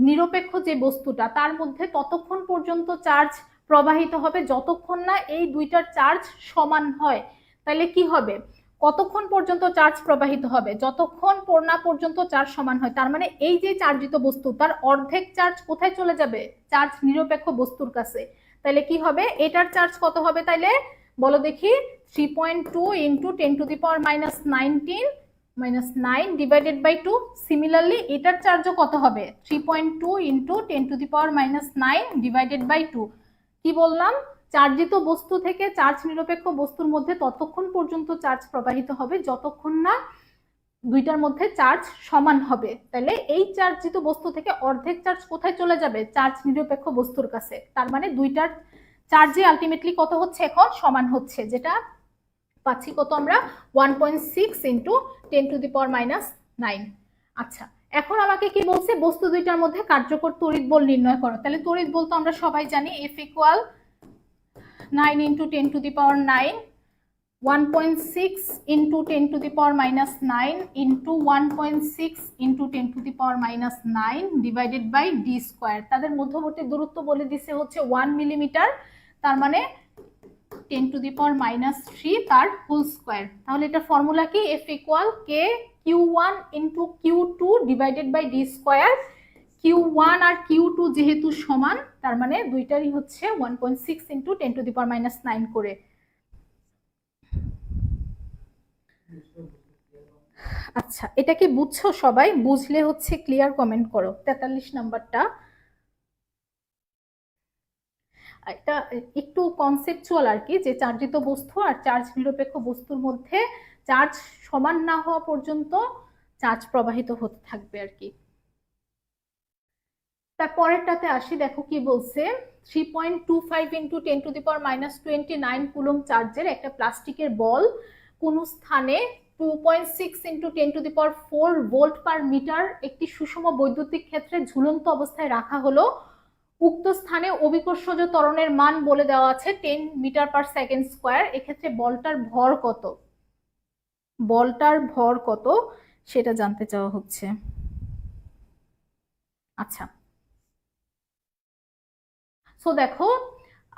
নিরপেক্ষ যে বস্তুটা, তার মধ্যে ততক্ষণ পর্যন্ত চার্জ প্রবাহিত হবে যতক্ষণ না এই দুইটার চার্জ সমান হয়। তাহলে কি হবে? কতক্ষণ পর্যন্ত চার্জ প্রবাহিত হবে? যতক্ষণ না পর্যন্ত চার্জ সমান হয়। তার মানে এই যে চার্জিত বস্তু, তার অর্ধেক চার্জ কোথায় চলে যাবে? চার্জ নিরপেক্ষ বস্তুর কাছে। তাহলে কি হবে? এটার চার্জ কত হবে তাইলে বলো দেখি? 3.2 ইন্টু 10⁻⁹ ডিভাইডেড বাই 2। সিমিলারলি এটার চার্জও কত হবে? 3.2 ইন্টু 10⁻⁹ ডিভাইডেড বাই 2। কি বললাম? চার্জিত বস্তু থেকে চার্জ নিরপেক্ষ বস্তুর মধ্যে ততক্ষণ পর্যন্ত চার্জ প্রবাহিত হবে যতক্ষণ না দুইটার মধ্যে চার্জ সমান হবে। তাহলে এই চার্জিত বস্তু থেকে অর্ধেক চার্জ কোথায় চলে যাবে? চার্জ নিরপেক্ষ বস্তুর কাছে। তার মানে দুইটার চার্জে আলটিমেটলি কত হচ্ছে? এখন সমান হচ্ছে, যেটা পাচ্ছি কত আমরা? 1.6 ইন্টু 10⁻⁹। আচ্ছা, এখন আমাকে কি বলছে? বস্তু দুইটার মধ্যে কার্যকর তড়িৎ বল নির্ণয় করো। তাহলে তড়িৎ বল তো আমরা সবাই জানি, F equal 9 into 10⁹, 1.6 into 10⁻⁹ into 1.6 into 10⁻⁹ divided by D square. তাদের মধ্যবর্তী দূরত্ব বলে দিছে হচ্ছে 1 মিলিমিটার। তার মানে 10⁻³ তার হোল স্কোয়ার। তাহলে এটার ফর্মুলা কি? F equal K Q1 into Q2 divided by D square. Q1 আর Q2 যেহেতু সমান, তার মানে দুইটারই হচ্ছে 1.6 ইন্টু 10⁻⁹ করে। আচ্ছা, এটা কি বুঝছো সবাই? বুঝলে হচ্ছে ক্লিয়ার কমেন্ট করো। 43 নাম্বারটা এটা একটু কনসেপচুয়াল আর কি, যে চার্জিত বস্তু আর চার্জ নিরপেক্ষ বস্তুর মধ্যে চার্জ সমান না হওয়া পর্যন্ত চার্জ প্রবাহিত হতে থাকবে আর কি। তারপরেরটাতে আসি, দেখো কি বলছে? 3.25 ইন্টু 10⁻⁻29 কুলম চার্জের একটা প্লাস্টিকের বল কোন স্থানে 2.6 ইন্টু 10⁴ ভোল্ট পার মিটার একটি সুষম বৈদ্যুতিক ক্ষেত্রে ঝুলন্ত অবস্থায় রাখা হলো। উক্ত স্থানে অভিকর্ষজ ত্বরণের মান বলে দেওয়া আছে 10 মিটার পার সেকেন্ড স্কোয়ার। এক্ষেত্রে বলটার ভর কত? বলটার ভর কত সেটা জানতে চাওয়া হচ্ছে। আচ্ছা, সো দেখো,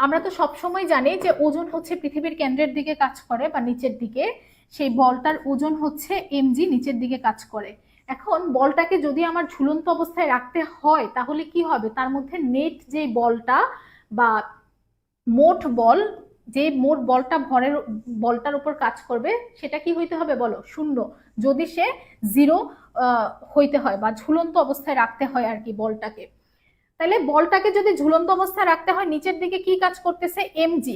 আমরা তো সবসময় জানি যে ওজন হচ্ছে পৃথিবীর কেন্দ্রের দিকে কাজ করে বা নিচের দিকে। সেই বলটার ওজন হচ্ছে mg, নিচের দিকে কাজ করে। এখন বলটাকে যদি আমার ঝুলন্ত অবস্থায় রাখতে হয়, তাহলে কি হবে? তার মধ্যে নেট যে বলটা বা মোট বল, যে মোট বলটা বলটার উপর কাজ করবে, সেটা কি হইতে হবে বলো? 0। যদি সে 0 হইতে হয় বা ঝুলন্ত অবস্থায় রাখতে হয় আর কি বলটাকে। তাহলে বলটাকে যদি ঝুলন্ত অবস্থায় রাখতে হয়, নিচের দিকে কি কাজ করতেছে? mg।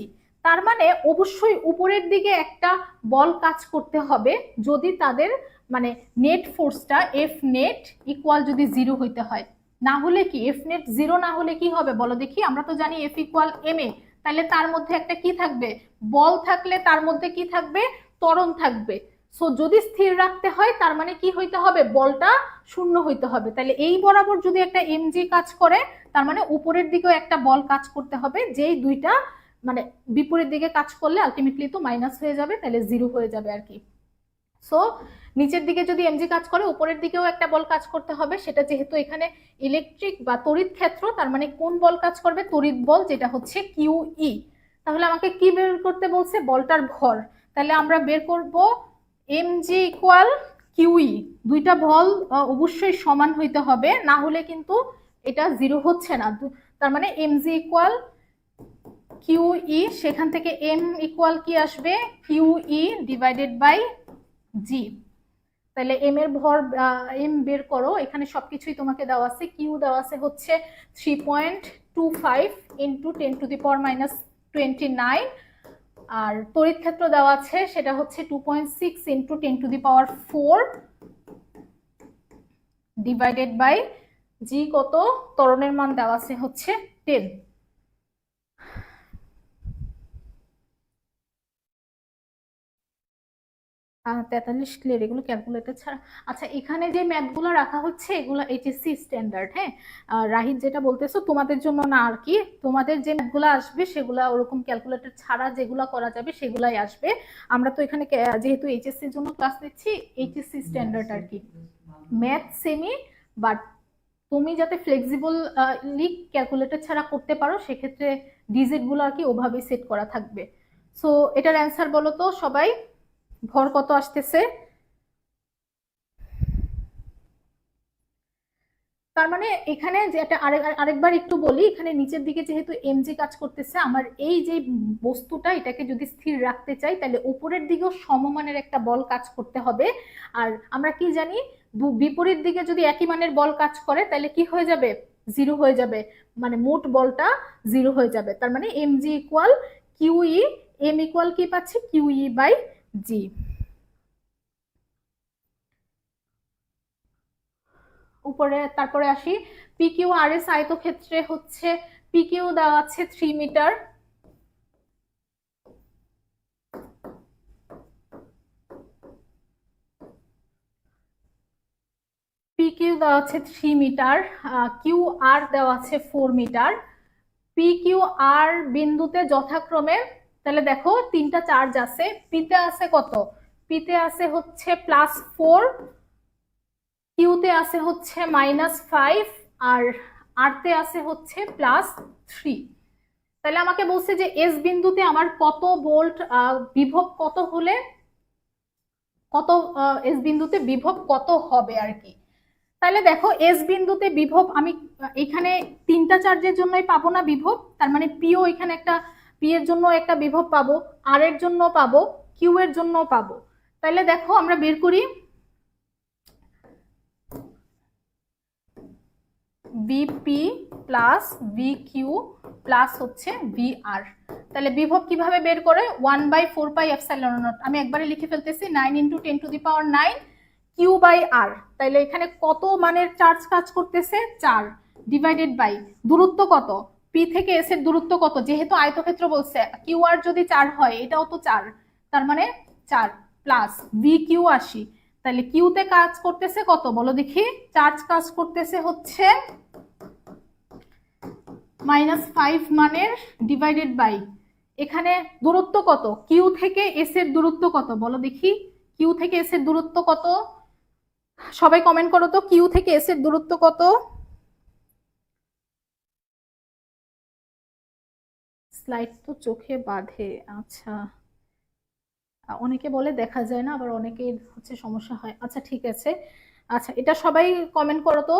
তার মানে অবশ্যই উপরের দিকে একটা বল কাজ করতে হবে যদি তাদের মানে নেট ফোর্সটা F নেট ইকুয়াল যদি 0 হইতে হয়। না হলে কি? F নেট 0 না হলে কি হবে বলো দেখি? আমরা তো জানি F ইকুয়াল ma। তাহলে তার মধ্যে একটা কি থাকবে? বল থাকলে তার মধ্যে কি থাকবে? ত্বরণ থাকবে। সো যদি স্থির রাখতে হয়, তার মানে কি হইতে হবে? বলটা 0 হইতে হবে। তাহলে এই বরাবর যদি একটা mg কাজ করে, তার মানে উপরের দিকেও একটা বল কাজ করতে হবে, যেই দুইটা মানে বিপরীত দিকে কাজ করলে আলটিমেটলি তো মাইনাস হয়ে যাবে, তাহলে 0 হয়ে যাবে আর কি। সো নিচের দিকে যদি mg কাজ করে, উপরের দিকেও একটা বল কাজ করতে হবে। সেটা যেহেতু এখানে ইলেকট্রিক বা তড়িৎ ক্ষেত্র, তার মানে কোন বল কাজ করবে? তড়িৎ বল, যেটা হচ্ছে QE। তাহলে আমাকে কি বের করতে বলছে? বলটার ভর। তাহলে আমরা বের করব mg ইকুয়াল QE। দুইটা বল অবশ্যই সমান হইতে হবে, না হলে কিন্তু এটা 0 হচ্ছে না। তার মানে mg ইকুয়াল QE, সেখান থেকে m ইকুয়াল কি আসবে? QE divided by g। তাহলে এম এর ভর এম বের করো, এখানে সবকিছুই তোমাকে দেওয়া আছে। কিউ দেওয়া আছে হচ্ছে 3.25 ইন্টু 10⁻29, আর তড়িৎ ক্ষেত্র দেওয়া আছে সেটা হচ্ছে 2.6 ইন্টু 10⁴ ডিভাইডেড বাই জি কত, ত্বরণের মান দেওয়া আছে হচ্ছে 10। 43 ক্লিয়ার, এগুলো ক্যালকুলেটর ছাড়া। আচ্ছা, এখানে যে ম্যাথগুলো রাখা হচ্ছে এগুলো এইচএসসি স্ট্যান্ডার্ড। হ্যাঁ, রাহিত যেটা বলতেছো তোমাদের জন্য না আর কি, তোমাদের যে ম্যাথগুলো আসবে সেগুলা ওরকম ক্যালকুলেটর ছাড়া যেগুলো করা যাবে সেগুলাই আসবে। আমরা তো এখানে যেহেতু এইচএসসি এর জন্য ক্লাস নিচ্ছি, এইচএসসি স্ট্যান্ডার্ড আর কি, ম্যাথ সেমি, বাট তুমি যাতে ফ্লেক্সিবল লিক ক্যালকুলেটর ছাড়া করতে পারো সেক্ষেত্রে ডিজিট গুলো আর কি ওভাবে সেট করা থাকবে। সো এটার অ্যান্সার বলো তো সবাই, ভর কত আসতেছে? তার মানে এখানে যেটা আরেকবার একটু বলি, এখানে নিচের দিকে যেহেতু এমজি কাজ করতেছে, আমার এই যে বস্তুটা এটাকে যদি স্থির রাখতে চাই তাহলে উপরের দিকেও সমমানের একটা বল কাজ করতে হবে। আর আমরা কি জানি, বিপরীত দিকে যদি একই মানের বল কাজ করে তাহলে কি হয়ে যাবে, জিরো হয়ে যাবে, মানে মোট বলটা জিরো হয়ে যাবে। তার মানে MG equal QE, M equal কি পাচ্ছি, কিউই বাই জি। উপরে তারপরে আসি, পি কিউ আর এস আয়তক্ষেত্রে হচ্ছে পি কিউ দেওয়া আছে 3 মিটার, পি কিউ দেওয়া আছে 3 মিটার, কিউ আর দেওয়া আছে 4 মিটার। পি কিউ আর বিন্দুতে যথাক্রমে, তাহলে দেখো তিনটা চার্জ আছে, পিতে আছে কত, পিতে আছে হচ্ছে +4, কিউতে আছে হচ্ছে -5, আর আরতে আছে হচ্ছে +3। তাহলে আমাকে বলছে যে এস বিন্দুতে আমার কত ভোল্ট বিভব কত হলে, কত এস বিন্দুতে বিভব কত হবে আর কি। তাহলে দেখো এস বিন্দুতে বিভব আমি এখানে তিনটা চার্জের জন্যই পাবো না বিভব, তার মানে পিও এখানে একটা, পি এর জন্য একটা বিভব পাবো, আর এর জন্য পাবো, কিউ এর জন্য পাবো। তাহলে দেখো আমরা বের করি, ভিপি প্লাস ভিকিউ প্লাস হচ্ছে ভিআর। তাহলে বিভব কিভাবে বের করে, 1/4πε0, আমি একবারে লিখে ফেলতেছি 9 × 10⁹ কিউ বাই আর। তাহলে এখানে কত মানের চার্জ কাজ করতেছে, 4, ডিভাইডেড বাই দূরত্ব কত, পি থেকে এস এর দূরত্ব কত, যেহেতু আয়তক্ষেত্র বলছে, কিউ আর যদি 4 হয় এটাও তো 4, তার মানে 4 প্লাস ভি কিউ 80। তাহলে কিউতে কাজ করতেছে কত বলো দেখি, চার্জ কাজ করতেছে হচ্ছে -5 মানের, ডিভাইডেড বাই এখানে দূরত্ব কত, কিউ থেকে এস এর দূরত্ব কত বলো দেখি, কিউ থেকে এস এর দূরত্ব কত, সবাই কমেন্ট করো তো, কিউ থেকে এস এর দূরত্ব কত। স্লাইড তো চোখে বাঁধে, আচ্ছা, অনেকে বলে দেখা যায় না, আবার অনেকে হচ্ছে সমস্যা হয়। আচ্ছা ঠিক আছে, আচ্ছা এটা সবাই কমেন্ট করো তো,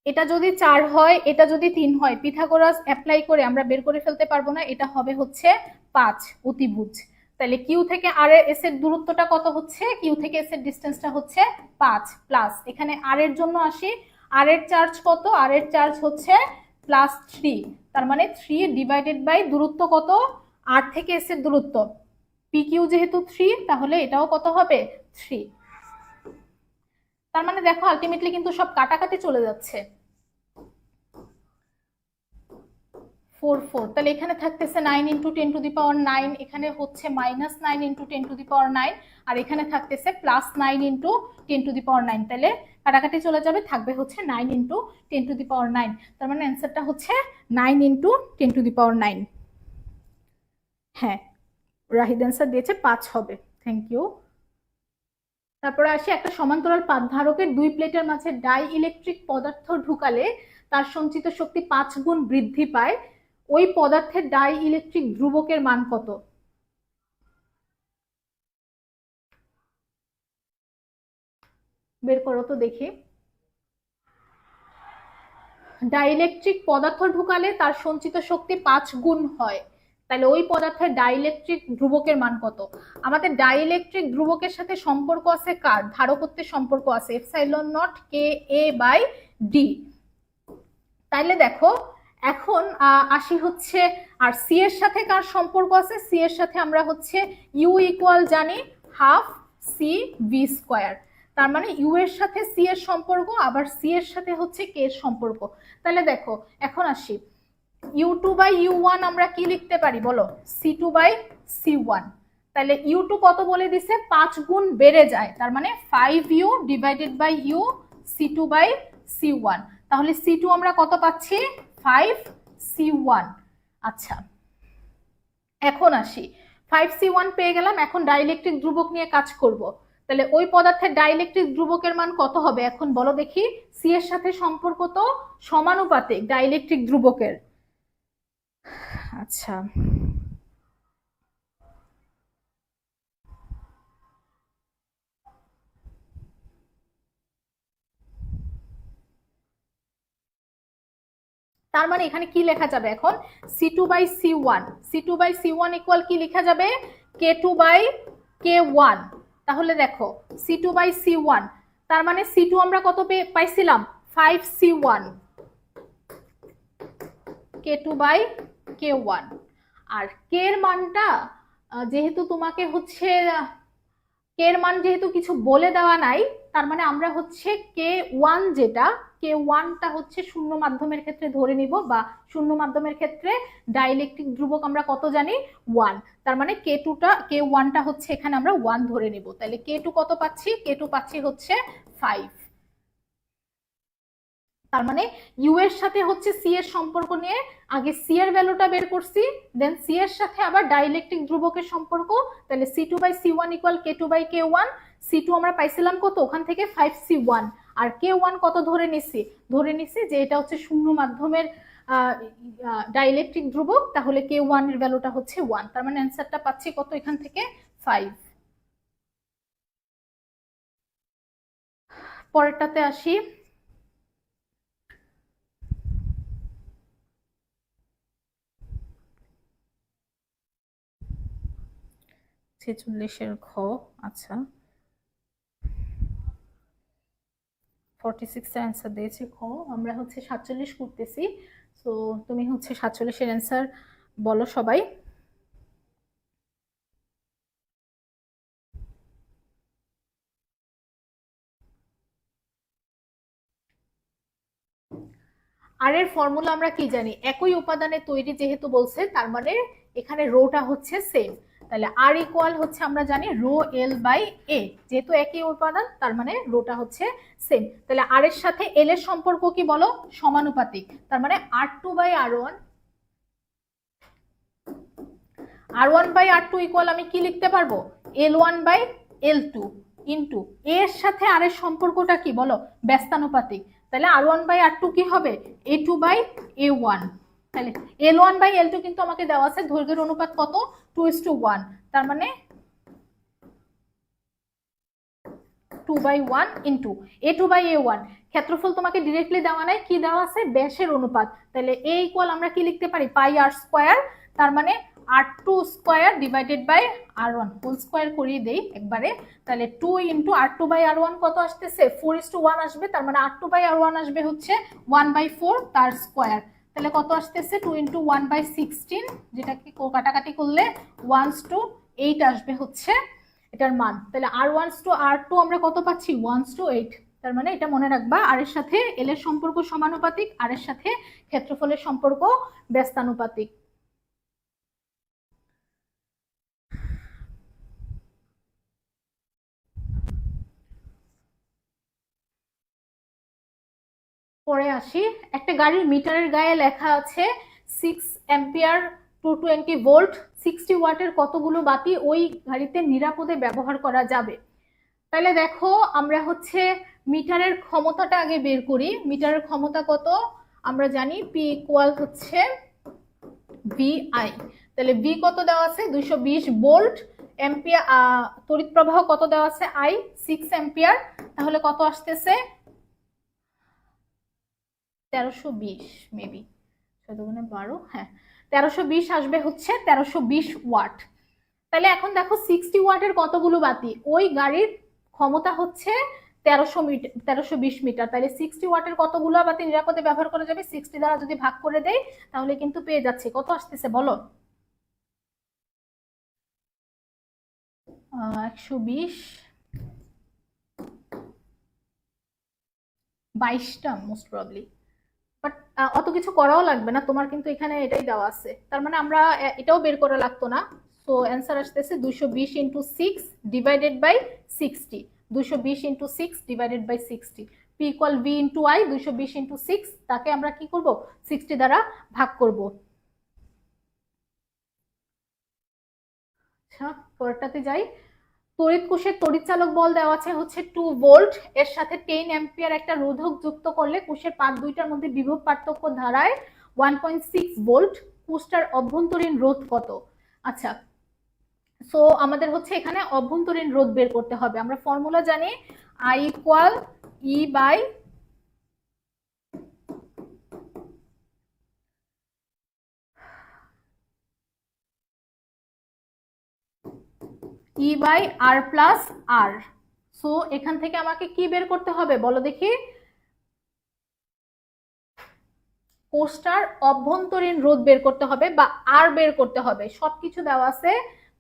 এটা যদি 4 হয়, এটা যদি 3 হয়, পিথাগোরাস অ্যাপ্লাই করে আমরা বের করে ফেলতে পারবো না, এটা হবে হচ্ছে 5 অতিভুজ। তাহলে কিউ থেকে আর এস এর দূরত্বটা কত হচ্ছে, কিউ থেকে এস এর ডিস্টেন্সটা হচ্ছে 5 প্লাস এখানে আর এর জন্য আসি, আর এর চার্জ কত, আর এর চার্জ হচ্ছে +3, তার মানে 3 ডিভাইডেড বাই দূরত্ব কত, আর থেকে এস এর দূরত্ব, পি কিউ যেহেতু 3 তাহলে এটাও কত হবে, 3। তার মানে দেখো আলটিমেটলি কিন্তু সব কাটাকাটি চলে যাচ্ছে, 4 4, তাহলে এখানে থাকতেছে 9 × 10⁹, এখানে হচ্ছে -9 × 10⁹, আর এখানে থাকতেছে +9 × 10⁹, তাহলে কাটাকাটি চলে যাবে, থাকবে হচ্ছে 9 × 10⁹। তার মানে অ্যান্সারটা হচ্ছে 9 × 10⁹। হ্যাঁ, রাহিদ অ্যান্সার দিয়েছে 5 হবে, থ্যাংক ইউ। তারপরে আসি, একটা সমান্তরাল পাত ধারকের দুই প্লেটের মাঝে ডাই ইলেকট্রিক পদার্থ ঢুকালে তার সঞ্চিত শক্তি 5 গুণ বৃদ্ধি পায়, ওই পদার্থের ডাই ইলেকট্রিক ধ্রুবকের মান কত? বের করো তো দেখি, ডাইইলেকট্রিক পদার্থ ঢুকালে তার সঞ্চিত শক্তি 5 গুণ হয়, তাহলে ওই পদার্থের ডাইইলেকট্রিক ধ্রুবকের মান কত? আমাদের ডাইইলেকট্রিক ধ্রুবকের সাথে সম্পর্ক আছে কার? ধারকত্বের সম্পর্ক আছে epsilon naught K A by D. তাইলে দেখো এখন আসি হচ্ছে, আর সি এর সাথে কার সম্পর্ক আছে? সি এর সাথে আমরা হচ্ছে ইউ ইকুয়াল জানি হাফ সি ভি স্কোয়ার। তার মানে ইউ এর সাথে সি এর সম্পর্ক, আবার সি এর সাথে হচ্ছে কে এর সম্পর্ক। তাহলে দেখো এখন আসি, U two by U one আমরা কি লিখতে পারি বলো? C two by C one. তাহলে ইউ টু কত বলে দিছে? 5 গুণ বেড়ে যায়, তার মানে 5u divided by U C two by C one. তাহলে সি টু আমরা কত পাচ্ছি? 5c1। আচ্ছা এখন আসি, 5c1 পেয়ে গেলাম, এখন ডাইইলেকট্রিক ধ্রুবক নিয়ে কাজ করব। তাহলে ওই পদার্থের ডাইইলেকট্রিক ধ্রুবকের মান কত হবে এখন বলো দেখি? সি এর সাথে সম্পর্ক তো সমানুপাতিক ডাইইলেকট্রিক ধ্রুবকের। আচ্ছা তার মানে এখানে কি লেখা যাবে এখন? C two by C one, C two by C one equal কি লেখা যাবে? K two by K one. তাহলে দেখো C two by C one, তার মানে সি টু আমরা কত পাইছিলাম? 5c1, K two by K one. আর কে এর মানটা যেহেতু তোমাকে হচ্ছে কে এর মান যেহেতু কিছু বলে দেওয়া নাই, তার মানে আমরা হচ্ছে কে ওয়ান, যেটা কে ওয়ানটা হচ্ছে শূন্য মাধ্যমের ক্ষেত্রে ধরে নিব, বা শূন্য মাধ্যমের ক্ষেত্রে ডাইইলেকট্রিক ধ্রুবক আমরা কত জানি? 1। তার মানে কে টুটা, কে ওয়ানটা হচ্ছে এখানে আমরা 1 ধরে নিব। তাহলে কে টু কত পাচ্ছি? কে টু পাচ্ছি হচ্ছে 5। তার মানে ইউ এর সাথে হচ্ছে সি এর সম্পর্ক নিয়ে আগে সি এর ভ্যালুটা বের করছি, দেন সি এর সাথে আবার ডাইইলেকট্রিক ধ্রুবকের সম্পর্ক। তাহলে C two by C one equal K two by K one. C two আমরা পাইছিলাম কত? ওখান থেকে 5c1। আর কে ওয়ান কত ধরে নিছি? ধরে নিছি যে এটা হচ্ছে শূন্য মাধ্যমের ডাইইলেকট্রিক ধ্রুবক, তাহলে কে ওয়ান এর ভ্যালুটা হচ্ছে 1। তার মানে অ্যান্সারটা পাচ্ছি কত এখান থেকে? 5। পরেরটাতে আসি, 46-এর খ। আচ্ছা 46 এর অ্যান্সার দিয়েছি খ, আমরা হচ্ছে 47 করতেছি। তো তুমি হচ্ছে 47-এর অ্যান্সার বলো সবাই। আর এর ফর্মুলা আমরা কি জানি? একই উপাদানে তৈরি যেহেতু বলছে, তার মানে এখানে রোটা হচ্ছে সেম। তাহলে আর ইকুয়াল হচ্ছে আমরা জানি রো এল বাই এ, যেহেতু একই উপাদান তার মানে রোটা হচ্ছে সেম। তাহলে আর এর সাথে এল এর সম্পর্ক কি বলো? সমানুপাতিক। তার মানে R two by R one, R one by R two equal আমি কি লিখতে পারবো? L one by L two into এর সাথে আর এর সম্পর্কটা কি বলো? ব্যস্তানুপাতিক। তাহলে R one by R two কি হবে? A two by A one. তাহলে L one by L two কিন্তু আমাকে দেওয়া আছে দৈর্ঘ্যের অনুপাত কত? 2:1। তার মানে 2/1 into A two by A one. ক্ষেত্রফল তোমাকে ডিরেক্টলি দেওয়া নাই, কি দেওয়া আছে? ব্যাসের অনুপাত। তাহলে এ ইকুয়াল আমরা কি লিখতে পারি? Pi R square. তার মানে R two square divided by R one whole square করিয়ে দেই একবারে। তাহলে 2 into R two by R one কত আসতেছে? 4:1 আসবে। তার মানে R two by R one আসবে হচ্ছে 1/4 তার স্কোয়ার। তাহলে কত আসতেছে? 2 ইন্টু 1/16, যেটাকে কাটাকাটি করলে 1:8 আসবে হচ্ছে এটার মান। তাহলে আর ওয়ান্স টু আর টু আমরা কত পাচ্ছি? 1:8। তার মানে এটা মনে রাখবা, আর এর সাথে এল এর সম্পর্ক সমানুপাতিক, আর এর সাথে ক্ষেত্রফলের সম্পর্ক ব্যস্তানুপাতিক। পরে আসি, একটা গাড়ির মিটারের গায়ে লেখা আছে 6 অ্যাম্পিয়ার 220 ভোল্ট 60 ওয়াটের কতগুলো বাতি ওই গাড়িতে নিরাপদে ব্যবহার করা যাবে? তাহলে দেখো আমরা হচ্ছে মিটারের ক্ষমতাটা আগে বের করি। মিটারের ক্ষমতা কত? আমরা জানি পি ইকুয়াল হচ্ছে ভিআই। তাহলে ভি কত দেওয়া আছে? 220 ভোল্ট। এম্পিয়ার তড়িৎ প্রবাহ কত দেওয়া আছে? I 6 ampere. তাহলে কত আসতেছে? 1320 মেবি, 7 গুণে 12। হ্যাঁ, 1320 আসবে হচ্ছে 1320 ওয়াট। তাহলে এখন দেখো 60 ওয়াটের কতগুলো বাতি, ওই গাড়ির ক্ষমতা হচ্ছে 1300 মিটার, 1320 মিটার, তাহলে 60 ওয়াটের কতগুলো বাতি নিরাপদে ব্যবহার করা যাবে, 60 দ্বারা যদি ভাগ করে দেয় তাহলে কিন্তু পেয়ে যাচ্ছে। কত আসতেছে বলো? 120, 22টা মোস্ট প্রবাবলি। বাট অত কিছু করাও লাগবে না তোমার, কিন্তু এখানে এটাই দেওয়া আছে, তার মানে আমরা এটাও বের করা লাগতো না। সো অ্যান্সার আসতেছে 220 into 6 divided by 60, 220 into 6 divided by 60। P equal V into I, 220 into 6, তাকে আমরা কি করব, 60 দ্বারা ভাগ করব। আচ্ছা পরেরটাতে যাই। তড়িৎ কোষের তড়িৎচালক বল দেওয়া আছে হচ্ছে 2 ভোল্ট, এর সাথে 10 অ্যাম্পিয়ার একটা রোধক যুক্ত করলে কোষের পাত দুইটার মধ্যে বিভব পার্থক্য ধারায় 1.6 ভোল্ট, কোষটার অভ্যন্তরীণ রোধ কত? আচ্ছা সো আমাদের হচ্ছে এখানে অভ্যন্তরীণ রোধ বের করতে হবে। আমরা ফর্মুলা জানি I equal E by E by R plus R. So এখান থেকে আমাকে কি বের করতে হবে বলো দেখি? কোষটার অভ্যন্তরীণ রোধ বের করতে হবে বা আর বের করতে হবে। সবকিছু দেওয়া আছে,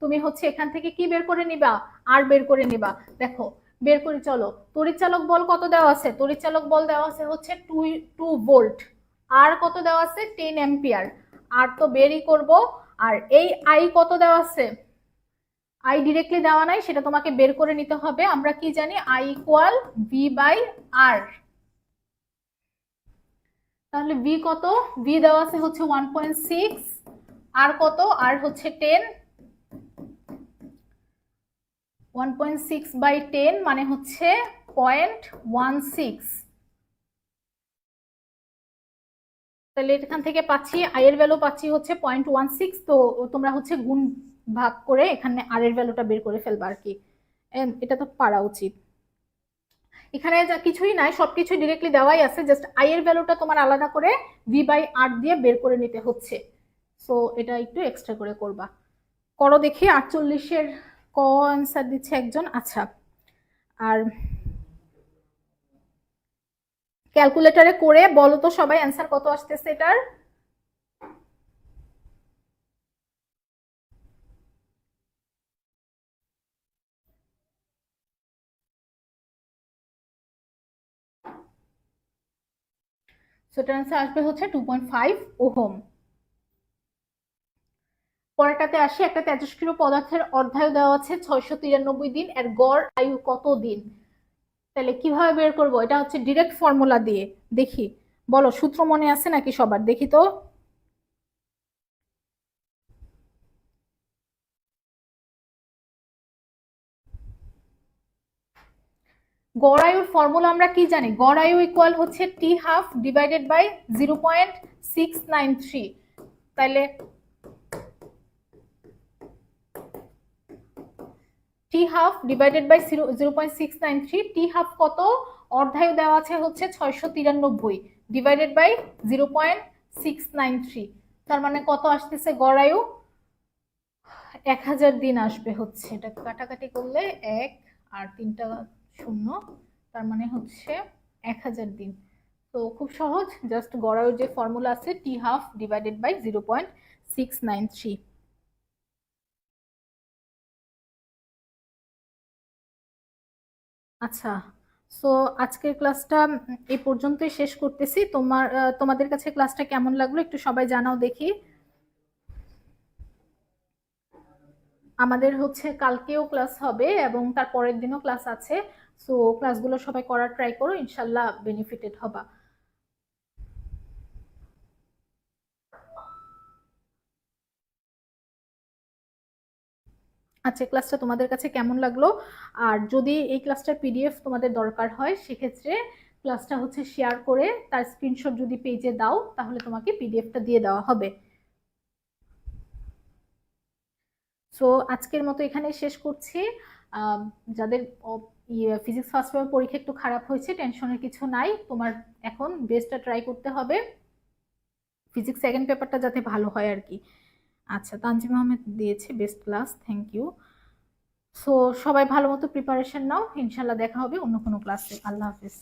তুমি হচ্ছে এখান থেকে কি বের করে নিবা, আর বের করে নিবা। দেখো বের করি চলো। তড়িৎচালক বল কত দেওয়া আছে? তড়িৎচালক বল দেওয়া আছে হচ্ছে 2 ভোল্ট, আর কত দেওয়া আছে 10 অ্যাম্পিয়ার, আর তো বেরই করব। আর এই আই কত দেওয়া আছে? আই ডিরেক্টলি দেওয়া নাই, সেটা তোমাকে বের করে নিতে হবে। আমরা কি জানি আই ইকুয়াল ভি বাই আর। তাহলে ভি কত? ভি দেওয়া আছে হচ্ছে 1.6, আর কত? আর হচ্ছে 10, 1.6 বাই 10 মানে হচ্ছে 0.16। তাহলে এখান থেকে পাচ্ছি আই এর ভ্যালু পাচ্ছি হচ্ছে 0.16। তো তোমরা হচ্ছে গুণ ভাগ করে এখানে আর এর ভ্যালুটা বের করে ফেলবা আর কি, এটা তো পারা উচিত। এখানে যা কিছুই নাই, সবকিছু ডিরেক্টলি দেওয়াই আছে, জাস্ট আই এর ভ্যালুটা তোমার আলাদা করে ভি বাই আর দিয়ে বের করে নিতে হচ্ছে। সো এটা একটু এক্সট্রা করে করবা। করো দেখি। 48-এর ক অ্যান্সার দিচ্ছে একজন। আচ্ছা আর ক্যালকুলেটরে করে বলো তো সবাই অ্যান্সার কত আসতেছে এটার? সেটার অ্যান্সার আসবে হচ্ছে 2.5 ওহম। পরেরটাতে আসি। একটা তেজস্ক্রিয় পদার্থের অর্ধায়ু দেওয়া আছে 693 দিন, এর গড় আয়ু কত দিন? তাহলে কিভাবে বের করব? এটা হচ্ছে ডিরেক্ট ফর্মুলা দিয়ে। দেখি বলো সূত্র মনে আছে নাকি সবার, দেখি তো। গড় আয়ুর ফর্মুলা আমরা কি জানি? গড় আয়ু ইকুয়াল হচ্ছে টি হাফ ডিভাইডেড বাই 0.693। তাহলে T half divided by 0.693, T half কত? অর্ধায়ু দেওয়া আছে হচ্ছে 693 ডিভাইডেড বাই 0.693, তার মানে কত আসতেছে গড় আয়ু? 1000 দিন আসবে হচ্ছে। এটা কাটাকাটি করলে 1 আর 3টা শূন্য, তার মানে হচ্ছে 1000 দিন। তো খুব সহজ, জাস্ট গড় আয়ুর যে ফর্মুলা আছে টি হাফ ডিভাইডেড বাই 0.693। আচ্ছা সো আজকের ক্লাসটা এই পর্যন্তই শেষ করতেছি। তোমাদের কাছে ক্লাসটা কেমন লাগলো একটু সবাই জানাও দেখি। আমাদের হচ্ছে কালকেও ক্লাস হবে এবং তার পরের দিনও ক্লাস আছে। সো ক্লাসগুলো সবাই করার ট্রাই করো, ইনশাল্লাহ বেনিফিটেড হবা। আচ্ছা ক্লাসটা তোমাদের কাছে কেমন লাগলো? আর যদি এই ক্লাসটার পিডিএফ তোমাদের দরকার হয় সেক্ষেত্রে ক্লাসটা হচ্ছে শেয়ার করে তার স্ক্রিনশট যদি পেজে দাও তাহলে তোমাকে পিডিএফটা দিয়ে দেওয়া হবে। সো আজকের মতো এখানে শেষ করছি। যাদের ফিজিক্স ফার্স্ট পেপার পরীক্ষা একটু খারাপ হয়েছে টেনশনের কিছু নাই, তোমার এখন বেস্টটা ট্রাই করতে হবে। ফিজিক্স সেকেন্ড পেপারটা যাতে ভালো হয় আর কি। আচ্ছা, তানজিম আহমেদ দিয়েছে best class, thank you. So সবাই ভালো মতো প্রিপারেশন নাও, ইনশাল্লাহ দেখা হবে অন্য কোনো ক্লাসে। আল্লাহ হাফিজ।